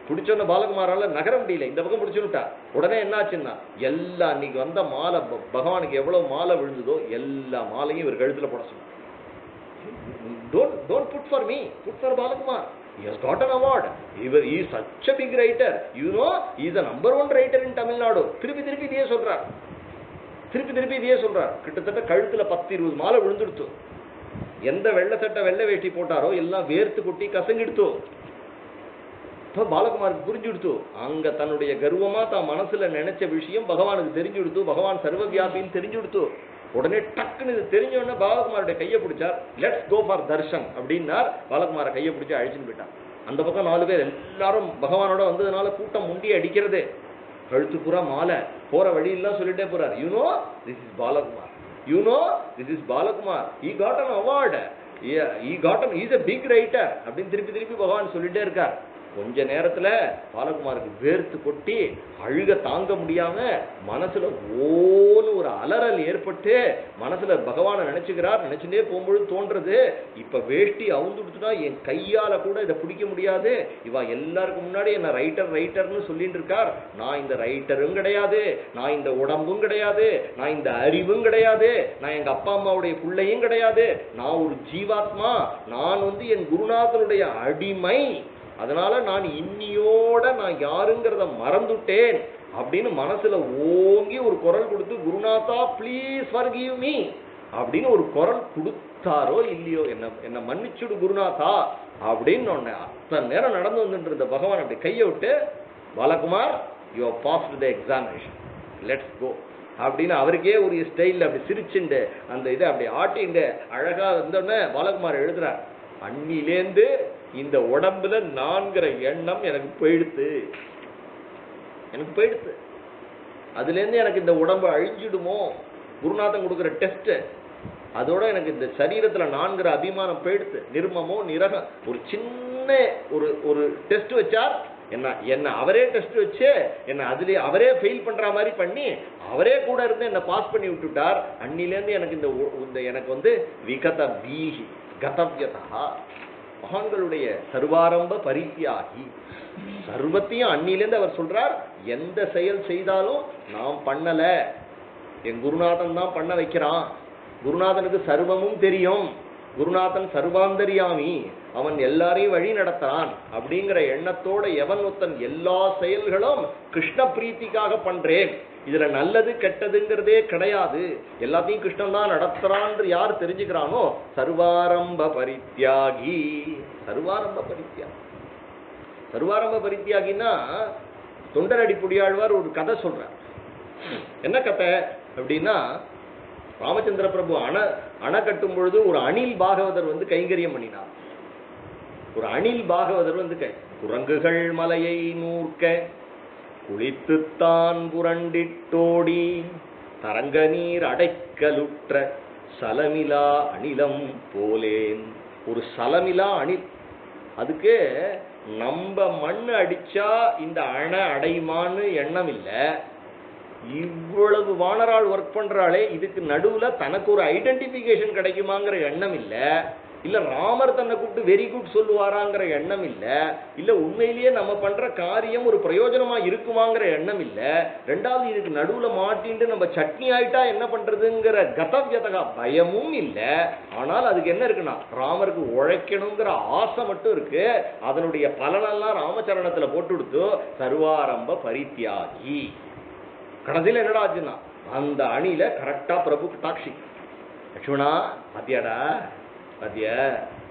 பிடிச்சோன்னு பாலகுமாரால நகர முடியல, இந்த பக்கம் பிடிச்சுட்டா. உடனே என்னாச்சுன்னா, எல்லா அன்னைக்கு வந்த மாலை பகவானுக்கு எவ்வளவு மாலை விழுந்ததோ எல்லா மாலையும் இவர் கழுத்துல போட சொன்னார். Don't put for me, put for Balakumar. He has got an award. He is such a big writer. You know, he is the number 1 writer in Tamil Nadu. திருப்பி இதையே சொல்றார், திருப்பி இதையே சொல்றார். கிட்டத்தட்ட கழுத்துல 10-20 மாலை விழுந்துடுத்து. எந்த வெள்ளை சட்டை வெள்ளை வேட்டி போட்டாரோ எல்லாம் வேர்த்து கொட்டி கசங்கிடுத்து. இப்போ பாலகுமாருக்கு புரிஞ்சுடுத்து, அங்க தன்னுடைய கர்வமா தான் மனசுல நினைச்ச விஷயம் பகவானுக்கு தெரிஞ்சுடுத்து, பகவான் சர்வ வியாபின்னு தெரிஞ்சுடுத்து. உடனே டக்குன்னு இது தெரிஞ்சோடனே பாலகுமாருடைய கையை பிடிச்சார். லெட்ஸ் கோ ஃபார் தர்ஷன் அப்படின்னார். பாலகுமாரை கையை பிடிச்சி அழிச்சுன்னு போயிட்டார். அந்த பக்கம் 4 பேர் எல்லாரும் பகவானோட வந்ததுனால கூட்டம் முண்டி அடிக்கிறது. கழுத்து பூரா மாலை, போற வழியெல்லாம் சொல்லிட்டே போறார், you know this is Balakumar, you know this is Balakumar, he got an award, he is a big writer அப்படின்னு திருப்பி பகவான் சொல்லிட்டே இருக்கார். கொஞ்ச நேரத்துல பாலகுமாருக்கு வேர்த்து கொட்டி அழுக தாங்க முடியாம மனசுல ஓன்னு ஒரு அலறல் ஏற்பட்டு மனசுல பகவானை நினைச்சுக்கிறார். நினைச்சுட்டே போகும்பொழுது தோன்றது, இப்ப வேஷ்டி அவுந்துடுச்சுன்னா என் கையால கூட இதை பிடிக்க முடியாது, இவ எல்லாருக்கும் முன்னாடி என்ன ரைட்டர்னு சொல்லிட்டு இருக்கார். நான் இந்த ரைட்டரும் கிடையாது, நான் இந்த உடம்பும் கிடையாது, நான் இந்த அறிவும் கிடையாது, நான் எங்க அப்பா அம்மாவுடைய பிள்ளையும் கிடையாது, நான் ஒரு ஜீவாத்மா, நான் என் குருநாதனுடைய அடிமை. அதனால நான் இன்னியோட நான் யாருங்கிறத மறந்துட்டேன் அப்படின்னு மனசுல ஓங்கி ஒரு குரல் கொடுத்து குருநாதா ப்ளீஸ் ஃபர்கிவ் மீ அப்படின்னு ஒரு குரல் கொடுத்தாரோ இல்லையோ, என்ன மன்னிச்சுடு குருநாதா அப்படின்னு ஒன்னு அத்தனை நேரம் நடந்து வந்துட்டு இருந்த பகவான் அப்படி கையை விட்டு, Balakumar you are passed the examination, let's go அப்படின்னு அவருக்கே ஒரு ஸ்டைல் அப்படி சிரிச்சுண்டு அந்த இதை அப்படி ஆட்டிண்டு அழகா இருந்தோடனே பாலகுமார் எழுதுறார், அன்னிலேந்து இந்த உடம்புல நான்கிற எண்ணம் எனக்கு போயிடுத்து, அதுலேருந்து எனக்கு இந்த உடம்பு அழிஞ்சிடுமோ, குருநாதன் கொடுக்குற டெஸ்ட் அதோட எனக்கு இந்த சரீரத்துல நான்கிற அபிமானம் போயிடுத்து, நிர்மமோ நிரக ஒரு சின்ன ஒரு டெஸ்ட் வச்சார், என்ன அவரே டெஸ்ட் வச்சு என்ன அதுல அவரே ஃபெயில் பண்ற மாதிரி பண்ணி அவரே கூட இருந்து என்ன பாஸ் பண்ணி விட்டுட்டார். அன்னிலேருந்து எனக்கு இந்த எனக்கு வந்து விகத பீஹி கதவ்யதா, மகான்களுடைய சர்வாரம்ப பரித்தியாகி, சர்வத்தையும் அன்னிலேருந்து அவர் சொல்றார், எந்த செயல் செய்தாலும் நாம் பண்ணல, என் குருநாதன் தான் பண்ண வைக்கிறான், குருநாதனுக்கு சர்வமும் தெரியும், குருநாதன் சர்வாந்தரியாமி, அவன் எல்லாரையும் வழி நடத்தான் அப்படிங்கிற எண்ணத்தோட எவன் ஒருத்தன் எல்லா செயல்களும் கிருஷ்ண பிரீத்திக்காக பண்றேன், இதுல நல்லது கெட்டதுங்கிறதே கிடையாது, எல்லாத்தையும் கிருஷ்ணன் தான் நடத்துறான்னு யார் தெரிஞ்சுக்கிறானோ சர்வாரம்ப பரித்தியாகி. சர்வாரம்ப பரித்தியாகின்னா தொண்டரடி புடியாழ்வார் ஒரு கதை சொல்றார். என்ன கதை அப்படின்னா, ராமச்சந்திர பிரபு அணை கட்டும் பொழுது ஒரு அணில் பாகவதர் வந்து கைங்கரியம் பண்ணினார். ஒரு அணில் பாகவதர் வந்து குரங்குகள் மலையை நூற்க குளித்துத்தான் புரண்டிட்டோடி தரங்க நீர் அடைக்கலுற்ற சலமிலா அணிலம் போலேன். ஒரு சலமிலா அணில், அதுக்கு நம்ம மண்ணு அடிச்சா இந்த அணை அடைமான்னு எண்ணம் இல்லை, இவ்வளவு வானரால் ஒர்க் பண்றாளே இதுக்கு நடுவுல தனக்கு ஒரு ஐடென்டிபிகேஷன் கிடைக்குமாங்கிற எண்ணம் இல்ல ராமர் தன்னை கூப்பிட்டு வெரி குட் சொல்லுவாராங்கிற எண்ணம் இல்ல உண்மையிலேயே நம்ம பண்ற காரியம் ஒரு பிரயோஜனமா இருக்குமாங்கிற எண்ணம் இல்ல, ரெண்டாவது இதுக்கு நடுவுல மாட்டின்னு நம்ம சட்னி ஆயிட்டா என்ன பண்றதுங்கிற கதவ்யதகா பயமும் இல்ல. ஆனால் அதுக்கு என்ன இருக்குன்னா ராமருக்கு உழைக்கணுங்கிற ஆசை மட்டும் இருக்கு. அதனுடைய பலனெல்லாம் ராமச்சரணத்துல போட்டு கொடுத்து சர்வாரம்ப பரித்தியாகி. கடைசியில் என்னடா ஆச்சுன்னா அந்த அணில கரெக்டா பிரபு கட்டாட்சி, லட்சுமணா பாத்தியாடா பாத்தியா,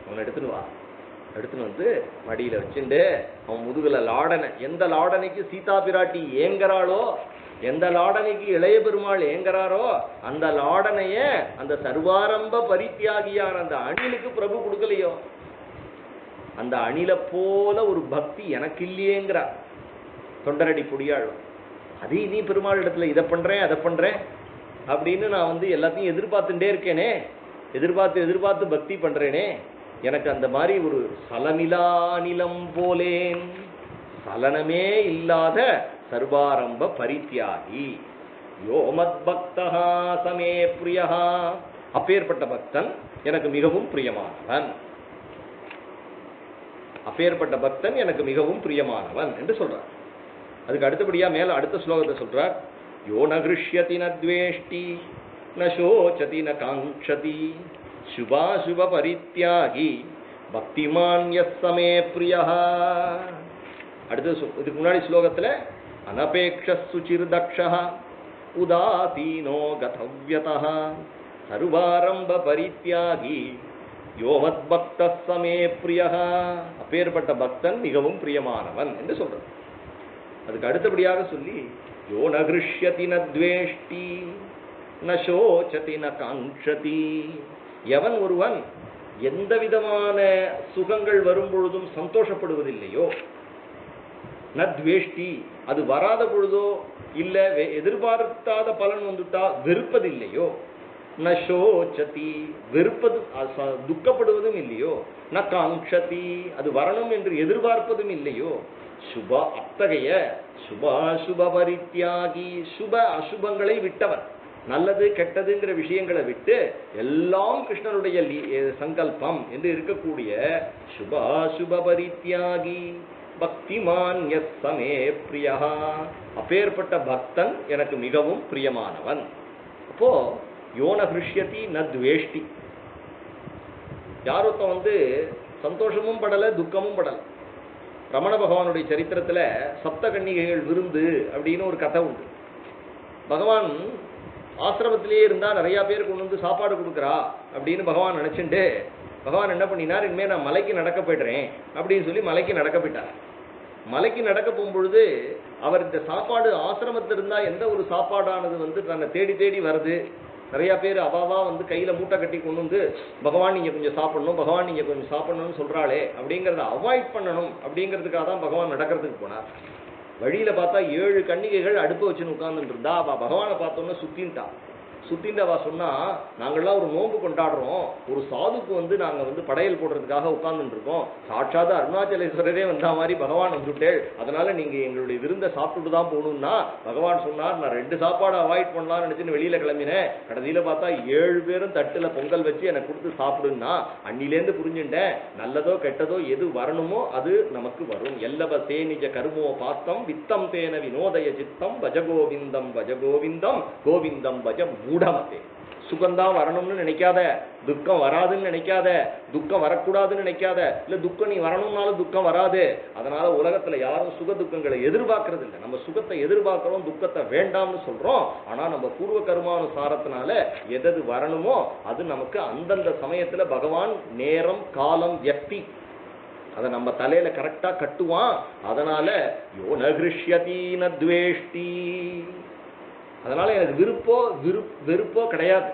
அவனை எடுத்துன்னு வந்து மடியில வச்சுட்டு அவன் முதுகுல லாடனை, எந்த லாடனைக்கு சீதா பிராட்டி ஏங்கறாளோ, எந்த லாடனைக்கு இளைய பெருமாள் ஏங்கறாரோ அந்த லாடனைய அந்த சர்வாரம்ப பரித்தியாகியான அந்த அணிலுக்கு பிரபு கொடுக்கலையோ, அந்த அணில போல ஒரு பக்தி எனக்கு இல்லையேங்கிறா தொண்டரடி புடியாள். அதே நீ பெருமாள் இடத்துல இதை பண்றேன் அதை பண்றேன் அப்படின்னு நான் வந்து எல்லாத்தையும் எதிர்பார்த்துட்டே இருக்கேனே, எதிர்பார்த்து பக்தி பண்றேனே, எனக்கு அந்த மாதிரி ஒரு சலமிலா நிலம் போலேன், சலனமே இல்லாத சர்வாரம்ப பரித்தியாகி. யோமத் பக்தா சமே பிரியா, அப்பேற்பட்ட பக்தன் எனக்கு மிகவும் பிரியமானவன், அப்பேற்பட்ட பக்தன் எனக்கு மிகவும் பிரியமானவன் என்று சொல்றார். அதுக்கு அடுத்தபடியா மேல அடுத்த ஸ்லோகத்தை சொல்றார், யோ ந கிருஷ்யதி ந த்வேஷ்டி ந சோச்சதி ந காங்க்ஷதி சுபாசுப பரித்யாகி பக்திமான் யஸ்ஸமே பிரியா. அடுத்து இதுக்கு முன்னாடி ஸ்லோகத்துல அனபேக்ஷ சுச்சிர் தக்ஷः உதாசீனோ கதவ்யதः சர்வாரம்ப பரித்யாகி யோமத் பக்தः சமே பிரியः, அப்பேற்பட்ட பக்தன் மிகவும் பிரியமானவன் என்று சொல்றார். அதுக்கு அடுத்தபடியாக சொல்லி யோ ந கிருஷ்யதி ந த்வேஷ்டி ந சோச்சதி ந காங்க்ஷதி, எவன் ஒருவன் எந்த விதமான சுகங்கள் வரும் பொழுதும் சந்தோஷப்படுவதில்லையோ, ந த்வேஷ்டி அது வராத பொழுதோ இல்ல எதிர்பார்க்காத பலன் வந்துட்டா வெறுப்பதில்லையோ, ந சோச்சதி வெறுப்பது துக்கப்படுவதும் இல்லையோ, ந காங்க்ஷதி அது வரணும் என்று எதிர்பார்ப்பதும் இல்லையோ, சுப அத்தகைய சுபாசுப பரித்யாகி, சுப அசுபங்களை விட்டவன், நல்லது கெட்டதுங்கிற விஷயங்களை விட்டு எல்லாம் கிருஷ்ணனுடைய சங்கல்பம் என்று இருக்கக்கூடிய சுபாசுப பரித்யாகி பக்திமான் யஸ்ஸமே பிரியா, அப்பேற்பட்ட பக்தன் எனக்கு மிகவும் பிரியமானவன். அப்போ யோன கிருஷ்யதி ந த்வேஷ்டி, யாரொத்த வந்து சந்தோஷமும் படல துக்கமும் படல, ரமண பகவானுடைய சரித்திரத்துல சப்த கன்னிகைகள் விருந்து அப்படின்னு ஒரு கதை உண்டு. பகவான் ஆசிரமத்திலேயே இருந்தா நிறைய பேர் கொண்டு வந்து சாப்பாடு கொடுக்குறா அப்படின்னு பகவான் நினைச்சுட்டு பகவான் என்ன பண்ணினார், இனிமேல் நான் மலைக்கு நடக்க போய்டுறேன் அப்படின்னு சொல்லி மலைக்கு நடக்க போயிட்டார். மலைக்கு நடக்க போகும்பொழுது அவர் இந்த சாப்பாடு ஆசிரமத்தில் இருந்தால் எந்த ஒரு சாப்பாடானது வந்து தன்னை தேடி தேடி வருது, நிறையா பேர் அவாவா வந்து கையில் மூட்டை கட்டி கொண்டு வந்து பகவான் நீங்கள் கொஞ்சம் சாப்பிடணும், பகவான் நீங்கள் கொஞ்சம் சாப்பிடணும்னு சொல்கிறாளே அப்படிங்கிறத அவாய்ட் பண்ணணும் அப்படிங்கிறதுக்காக தான் பகவான் நடக்கிறதுக்கு போனார். வழியில் பார்த்தா 7 கன்னிகைகள் அடுப்பு வச்சுன்னு உட்கார்ந்துட்டு இருந்தா. அவள் பகவானை பார்த்தோன்னா சுத்தின்ட்டு அவள் சொன்னா, நாங்கள்லாம் ஒரு நோன்பு கொண்டாடுறோம், ஒரு சாதுக்கு வந்து நாங்கள் வந்து படையல் போடுறதுக்காக உட்கார்ந்துட்டு இருக்கோம், சாட்சாத் அருணாச்சலேஸ்வரரே வந்த மாதிரி பகவான் வந்துட்டேள், அதனால நீங்கள் எங்களுடைய விருந்தை சாப்பிட்டுட்டு தான் போகணும்னா பகவான் சொன்னார், நான் 2 சாப்பாடு அவாய்ட் பண்ணலாம்னு நினச்சின்னு வெளியில் கிளம்பினேன். கடைசியில் பார்த்தா 7 பேரும் தட்டில் பொங்கல் வச்சு எனக்கு கொடுத்து சாப்பிடுன்னா அன்னிலேருந்து புரிஞ்சுட்டேன், நல்லதோ கெட்டதோ எது வரணுமோ அது நமக்கு வரும். எல்லவ தேனிஜ கருமோ பாத்தம் வித்தம் தேன வினோதய சித்தம் பஜகோவிந்தம் பஜகோவிந்தம் கோவிந்தம் பஜ மூடமத்தே. சுகந்தான் வரணும்னு நினைக்காத, துக்கம் வராதுன்னு நினைக்காத, துக்கம் வரக்கூடாதுன்னு நினைக்காத, இல்ல துக்கம் நீ வரணும்னாலும் துக்கம் வராது. அதனால உலகத்துல யாரும் சுக துக்கங்களை எதிர்பார்க்கறது இல்லை. நம்ம சுகத்தை எதிர்பார்க்கிறோம், துக்கத்தை வேண்டாம்னு சொல்றோம். ஆனா நம்ம பூர்வ கர்மானுசாரத்தினால எது வரணுமோ அது நமக்கு அந்தந்த சமயத்துல பகவான் நேரம் காலம் வியக்தி அதை நம்ம தலையில கரெக்டா கட்டுவான். அதனால யோ நகிருஷ்யதி ந துவேஷ்டி, அதனால எனக்கு வெறுப்போ கிடையாது.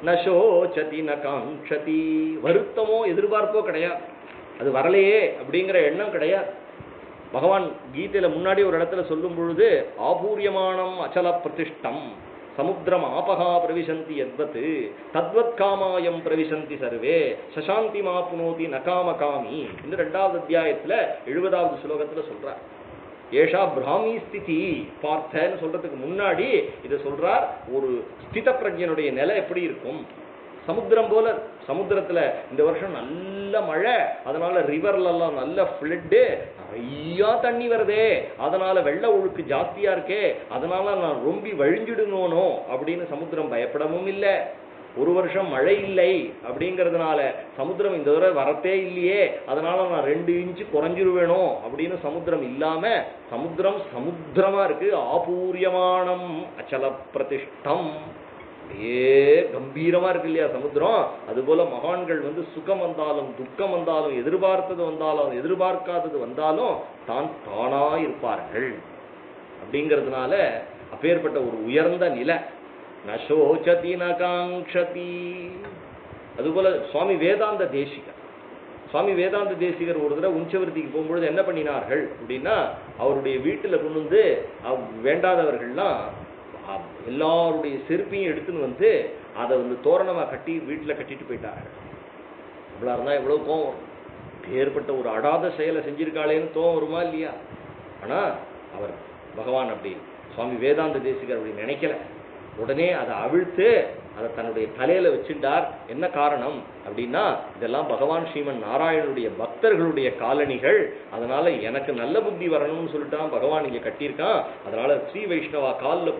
நசோச்சதி ந காங்ஷதி, வருத்தமோ எதிர்பார்ப்போ கிடையாது. அது வரலையே அப்படிங்கிற எண்ணம் கிடையாது. பகவான் கீதையில முன்னாடி ஒரு இடத்துல சொல்லும் பொழுது, ஆபூரியமானம் அச்சல பிரதிஷ்டம் சமுத்திரம் ஆபகா பிரவிசந்தி எத்வத் தத்வத் காமாயம் பிரவிசந்தி சர்வே சசாந்தி மாப்புனோதி நகாம காமி. இந்த 2வது அத்தியாயத்துல 70வது ஸ்லோகத்துல சொல்றார். ஏஷா பிராமி ஸ்திதி பார்த்தன்னு சொல்றதுக்கு முன்னாடி இதை சொல்றார். ஒரு ஸ்தித பிரஜனுடைய நிலை எப்படி இருக்கும், சமுத்திரம் போல. சமுத்திரத்துல இந்த வருஷம் நல்ல மழை, அதனால ரிவர்ல எல்லாம் நல்ல ஃப்ளட்டு, நிறைய தண்ணி வருதே, அதனால வெள்ள ஒழுக்கு ஜாஸ்தியா இருக்கே, அதனால நான் ரொம்ப வழிஞ்சிடுனோனோ அப்படின்னு சமுத்திரம் பயப்படவும் இல்லை. ஒரு வருஷம் மழை இல்லை அப்படிங்கிறதுனால சமுத்திரம் இந்த தடவை வரத்தே இல்லையே, அதனால நான் 2 இன்ச்சு குறைஞ்சிருவேணும் அப்படின்னு சமுத்திரம் இல்லாம சமுத்திரம் சமுத்திரமா இருக்கு. ஆபூரியமானம் அச்சல பிரதிஷ்டம், ஏ கம்பீரமா இருக்கு இல்லையா சமுத்திரம். அதுபோல மகான்கள் வந்து சுகம் வந்தாலும் துக்கம் வந்தாலும் எதிர்பார்த்தது வந்தாலும் எதிர்பார்க்காதது வந்தாலும் தானா இருப்பார்கள். அப்படிங்கிறதுனால அப்பேற்பட்ட ஒரு உயர்ந்த நிலை. நசோச்சதி ந காங்ஷதி. அதுபோல சுவாமி வேதாந்த தேசிகர் ஒரு தடவை உஞ்சவர்த்திக்கு போகும்பொழுது என்ன பண்ணினார்கள் அப்படின்னா, அவருடைய வீட்டில் கொண்டு வந்து வேண்டாதவர்கள்லாம் எல்லாருடைய செருப்பையும் எடுத்துன்னு வந்து அதை வந்து தோரணமாக கட்டி வீட்டில் கட்டிட்டு போயிட்டார்கள். இவ்வளோ இருந்தால் எவ்வளோ கோவம், ஏற்பட்ட ஒரு அடாத செயலை செஞ்சிருக்காளேன்னு கோவம் வருமா இல்லையா? ஆனால் அவர் பகவான் அப்படி சுவாமி வேதாந்த தேசிகர் அப்படி நினைக்கல. உடனே அதை அவிழ்த்து அதை தன்னுடைய தலையில வச்சுட்டார். என்ன காரணம் அப்படின்னா, இதெல்லாம் பகவான் ஸ்ரீமன் நாராயணனுடைய பக்தர்களுடைய காலணிகள், அதனால எனக்கு நல்ல புத்தி வரணும்னு சொல்லிட்டான் பகவான் இங்க கட்டியிருக்கான். அதனால ஸ்ரீ வைஷ்ணவா காலில்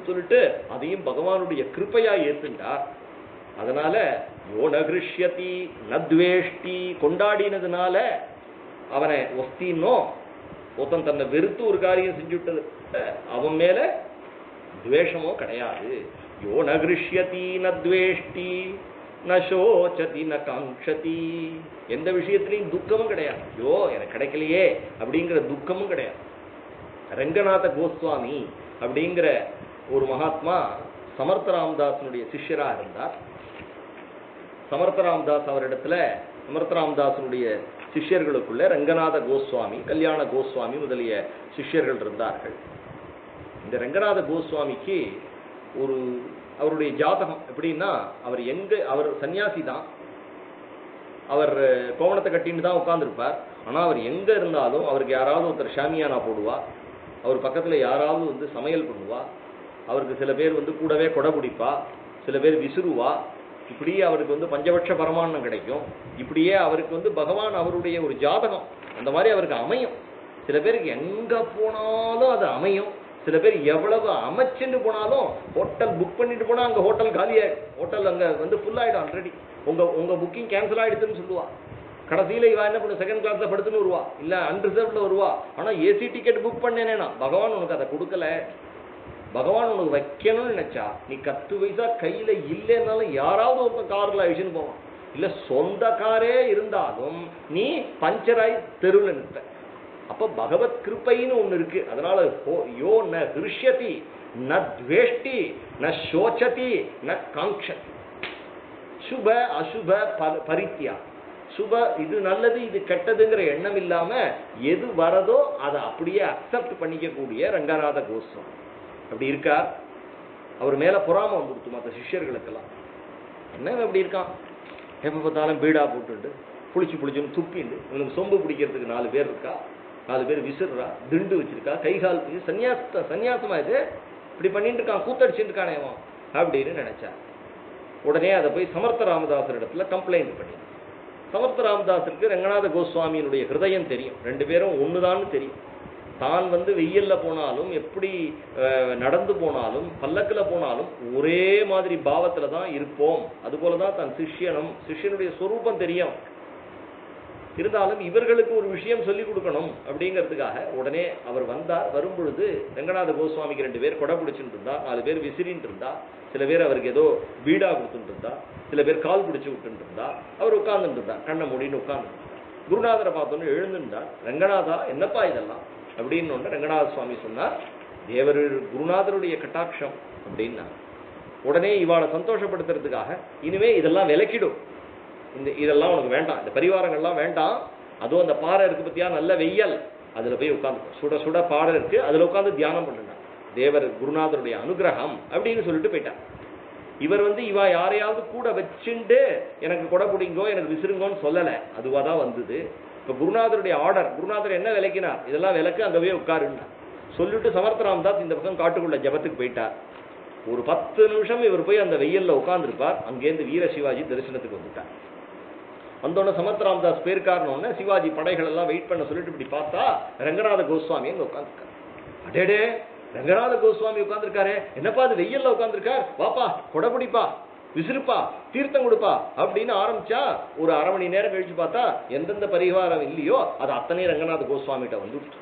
சொல்லிட்டு அதையும் பகவானுடைய கிருப்பையா ஏத்துட்டார். அதனால யோ நகிருஷ்யதி நத்வேஷ்டி, கொண்டாடினதுனால அவனை ஒஸ்தின்னோ, ஒருத்தன் தன்னை வெறுத்து ஒரு காரியம் செஞ்சுட்டது அவன் மேல துவேஷமோ கிடையாது. யோ நகிருஷ்யதி நத்வேஷ்டி நசோச்சதி ந காங்ஷதி, எந்த விஷயத்திலையும் துக்கமும் கிடையாது. யோ எனக்கு கிடைக்கலையே அப்படிங்கிற துக்கமும் கிடையாது. ரங்கநாத கோஸ்வாமி அப்படிங்கிற ஒரு மகாத்மா சமர்த்த ராமதாசனுடைய சிஷ்யராக இருந்தார். சமர்த்த ராமதாஸ் அவரிடத்துல சமர்த்த ராமதாசனுடைய சிஷ்யர்களுக்குள்ள ரங்கநாத கோஸ்வாமி, கல்யாண கோஸ்வாமி முதலிய சிஷ்யர்கள் இருந்தார்கள். இந்த ரங்கநாத கோஸ்வாமிக்கு ஒரு அவருடைய ஜாதகம் எப்படின்னா, அவர் சன்னியாசி தான், அவர் கோவணத்தை கட்டின்னு தான் உட்கார்ந்துருப்பார். ஆனால் அவர் எங்கே இருந்தாலும் அவருக்கு யாராவது ஒருத்தர் ஷாமியானா போடுவா, அவர் பக்கத்தில் யாராவது வந்து சமையல் பண்ணுவா, அவருக்கு சில பேர் வந்து கூடவே கொடை பிடிப்பா, சில பேர் விசிறுவா. இப்படியே அவருக்கு வந்து பஞ்சபட்ச பரமான்னம் கிடைக்கும். இப்படியே அவருக்கு வந்து பகவான் அவருடைய ஒரு ஜாதகம் அந்த மாதிரி அவருக்கு அமையும். சில பேருக்கு எங்கே போனாலும் அது அமையும். சில பேர் எவ்வளவு அமைச்சுட்டு போனாலும், ஹோட்டல் புக் பண்ணிட்டு போனால் அங்கே ஹோட்டல் காலியாகிடும், ஹோட்டல் அங்கே வந்து ஃபுல் ஆகிடும். ஆல்ரெடி உங்கள் புக்கிங் கேன்சல் ஆகிடுதுன்னு சொல்லுவா. கடைசியில் இவா என்ன பண்ண செகண்ட் கிளாஸில் படுத்துன்னு வருவா, இல்லை அன்ரிசர்வ்டில் வருவா. ஆனால் ஏசி டிக்கெட் புக் பண்ணேனேனா பகவான் உனக்கு அதை கொடுக்கல. பகவான் உனக்கு வைக்கணும்னு நினைச்சா நீ 10 பைசா கையில் இல்லைன்னாலும் யாராவது ஒருத்தன் காரில் அழிச்சுன்னு போவான். இல்லை சொந்த காரே இருந்தாலும் நீ பஞ்சராய் தெருவில் நிற்ப. அப்போ பகவத் கிருப்பைன்னு ஒன்று இருக்கு. அதனால யோ ந ஹிருஷ்யதி ந துவேஷ்டி ந சோச்சதி ந காங்க்ஷதி. சுப அசுப பரித்யா. சுப இது நல்லது இது கெட்டதுங்கிற எண்ணம் இல்லாம எது வரதோ அதை அப்படியே அக்செப்ட் பண்ணிக்கக்கூடிய ரங்கநாத கோஸ்வாமி அப்படி இருக்கார். அவர் மேல பொறாம வந்துடுத்து மற்ற சிஷ்யர்களுக்கெல்லாம். என்ன அப்படி இருக்கான், எப்ப பார்த்தாலும் பீடா போட்டுட்டு புளிச்சுன்னு துப்பிண்டு, இவனுக்கு சொம்பு பிடிக்கிறதுக்கு 4 பேர் இருக்கா, 4 பேர் விசிறா, திண்டு வச்சிருக்கா, கைகால் சன்னியாசமா இது இப்படி பண்ணிட்டு இருக்கான், கூத்தடிச்சுட்டு இருக்கானேவா அப்படின்னு நினைச்சா. உடனே அதை போய் சமர்த்த ராமதாசர் இடத்துல கம்ப்ளைண்ட் பண்ணி. சமர்த்த ராமதாசருக்கு ரங்கநாத கோஸ்வாமியினுடைய ஹிருதயம் தெரியும், 2 பேரும் ஒண்ணுதான்னு தெரியும். தான் வெயில்ல போனாலும் எப்படி நடந்து போனாலும் பல்லக்கில் போனாலும் ஒரே மாதிரி பாவத்துல தான் இருப்போம். அதுபோலதான் தன் சிஷ்யனுடைய சொரூபம் தெரியும். இருந்தாலும் இவர்களுக்கு ஒரு விஷயம் சொல்லிக் கொடுக்கணும் அப்படிங்கிறதுக்காக உடனே அவர் வந்தார். வரும்பொழுது ரங்கநாத கோஸ்வாமிக்கு 2 பேர் கொடை பிடிச்சுட்டு இருந்தா, 4 பேர் விசிறின்னு இருந்தா, சில பேர் அவருக்கு ஏதோ பீடா கொடுத்துட்டு இருந்தா, சில பேர் கால் பிடிச்சு விட்டுட்டு இருந்தா. அவர் உட்கார்ந்துட்டு இருந்தார், கண்ணை மூடின்னு உட்கார்ந்து. குருநாதரை பார்த்தோன்னு எழுந்துட்டார். ரங்கநாதா என்னப்பா இதெல்லாம் அப்படின்னு ஒன்று ரங்கநாத சுவாமி சொன்னார், தேவர் குருநாதருடைய கட்டாட்சம் அப்படின்னா. உடனே இவாளை சந்தோஷப்படுத்துறதுக்காக இனிமே இதெல்லாம் விலக்கிடும், இதெல்லாம் உனக்கு வேண்டாம், இந்த பரிவாரங்கள்லாம் வேண்டாம். அதுவும் அந்த பாறை இருக்கு பத்தியா, நல்ல வெய்யல், அதுல போய் உட்காந்து சுட சுட பாறை இருக்கு, அதுல உட்காந்து தியானம் பண்ணுங்க, தேவர் குருநாதருடைய அனுகிரகம் அப்படின்னு சொல்லிட்டு போயிட்டார். இவர் இவா யாரையாவது கூட வச்சுண்டு எனக்கு கொடை பிடிங்கோ எனக்கு விசிறுங்கோன்னு சொல்லலை, அதுவாக தான் வந்தது. இப்போ குருநாதருடைய ஆர்டர், குருநாதர் என்ன விளக்கினார், இதெல்லாம் விளக்கு அங்கே போய் உட்காருன்னா சொல்லிட்டு சமர்த்த ராமதாஸ் இந்த பக்கம் காட்டுக்குள்ள ஜபத்துக்கு போயிட்டார். ஒரு 10 நிமிஷம் இவர் போய் அந்த வெயில்ல உட்கார்ந்துருப்பார். அங்கேருந்து வீர சிவாஜி தரிசனத்துக்கு வந்துட்டார். வந்தோடனே சமர்த்த ராமதாஸ் போயிருக்காருன்னு சிவாஜி படைகள் எல்லாம் வெயிட் பண்ண சொல்லிட்டு இப்படி பார்த்தா ரங்கநாத கோஸ்வாமி அங்கே உட்காந்துருக்காரு. அடேடே, ரங்கநாத கோஸ்வாமி உட்காந்துருக்காரு, என்னப்பா அது வெயில்ல உட்காந்துருக்கார், வாப்பா கொடை பிடிப்பா விசிறுப்பா தீர்த்தம் கொடுப்பா அப்படின்னு ஆரம்பிச்சா ஒரு அரை மணி நேரம் கழிச்சு பார்த்தா எந்தெந்த பரிகாரம் இல்லையோ அது அத்தனை ரங்கநாத கோஸ்வாமிகிட்ட வந்துடுச்சு.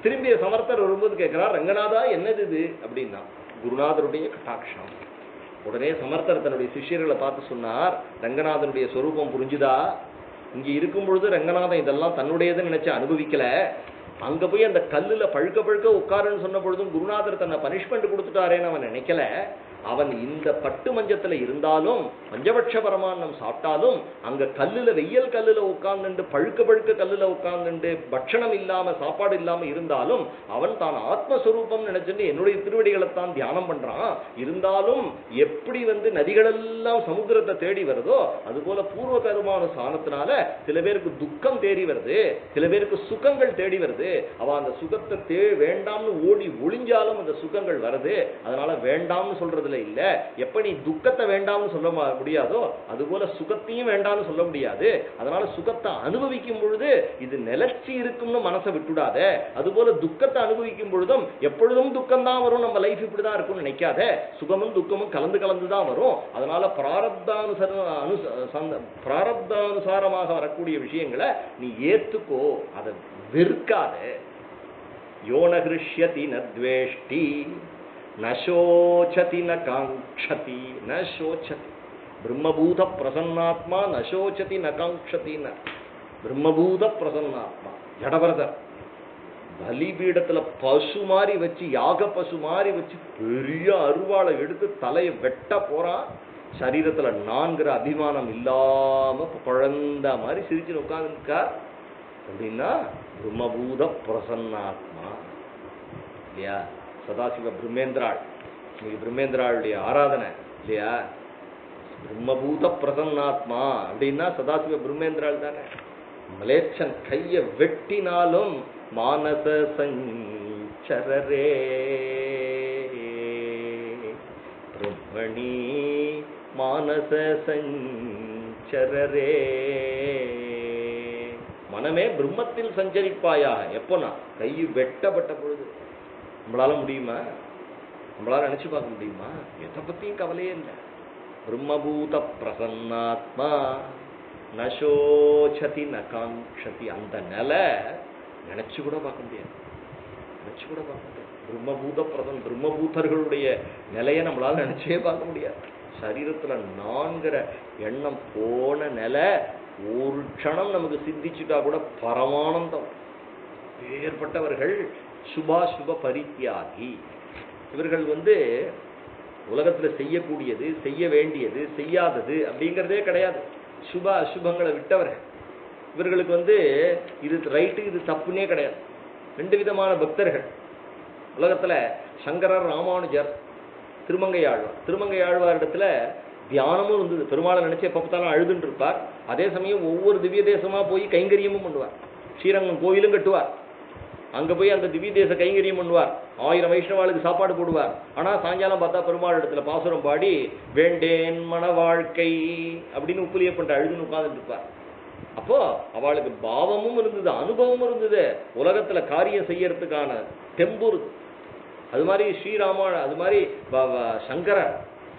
திரும்பிய சமர்த்தர் வரும்போது கேட்கிறார், ரங்கநாதா என்னது இது அப்படின்னா, குருநாதருடைய கட்டாட்சம். உடனே சமர்த்தர் தன்னுடைய சிஷ்யர்களை பார்த்து சொன்னார், ரங்கநாதனுடைய சொரூபம் புரிஞ்சுதா, இங்க இருக்கும் பொழுது ரங்கநாதன் இதெல்லாம் தன்னுடையதுன்னு நினைச்சு அனுபவிக்கல, அங்க போய் அந்த கல்லுல பழுக்க உட்காருன்னு சொன்ன பொழுதும் குருநாதர் தன்னை பனிஷ்மெண்ட் கொடுத்துட்டாரேன்னு அவன் நினைக்கல. அவன் இந்த பட்டு மஞ்சத்துல இருந்தாலும் பஞ்சபட்ச பரமான்னம் சாப்பிட்டாலும் அங்க கல்லுல வெய்யல் கல்லுல உட்கார்ந்துட்டு பழுக்க கல்லுல உட்கார்ந்துட்டு பட்சணம் இல்லாம சாப்பாடு இல்லாம இருந்தாலும் அவன் தான் ஆத்மஸ்வரூபம் நினைச்சுட்டு என்னுடைய திருவடிகளைத்தான் தியானம் பண்றான். இருந்தாலும் எப்படி நதிகளெல்லாம் சமுத்திரத்தை தேடி வருதோ அதுபோல பூர்வ கருமான சாணத்தினால சில பேருக்கு துக்கம் தேடி வருது, சில பேருக்கு சுகங்கள் தேடி வருது. அவன் அந்த சுகத்தை வேண்டாம்னு ஓடி ஒளிஞ்சாலும் அந்த சுகங்கள் வருது. அதனால வேண்டாம்னு சொல்றது இல்ல, எப்ப நீ துக்கத்தை வேண்டாம்னு சொல்ல முடியாதோ அதுபோல சுகத்தையும் வேண்டாம்னு சொல்ல முடியாது. அதனால சுகத்தை அனுபவிக்கும் பொழுது இது நிலைச்சி இருக்கும்னு மனசை விட்டுடாத. அதுபோல துக்கத்தை அனுபவிக்கும் பொழுதும் எப்பொழுதும் துக்கம் தான் வரும், நம்ம லைஃப் இப்படிதான் இருக்கும்னு நினைக்காத, சுகமும் துக்கமும் கலந்து தான் வரும். அதனால பிராரப்தானுசாரமாக வரக்கூடிய விஷயங்களை நீ ஏத்துக்கோ, அதை வெறுக்காத. யோன கிருஷ்யதி ந துவேஷ்டி நசோச்சதி ந காங்க்ஷதி நசோச்சதி. பிரம்மபூத பிரசன்னாத்மா நசோச்சதி ந காங்க்ஷதி. பிரம்மபூத பிரசன்னாத்மா ஜடபரதர் பலிபீடத்துல பசு மாதிரி வச்சு, யாக பசு மாதிரி வச்சு பெரிய அருவாளை எடுத்து தலையை வெட்ட போறான். சரீரத்துல நான்கிற அபிமானம் இல்லாம குழந்த மாதிரி சிரிச்சு உட்கார்ந்துருக்கார் அப்படின்னா பிரம்மபூத பிரசன்னாத்மா இல்லையா. சதாசிவ பிரம்மேந்திராள், இன்னைக்கு பிரம்மேந்திராளுடைய ஆராதனை இல்லையா. பிரம்மபூத பிரசன்னாத்மா அப்படின்னா சதாசிவ பிரம்மேந்திராள் தானே. மலேச்சன் கைய வெட்டினாலும் மானச சஞ்சரரே பிரம்மணி மானச சஞ்சரரே. மனமே பிரம்மத்தில் சஞ்சரிப்பாயாக. எப்போனா கை வெட்டப்பட்ட பொழுது. நம்மளால முடியுமா, நம்மளால நினைச்சு பார்க்க முடியுமா, எதை பத்தியும் கவலையே இல்லை. பிரம்மபூத பிரசன்னாத்மா நசோச்சதி நகாங்ஷதி. அந்த நிலை நினைச்சு கூட பார்க்க முடியாது, நினைச்சு கூட பார்க்க முடியாது. பிரம்மபூத பிரதம் பிரம்மபூதர்களுடைய நிலையை நம்மளால நினைச்சே பார்க்க முடியாது. சரீரத்துல நான்கிற எண்ணம் போன நிலை ஒரு க்ஷணம் நமக்கு சிந்திச்சுட்டா கூட பரமானந்தம். ஏற்பட்டவர்கள் சுபாசுப பரித்தியாகி. இவர்கள் உலகத்துல செய்யக்கூடியது, செய்ய வேண்டியது, செய்யாதது அப்படிங்கிறதே கிடையாது. சுப அசுபங்களை விட்டவர்கள். இவர்களுக்கு இது ரைட்டு இது தப்புன்னே கிடையாது. ரெண்டு விதமான பக்தர்கள் உலகத்துல. சங்கரர், ராமானுஜர், திருமங்கையாழ்வார். திருமங்கையாழ்வார் இடத்துல தியானமும் இருந்தது. பெருமாளை நினைச்சு எப்ப பார்த்தாலும் அழுதுன்னு இருப்பார். அதே சமயம் ஒவ்வொரு திவ்ய தேசமா போய் கைங்கரியமும் பண்ணுவார். ஸ்ரீரங்கம் கோவிலும் கட்டுவார். அங்க போய் அந்த திவ்ய தேச கைங்கரியம் பண்ணுவார். 1000 வைஷ்ணவாளுக்கு சாப்பாடு போடுவார். ஆனா சாயங்காலம் பார்த்தா பெருமாள் இடத்துல பாசுரம் பாடி வேண்டேன் மன வாழ்க்கை அப்படின்னு உப்புலிய பண்ற அழுதுன்னு உட்கார்ந்துட்டு இருப்பார். அப்போ அவளுக்கு பாவமும் இருந்தது, அனுபவமும் இருந்தது, உலகத்துல காரியம் செய்யறதுக்கான தெம்பு இருக்கு. அது மாதிரி அது மாதிரி சங்கரர்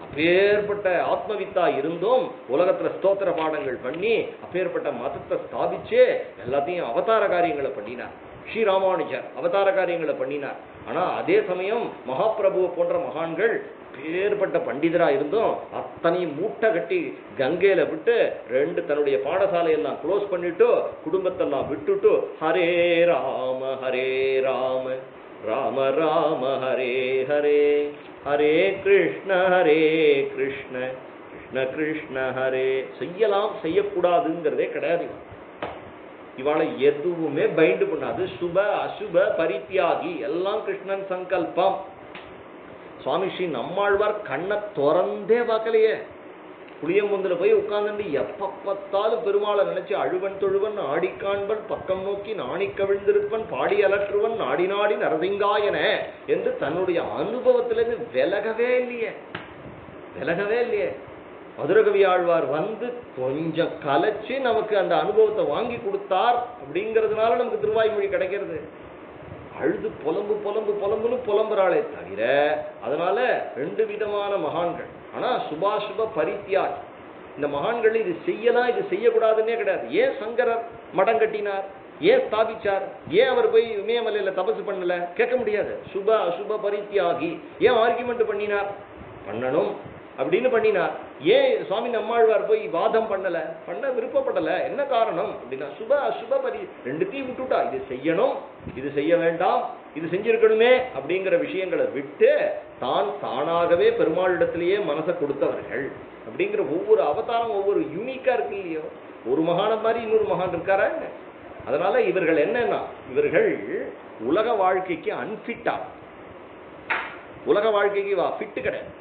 அப்பேற்பட்ட ஆத்மவித்தா இருந்தும் உலகத்துல ஸ்தோத்திர பாடங்கள் பண்ணி அப்பேற்பட்ட மதத்தை ஸ்தாபிச்சு எல்லாத்தையும் அவதார காரியங்களை பண்ணினார். ஸ்ரீராமானுஜர் அவதார காரியங்களை பண்ணினார். ஆனா அதே சமயம் மகாபிரபுவை போன்ற மகான்கள் பேர்பட்ட பண்டிதரா இருந்தும் அத்தனையும் மூட்டை கட்டி கங்கையில விட்டு தன்னுடைய பாடசாலையெல்லாம் க்ளோஸ் பண்ணிட்டு குடும்பத்தெல்லாம் விட்டுட்டு ஹரே ராம ராம ராம ஹரே ஹரே ஹரே கிருஷ்ண கிருஷ்ண கிருஷ்ண ஹரே. செய்யலாம் செய்யக்கூடாதுங்கிறதே கிடையாது. இவாளை எதுவுமே பைண்டு பண்ணாது. சுப அசுப பரித்தியாகி எல்லாம் கிருஷ்ணன் சங்கல்பம். சுவாமி ஸ்ரீ நம்மாழ்வார் கண்ணை திறந்தே பார்க்கலையே. புளியம்புந்தில் போய் உட்கார்ந்து எப்ப பார்த்தாலும் பெருமாளை நினைச்சு அழுவன் தொழுவன் ஆடிக்காண்பன் பக்கம் நோக்கி நாணி கவிழ்ந்திருப்பன் பாடி அலற்றுவன் நாடி நாடி நரசிங்காயன என்று தன்னுடைய அனுபவத்திலிருந்து விலகவே இல்லையே. மதுரகவி ஆழ்வார் கொஞ்சம் கலைச்சு நமக்கு அந்த அனுபவத்தை வாங்கி கொடுத்தார். அப்படிங்கிறதுனால நமக்கு திருவாய்மொழி கிடைக்கிறது. அழுது புலம்புன்னு புலம்புறாளே தவிர. அதனால ரெண்டு விதமான மகான்கள். ஆனா சுபாசுப பரித்தியாகி. இந்த மகான்கள் இது செய்யலாம் இது செய்யக்கூடாதுன்னே கிடையாது. ஏன் சங்கரர் மடம் கட்டினார், ஏன் ஸ்தாபிச்சார், ஏன் அவர் போய் இமயமலையில தபசு பண்ணல கேட்க முடியாது. சுப அசுப பரித்தியாகி. ஏன் ஆர்கியூமெண்ட் பண்ணினார், பண்ணணும் அப்படின்னு பண்ணினார். ஏன் சுவாமி நம்மாழ்வார் போய் வாதம் பண்ண விருப்பப்படல, என்ன காரணம் அப்படின்னா சுப அசுப ரெண்டுத்தையும் விட்டுட்டா. இது செய்யணும் இது செய்ய வேண்டாம், இது செஞ்சிருக்கணுமே அப்படிங்கிற விஷயங்களை விட்டு தானாகவே பெருமாளிடத்திலேயே மனசை கொடுத்தவர்கள். அப்படிங்கிற ஒவ்வொரு அவதாரம் ஒவ்வொரு யூனிக்கா இருக்கு இல்லையோ. ஒரு மகான மாதிரி இன்னொரு மகான் இருக்காரா. அதனால இவர்கள் என்னன்னா இவர்கள் உலக வாழ்க்கைக்கு அன்பிட்டா. உலக வாழ்க்கைக்கு ஃபிட்டு கிடையாது.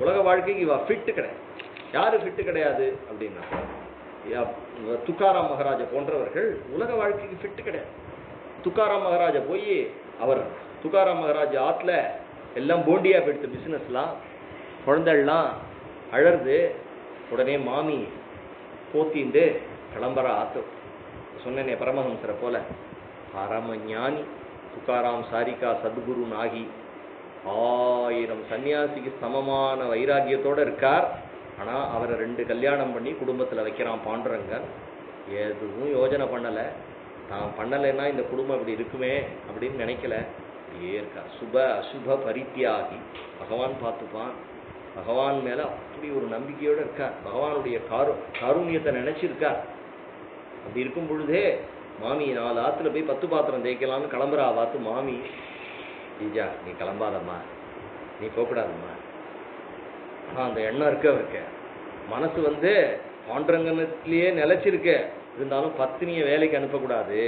உலக வாழ்க்கைக்கு ஃபிட்டு கிடையாது. யாரு ஃபிட்டு கிடையாது அப்படின்னா துக்காராம் மகாராஜா போன்றவர்கள் உலக வாழ்க்கைக்கு ஃபிட்டு கிடையாது. துக்காராம் மகாராஜா போய் துக்காராம் மகாராஜா ஆத்துல எல்லாம் போண்டியா போயிடுத்து. பிசினஸ்லாம் குழந்தைலாம் அழறது. உடனே மாமி போத்திண்டு கிளம்புற ஆத்து. சொன்னேனே பரமஹம்சரை போல பரம ஞானி துக்காராம் சாரிகா சத்குரு நாகி 1000 சன்னியாசிக்கு சமமான வைராகியத்தோட இருக்கார். ஆனா அவரை 2 கல்யாணம் பண்ணி குடும்பத்துல வைக்கிறான் பாண்டுரங்கன். எதுவும் யோஜனை பண்ணல. தான் பண்ணலைன்னா இந்த குடும்பம் இப்படி இருக்குமே அப்படின்னு நினைக்கல. அப்படியே இருக்கார். சுப அசுப பரித்தியாகி. பகவான் பார்த்துப்பான். பகவான் மேல அப்படி ஒரு நம்பிக்கையோட இருக்கார். பகவானுடைய காருண்யத்தை நினைச்சிருக்கார். அப்படி இருக்கும் பொழுதே மாமி 4 ஆத்துல போய் 10 பாத்திரம் தேய்க்கலாம்னு கிளம்புறா. பார்த்து மாமி, ஜீஜா நீ கிளம்பாதம்மா, நீ போகக்கூடாதம்மா. ஆனா அந்த எண்ணம் இருக்க மனசு பாண்டரங்கத்திலேயே நிலைச்சிருக்க. இருந்தாலும் பத்தினிய வேலைக்கு அனுப்பக்கூடாது,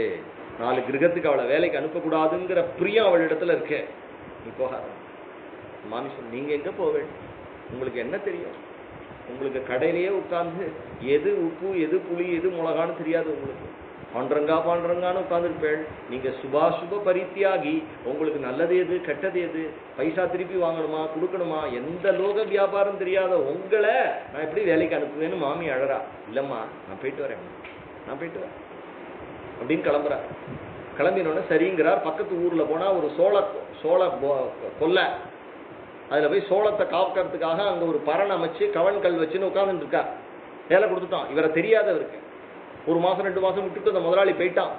4 கிரகத்துக்கு அவளை வேலைக்கு அனுப்பக்கூடாதுங்கிற பிரியம் அவளிடத்துல இருக்க. நீ போகாத. மாமி சொல், நீங்க எங்க போக வேண்டும், உங்களுக்கு என்ன தெரியும்? உங்களுக்கு கடையிலேயே உட்கார்ந்து எது உப்பு எது புளி எது மிளகான்னு தெரியாது. உங்களுக்கு பாண்டரங்கான்னு உட்கார்ந்துருப்பேள். நீங்க சுபாசுப பரித்தியாகி. உங்களுக்கு நல்லது எது கெட்டது எது, பைசா திருப்பி வாங்கணுமா கொடுக்கணுமா, எந்த லோக வியாபாரம் தெரியாத உங்களை நான் எப்படி வேலைக்கு அனுப்புவேன்னு மாமி அழறா. இல்லம்மா நான் போயிட்டு வரேன் அப்படின்னு கிளம்புறா. கிளம்பினோடனே சரிங்கிறார். பக்கத்து ஊர்ல போனா ஒரு சோள கொல்லை. அதுல போய் சோளத்தை காக்கிறதுக்காக அங்க ஒரு பரண் அமைச்சு கவன் கல் வச்சுன்னு உட்கார்ந்துட்டு இருக்கா. வேலை கொடுத்துட்டான். இவரை தெரியாதவருக்கு 1 மாசம் 2 மாசம் விட்டுட்டு அந்த முதலாளி போயிட்டான்.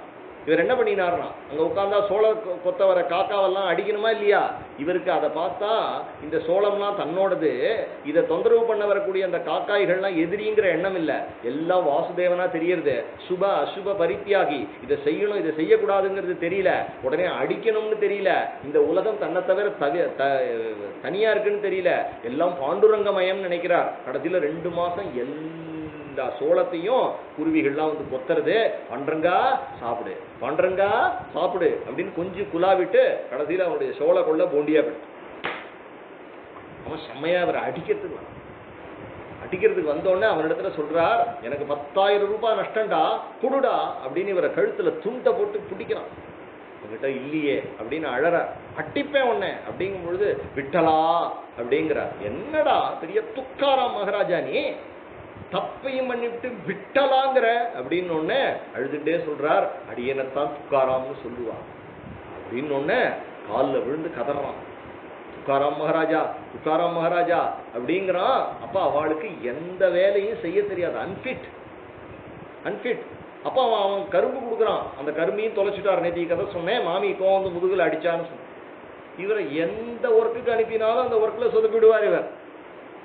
இவர் என்ன பண்ணினார்னா, அங்க உட்கார்ந்தா சோள கொத்த வர காக்காவெல்லாம் அடிக்கணுமா இல்லையா? இவருக்கு அதை பார்த்தா இந்த சோளம்லாம் தன்னோடது, இதை தொந்தரவு பண்ண வரக்கூடிய அந்த காக்காய்கள்லாம் எதிரிங்கிற எண்ணம் இல்லை, எல்லாம் வாசுதேவனா தெரியறது. சுப அசுப பரித்தியாகி, இதை செய்யணும் இதை செய்யக்கூடாதுங்கிறது தெரியல, உடனே அடிக்கணும்னு தெரியல, இந்த உலகம் தன்னை தவிர தனியா இருக்குன்னு தெரியல, எல்லாம் பாண்டுரங்கமயம் நினைக்கிறார். கடைசியில 2 மாசம் எல்லா சோளத்தையும் குருவிகள்லாம் வந்து கொத்துறது. பண்றங்கா சாப்பிடு, பண்றங்கா சாப்பிடு அப்படின்னு கொஞ்சம் குலாவிட்டு கடைசியில் அவனுடைய சோள கொள்ள போண்டியா போயிட்டு அவன் செம்மையா அவரை அடிக்கிறதுக்கு வந்தோடனே அவனிடத்துல சொல்றார், எனக்கு 10,000 ரூபாய் நஷ்டம்டா, குடுடா அப்படின்னு இவரை கழுத்துல துண்டை போட்டு பிடிக்கிறான். என்கிட்ட இல்லையே அப்படின்னு அழறார். அட்டிப்பேன் உன்னை அப்படிங்கும் பொழுது விட்டலா அப்படிங்கிறார். என்னடா பெரிய துக்காராம் மகாராஜா, நீ தப்பையும் பண்ணிவிட்டு விட்டலாங்கிற அப்படின்னு ஒண்ணு அழுதுட்டே சொல்றார். அடியனைத்தான் துக்காராம்னு சொல்லுவார் அப்படின்னு ஒண்ணு காலில் விழுந்து கதறான். துக்காராம் மகாராஜா, துக்காராம் மகாராஜா அப்படிங்கிறான். அப்ப அவளுக்கு எந்த வேலையும் செய்ய தெரியாது, அன்பிட். அப்ப அவன் கரும்பு கொடுக்குறான், அந்த கரும்பையும் தொலைச்சிட்டார். நேற்று கதை சொன்னேன், மாமி வந்து முதுகுல அடிச்சான்னு சொன்னேன். இவரை எந்த ஒர்க்குக்கு அனுப்பினாலும் அந்த ஒர்க்ல சொதப்பிடுவார் இவர்.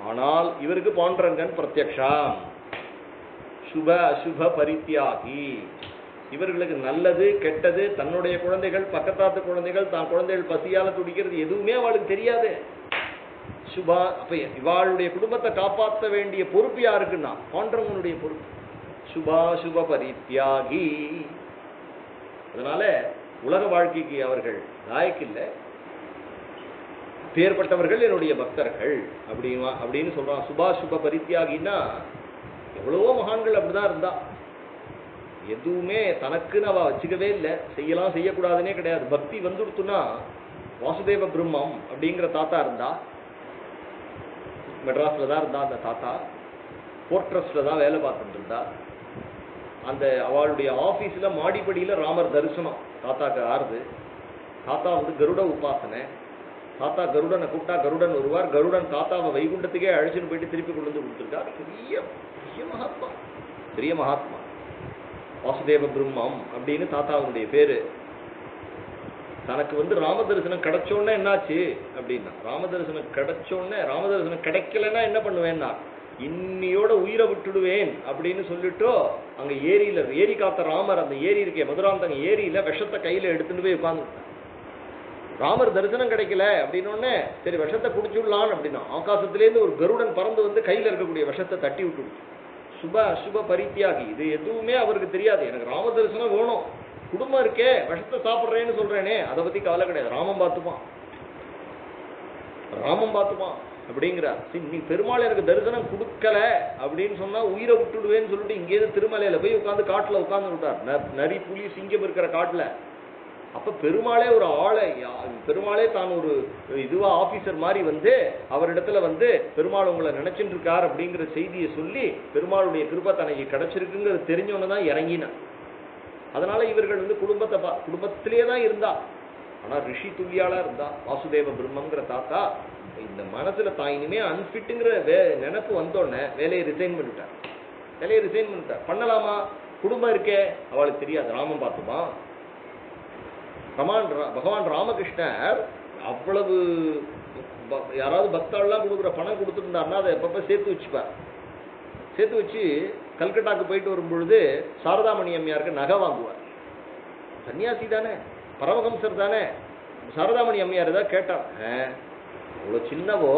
ஆனால் இவருக்கு பாண்டரங்கன் பிரத்யக்ஷா. சுப அசுப பரித்தியாகி, இவர்களுக்கு நல்லது கெட்டது, தன்னுடைய குழந்தைகள் பக்கத்தாத்து குழந்தைகள் தான் குழந்தைகள் பசியால துடிக்கிறது எதுவுமே அவளுக்கு தெரியாது. சுபா. அப்ப இவாளுடைய குடும்பத்தை காப்பாற்ற வேண்டிய பொறுப்பு யாருக்குன்னா பாண்டரங்கனுடைய பொறுப்பு. சுபா சுப பரித்தியாகி. அதனால உலக வாழ்க்கைக்கு அவர்கள் லாயக்கில்லை, பேர்பட்டவர்கள் என்னுடைய பக்தர்கள் அப்படின்னு சொல்றான். சுபா சுப பரித்தியாகின்னா எவ்வளவோ மகான்கள் அப்படிதான் இருந்தா, எதுவுமே தனக்குன்னு அவ வச்சுக்கவே இல்லை, செய்யலாம் செய்யக்கூடாதுன்னே கிடையாது. பக்தி வந்துடுத்துன்னா வாசுதேவ பிரம்மம் அப்படிங்கிற தாத்தா இருந்தா, மெட்ராஸ்ல தான் இருந்தா. அந்த தாத்தா போர்ட்ரஸ்ல தான் வேலை பார்த்துட்டு இருந்தா. அந்த அவளுடைய ஆபீஸ்ல மாடிப்படியில ராமர் தரிசனம் தாத்தாக்கு ஆறுது. தாத்தா வந்து கருட உபாசனை. தாத்தா கருடனை கூப்பிட்டா கருடன் வருவார். கருடன் தாத்தாவை வைகுண்டத்துக்கே அழைச்சிட்டு போயிட்டு திருப்பி கொண்டு வந்து கொடுத்துருக்கார். பெரிய மகாத்மா வாசுதேவ பிரம்மம் அப்படின்னு தாத்தாவுடைய பேரு. தனக்கு வந்து ராம தரிசனம் கிடைச்சோன்னே என்னாச்சு அப்படின்னா, ராம தரிசனம் கிடைச்சோன்னே, ராம தரிசனம் கிடைக்கலன்னா என்ன பண்ணுவேன்னா, இன்னியோட உயிரை விட்டுடுவேன் அப்படின்னு சொல்லிட்டோ அங்க ஏரி காத்த ராமர், அந்த ஏரி இருக்கே மதுராந்தங்க ஏரியில விஷத்தை கையில எடுத்துட்டு போய் உட்கார்ந்துட்டார். ராமர் தரிசனம் கிடைக்கல அப்படின்னோடனே சரி விஷத்தை குடிச்சுடலான்னு அப்படின்னா, ஆகாசத்திலேருந்து ஒரு கருடன் பறந்து வந்து கையில இருக்கக்கூடிய விஷத்தை தட்டி விட்டு. சுப அசுப பரித்தியாகி, இது எதுவுமே அவருக்கு தெரியாது. எனக்கு ராம தரிசனம் வேணும், குடும்பம் இருக்கே, விஷத்தை சாப்பிட்றேன்னு சொல்றேனே, அதை பத்தி கவலை கிடையாது, ராமம் பார்த்துப்பான் அப்படிங்கிறார். நீ பெருமாள் எனக்கு தரிசனம் கொடுக்கல அப்படின்னு சொன்னா உயிரை விட்டுடுவேன்னு சொல்லிட்டு இங்கேருந்து திருமலையில போய் உட்காந்து காட்டுல உட்கார்ந்து விட்டார். நரி புலி சிங்கம் இருக்கிற காட்டுல. அப்ப பெருமாளே ஒரு ஆளை, பெருமாளே தான் ஒரு இதுவா ஆபீசர் மாதிரி வந்து அவரிடத்துல வந்து பெருமாள் உங்களை நினைச்சுட்டு இருக்கார் அப்படிங்கிற செய்தியை சொல்லி பெருமாளுடைய கிருபை தனக்கு கிடைச்சிருக்குங்கிறது தெரிஞ்சவனதான் இறங்கினான். அதனால இவர்கள் வந்து குடும்பத்திலேயே தான் இருந்தா, ஆனா ரிஷி துல்லியாளா இருந்தா. வாசுதேவ பிரம்மங்கிற தாத்தா இந்த மனசுல தான் இனிமே அன்பிட்டுங்கிற நினைப்பு வந்தோடனே வேலையை ரிசைன் பண்ணிட்டார். பண்ணலாமா, குடும்பம் இருக்கே, அவளுக்கு தெரியாது, ராமம் பார்த்துமா. பகவான் ராமகிருஷ்ணர் அவ்வளவு யாராவது பக்தாள்லாம் கொடுக்குற பணம் கொடுத்துருந்தாருன்னா அதை எப்பப்ப சேர்த்து வச்சு கல்கட்டாக்கு போயிட்டு வரும்பொழுது சாரதாமணி அம்மையாருக்கு நகை வாங்குவார். சன்னியாசி தானே, பரமஹம்சர் தானே. சாரதாமணி அம்மையார் தான் கேட்டார், அவ்வளோ சின்னவோ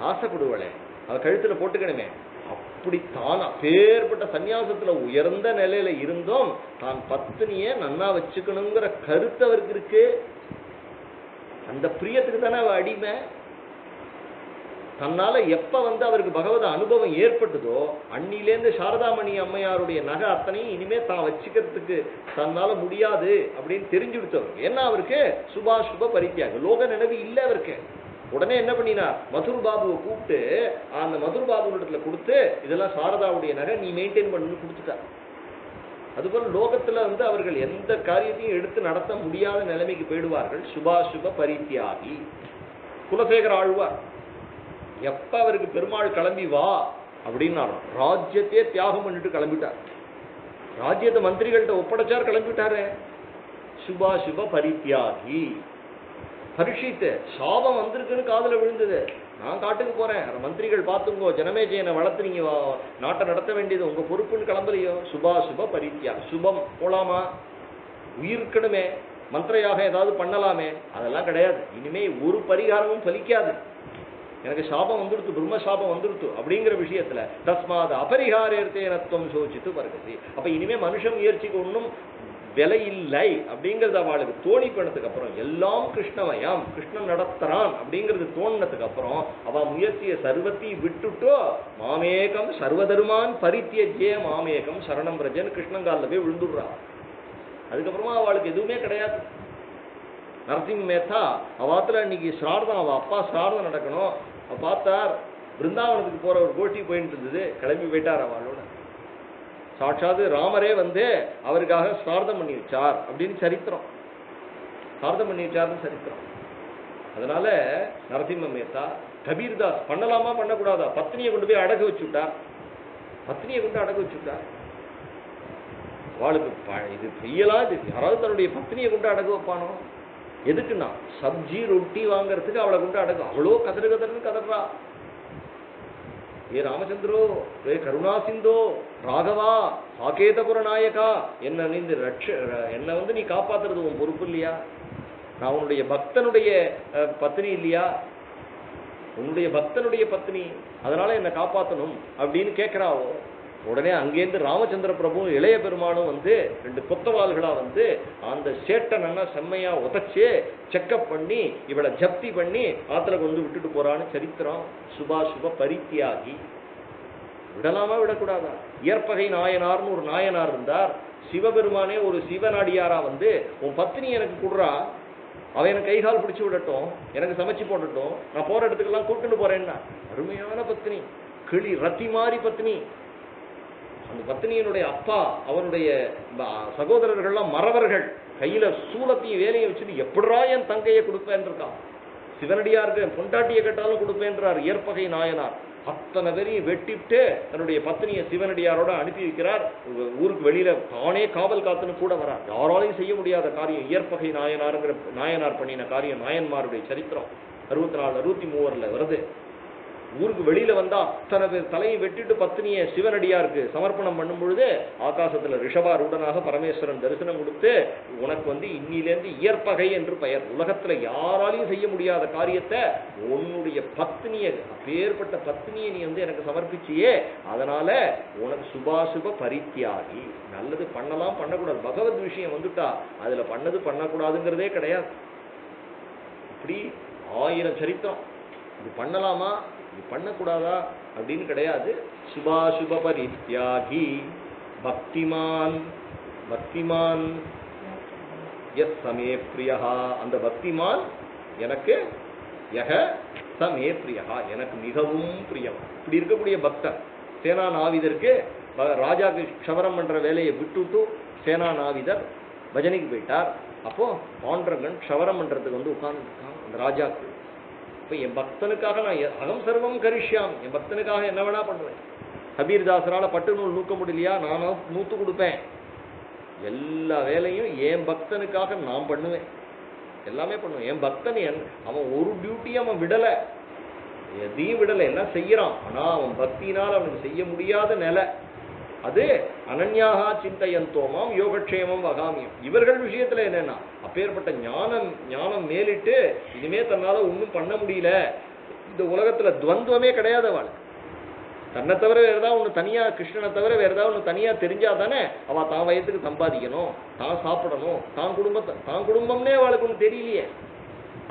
ஆசைப்படுவளே, அவ கழுத்துல போட்டுக்கணுமே. அப்படித்தான் அப்பேற்பட்ட சன்னியாசத்துல உயர்ந்த நிலையில இருந்தோம் தான் பத்னிய நன்னா வச்சுக்கணுங்கிற கருத்து அவருக்கு இருக்கு. அந்த பிரியத்துக்கு தானே அவ அடிமை. தன்னால எப்ப வந்து அவருக்கு பகவத அனுபவம் ஏற்பட்டதோ அன்னிலேருந்து சாரதாமணி அம்மையாருடைய நகை அத்தனையும் இனிமே தான் வச்சுக்கிறதுக்கு தன்னால முடியாது அப்படின்னு தெரிஞ்சு கொடுத்தவர். ஏன்னா அவருக்கு சுபா சுப பரித்தியாக லோக நினைவு இல்லை அவருக்கு. உடனே என்ன பண்ணினார், மதுர் பாபுவை கூப்பிட்டு அந்த மதுர் பாபுவிடத்துல கொடுத்து இதெல்லாம் சாரதாவுடைய நகை நீ மெயின்டைன் பண்ணு கொடுத்துட்டார். அதுபோல லோகத்துல வந்து அவர்கள் எந்த காரியத்தையும் எடுத்து நடத்த முடியாத நிலைமைக்கு போயிடுவார்கள். சுபாசுப பரித்தியாகி. குலசேகர ஆழ்வார் எப்ப அவருக்கு பெருமாள் கிளம்பி வா அப்படின்னு ராஜ்யத்தையே தியாகம் பண்ணிட்டு கிளம்பிட்டார். ராஜ்யத்தை மந்திரிகள்கிட்ட ஒப்படைச்சார், கிளம்பிட்டாரு. சுபாசுப பரித்தியாகி. பரீட்சித்து சாபம் வந்திருக்குன்னு காதுல விழுந்தது. நான் காட்டுக்கு போறேன், மந்திரிகள் பார்த்துங்கோ, ஜனமேஜயனை வளர்த்து நீங்க நாட்டை நடத்த வேண்டியது உங்க பொறுப்புன்னு கிளம்பலையோ. சுபாசுப பரித்தியா. சுபம் போலாமா, உயிருக்கணுமே, மந்திரையாக ஏதாவது பண்ணலாமே, அதெல்லாம் கிடையாது. இனிமே ஒரு பரிகாரமும் பலிக்காது. எனக்கு சாபம் வந்துடுத்து, பிரம்ம சாபம் வந்துடுத்து அப்படிங்கிற விஷயத்துல தஸ்மாத் அபரிகாரேர்த்தேனத்துவம் சோசித்து வருகிறது. அப்ப இனிமே மனுஷ முயற்சிக்கு ஒன்றும் விலை இல்லை அப்படிங்கிறது அவளுக்கு தோணிப்பனதுக்கு அப்புறம், எல்லாம் கிருஷ்ணமயம், கிருஷ்ணன் நடத்துறான் அப்படிங்கிறது தோணினதுக்கு அப்புறம் அவ முயற்சியை சர்வத்தையும் விட்டுட்டோ மாமேகம் சர்வதருமான் பரித்தியஜே மாமேகம் சரணம் பிரஜன் கிருஷ்ணங்காலில் போய் விழுந்துடுறா. அதுக்கப்புறமா அவளுக்கு எதுவுமே கிடையாது. நரசிம்ம மேத்தா அவாத்துல இன்னைக்கு ஸ்ரார்த்தம், அவ அப்பா ஸ்ரார்த்தம் நடக்கணும். பார்த்தார், பிருந்தாவனத்துக்கு போற ஒரு கோஷ்டி போயிட்டு இருந்தது, கிளம்பி போயிட்டார். அவளோட சாட்சாது ராமரே வந்து அவருக்காக ஸ்ரார்த்தம் பண்ணி வச்சார் அப்படின்னு சரித்திரம். ஸ்ரார்த்தம் பண்ணி வச்சார்னு சரித்திரம். அதனால நரசிம்ம மேத்தா கபீர்தாஸ் பண்ணலாமா பண்ணக்கூடாதா, பத்னியை கொண்டு போய் அடகு வச்சுட்டார். பத்னியை கொண்டு அடகு வச்சுட்டார். அவளுக்கு இது செய்யலாம், இது யாராவது தன்னுடைய பத்னியை கொண்டு அடகு வைப்பானோ? எதுக்குன்னா சப்ஜி ரொட்டி வாங்கறதுக்கு அவளை கொண்டு அடகு. அவ்வளோ கதறு கதறுன்னு கதறா. ஏ ராமச்சந்திரோ, ஏ கருணா சிந்தோ, ராகவா, சாகேதபுர நாயகா, என்ன நீந்து என்ன வந்து நீ காப்பாத்துறது உன் பொறுப்பு இல்லையா? நான் உன்னுடைய பக்தனுடைய பத்னி இல்லையா? உன்னுடைய பக்தனுடைய பத்னி, அதனால என்னை காப்பாற்றணும் அப்படின்னு கேட்கிறாவோ. உடனே அங்கேருந்து ராமச்சந்திர பிரபு இளைய பெருமானும் வந்து 2 கொத்தவாள்களா வந்து அந்த சேட்டனை செம்மையா உதச்சு செக்கப் பண்ணி இவளை ஜப்தி பண்ணி ஆத்துல கொண்டு விட்டுட்டு போறான்னு சரித்திரம். சுபாசுப பரித்தியாகி. விடலாமா விடக்கூடாதா? இயற்பகை நாயனார்னு ஒரு நாயனார் இருந்தார். சிவபெருமானே ஒரு சிவநாடியாரா வந்து உன் பத்னி எனக்கு கொடுறா, அவன் எனக்கு கைகால் பிடிச்சு விடட்டும், எனக்கு சமைச்சு போடட்டும், நான் போற இடத்துக்கெல்லாம் கூட்டுன்னு போறேன்னா. அருமையான பத்னி, கிளி ரத்தி மாறி பத்னி. அந்த பத்னியினுடைய அப்பா அவனுடைய சகோதரர்கள்லாம் மறவர்கள், கையில சூலத்தையும் வேலையை வச்சுட்டு எப்படா என் தங்கையை கொடுப்பேன் இருக்கான். சிவனடியாருக்கு பொண்டாட்டியை கேட்டாலும் கொடுப்பேன்றார் இயற்பகை நாயனார். அத்தனை பேரையும் வெட்டிட்டு தன்னுடைய பத்னியை சிவனடியாரோட அனுப்பி வைக்கிறார். ஊருக்கு வெளியில தானே காவல் காத்துன்னு கூட வரார். யாராலையும் செய்ய முடியாத காரியம் இயற்பகை நாயனார் பண்ணின காரியம். நாயன்மாருடைய சரித்திரம் 64 63 வருது. ஊருக்கு வெளியில வந்தா அத்தனை பேர் தலையை வெட்டிட்டு பத்னியை சிவனடியாருக்கு சமர்ப்பணம் பண்ணும் பொழுது ஆகாசத்துல ரிஷபாரூடனாக பரமேஸ்வரன் தரிசனம் கொடுத்து, உனக்கு வந்து இன்னிலேருந்து இயற்பகை என்று பெயர், உலகத்துல யாராலையும் செய்ய முடியாத காரியத்தை உன்னுடைய பத்னியை, அப்பேற்பட்ட பத்னியை நீ வந்து எனக்கு சமர்ப்பிச்சியே, அதனால உனக்கு சுபாசுப பரித்தியாகி. நல்லது பண்ணலாம் பண்ணக்கூடாது, பகவத் விஷயம் வந்துட்டா அதுல பண்ணது பண்ணக்கூடாதுங்கிறதே கிடையாது. இப்படி 1000 சரித்திரம். இது பண்ணலாமா இது பண்ணக்கூடாதா அப்படின்னு கிடையாது. சுபாசுப பரித்யாகி பக்திமான். பக்திமான் எஸ் சமே பிரியா. அந்த பக்திமான் எனக்கு யக சமே பிரியா, எனக்கு மிகவும் பிரியம். இப்படி இருக்கக்கூடிய பக்தன் சேனா நாவிதருக்கு ராஜாக்கு க்ஷவரம் பண்ற வேலையை விட்டுட்டு சேனா நாவிதர் பஜனைக்கு போயிட்டார். அப்போ பாண்டரங்கன் க்ஷவரம் பண்றதுக்கு வந்து உட்கார்ந்துருக்கான் அந்த ராஜாக்கு. இப்போ என் பக்தனுக்காக நான் அகம் சர்வம் கரிஷ்யாம், என் பக்தனுக்காக என்ன வேணா பண்ணுவேன். கபீர்தாசரால பட்டு நூல் நூக்க முடியலையா, நானும் நூத்து கொடுப்பேன். எல்லா வேலையும் என் பக்தனுக்காக நான் பண்ணுவேன், எல்லாமே பண்ணுவேன். என் பக்தன் அவன் ஒரு டியூட்டியும் அவன் விடலை, எதையும் விடலை, எல்லாம் செய்யறான். ஆனா அவன் பக்தியினால் அவனுக்கு செய்ய முடியாத நிலை அது. அனன்யாகா சிந்தையந்தோமாம் யோகக்ஷேமம் வகாமியம். இவர்கள் விஷயத்துல என்னன்னா அப்பேற்பட்ட ஞானம் மேலிட்டு இனிமே தன்னால ஒன்றும் பண்ண முடியல. இந்த உலகத்துல துவந்துவமே கிடையாது அவளுக்கு. தன்னை தவிர வேற ஏதாவது ஒன்று தனியா, கிருஷ்ணனை தவிர வேற ஏதாவது ஒன்று தனியா தெரிஞ்சாதானே அவள் தான் வயத்துக்கு சம்பாதிக்கணும், தான் சாப்பிடணும், தான் குடும்பம்னே அவளுக்கு ஒன்று தெரியலையே.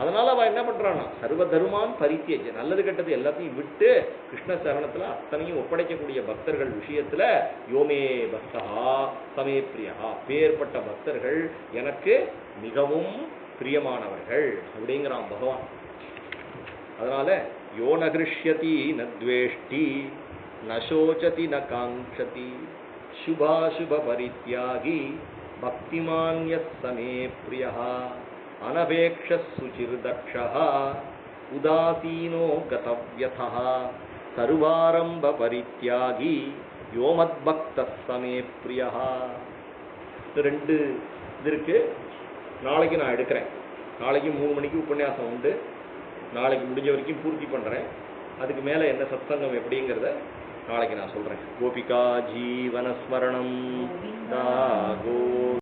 அதனால அவள் என்ன பண்றான்னா சர்வ தருமான் பரித்தியஜ, நல்லது கெட்டது எல்லாத்தையும் விட்டு கிருஷ்ண சரணத்துல அத்தனையும் ஒப்படைக்கக்கூடிய பக்தர்கள் விஷயத்துல யோமே பக்தா சமே பிரியா, பேர்பட்ட பக்தர்கள் எனக்கு மிகவும் பிரியமானவர்கள் அப்படிங்கிறான் பகவான். அதனால யோ நகிருஷ்யதி ந துவேஷ்டி ந சோச்சதி ந காங்க்ஷதி சுபாசுப பரித்யாகி பக்திமான் யஸ் சமே பிரியா அனபேக்ஷ சுசிர்தக்ஷः உதாசீனோ கதவ்யதः சர்வாரம்ப பரித்யாகி யோமத் பக்த சமே பிரியா. இது 2 இது இருக்கு. நாளைக்கு நான் எடுக்கிறேன். நாளைக்கு 3 மணிக்கு உபன்யாசம் உண்டு. நாளைக்கு முடிஞ்ச வரைக்கும் பூர்த்தி பண்ணுறேன். அதுக்கு மேலே என்ன சத்சங்கம் எப்படிங்கிறத நாளைக்கு நான் சொல்கிறேன். கோபிகா ஜீவனஸ்மரணம்.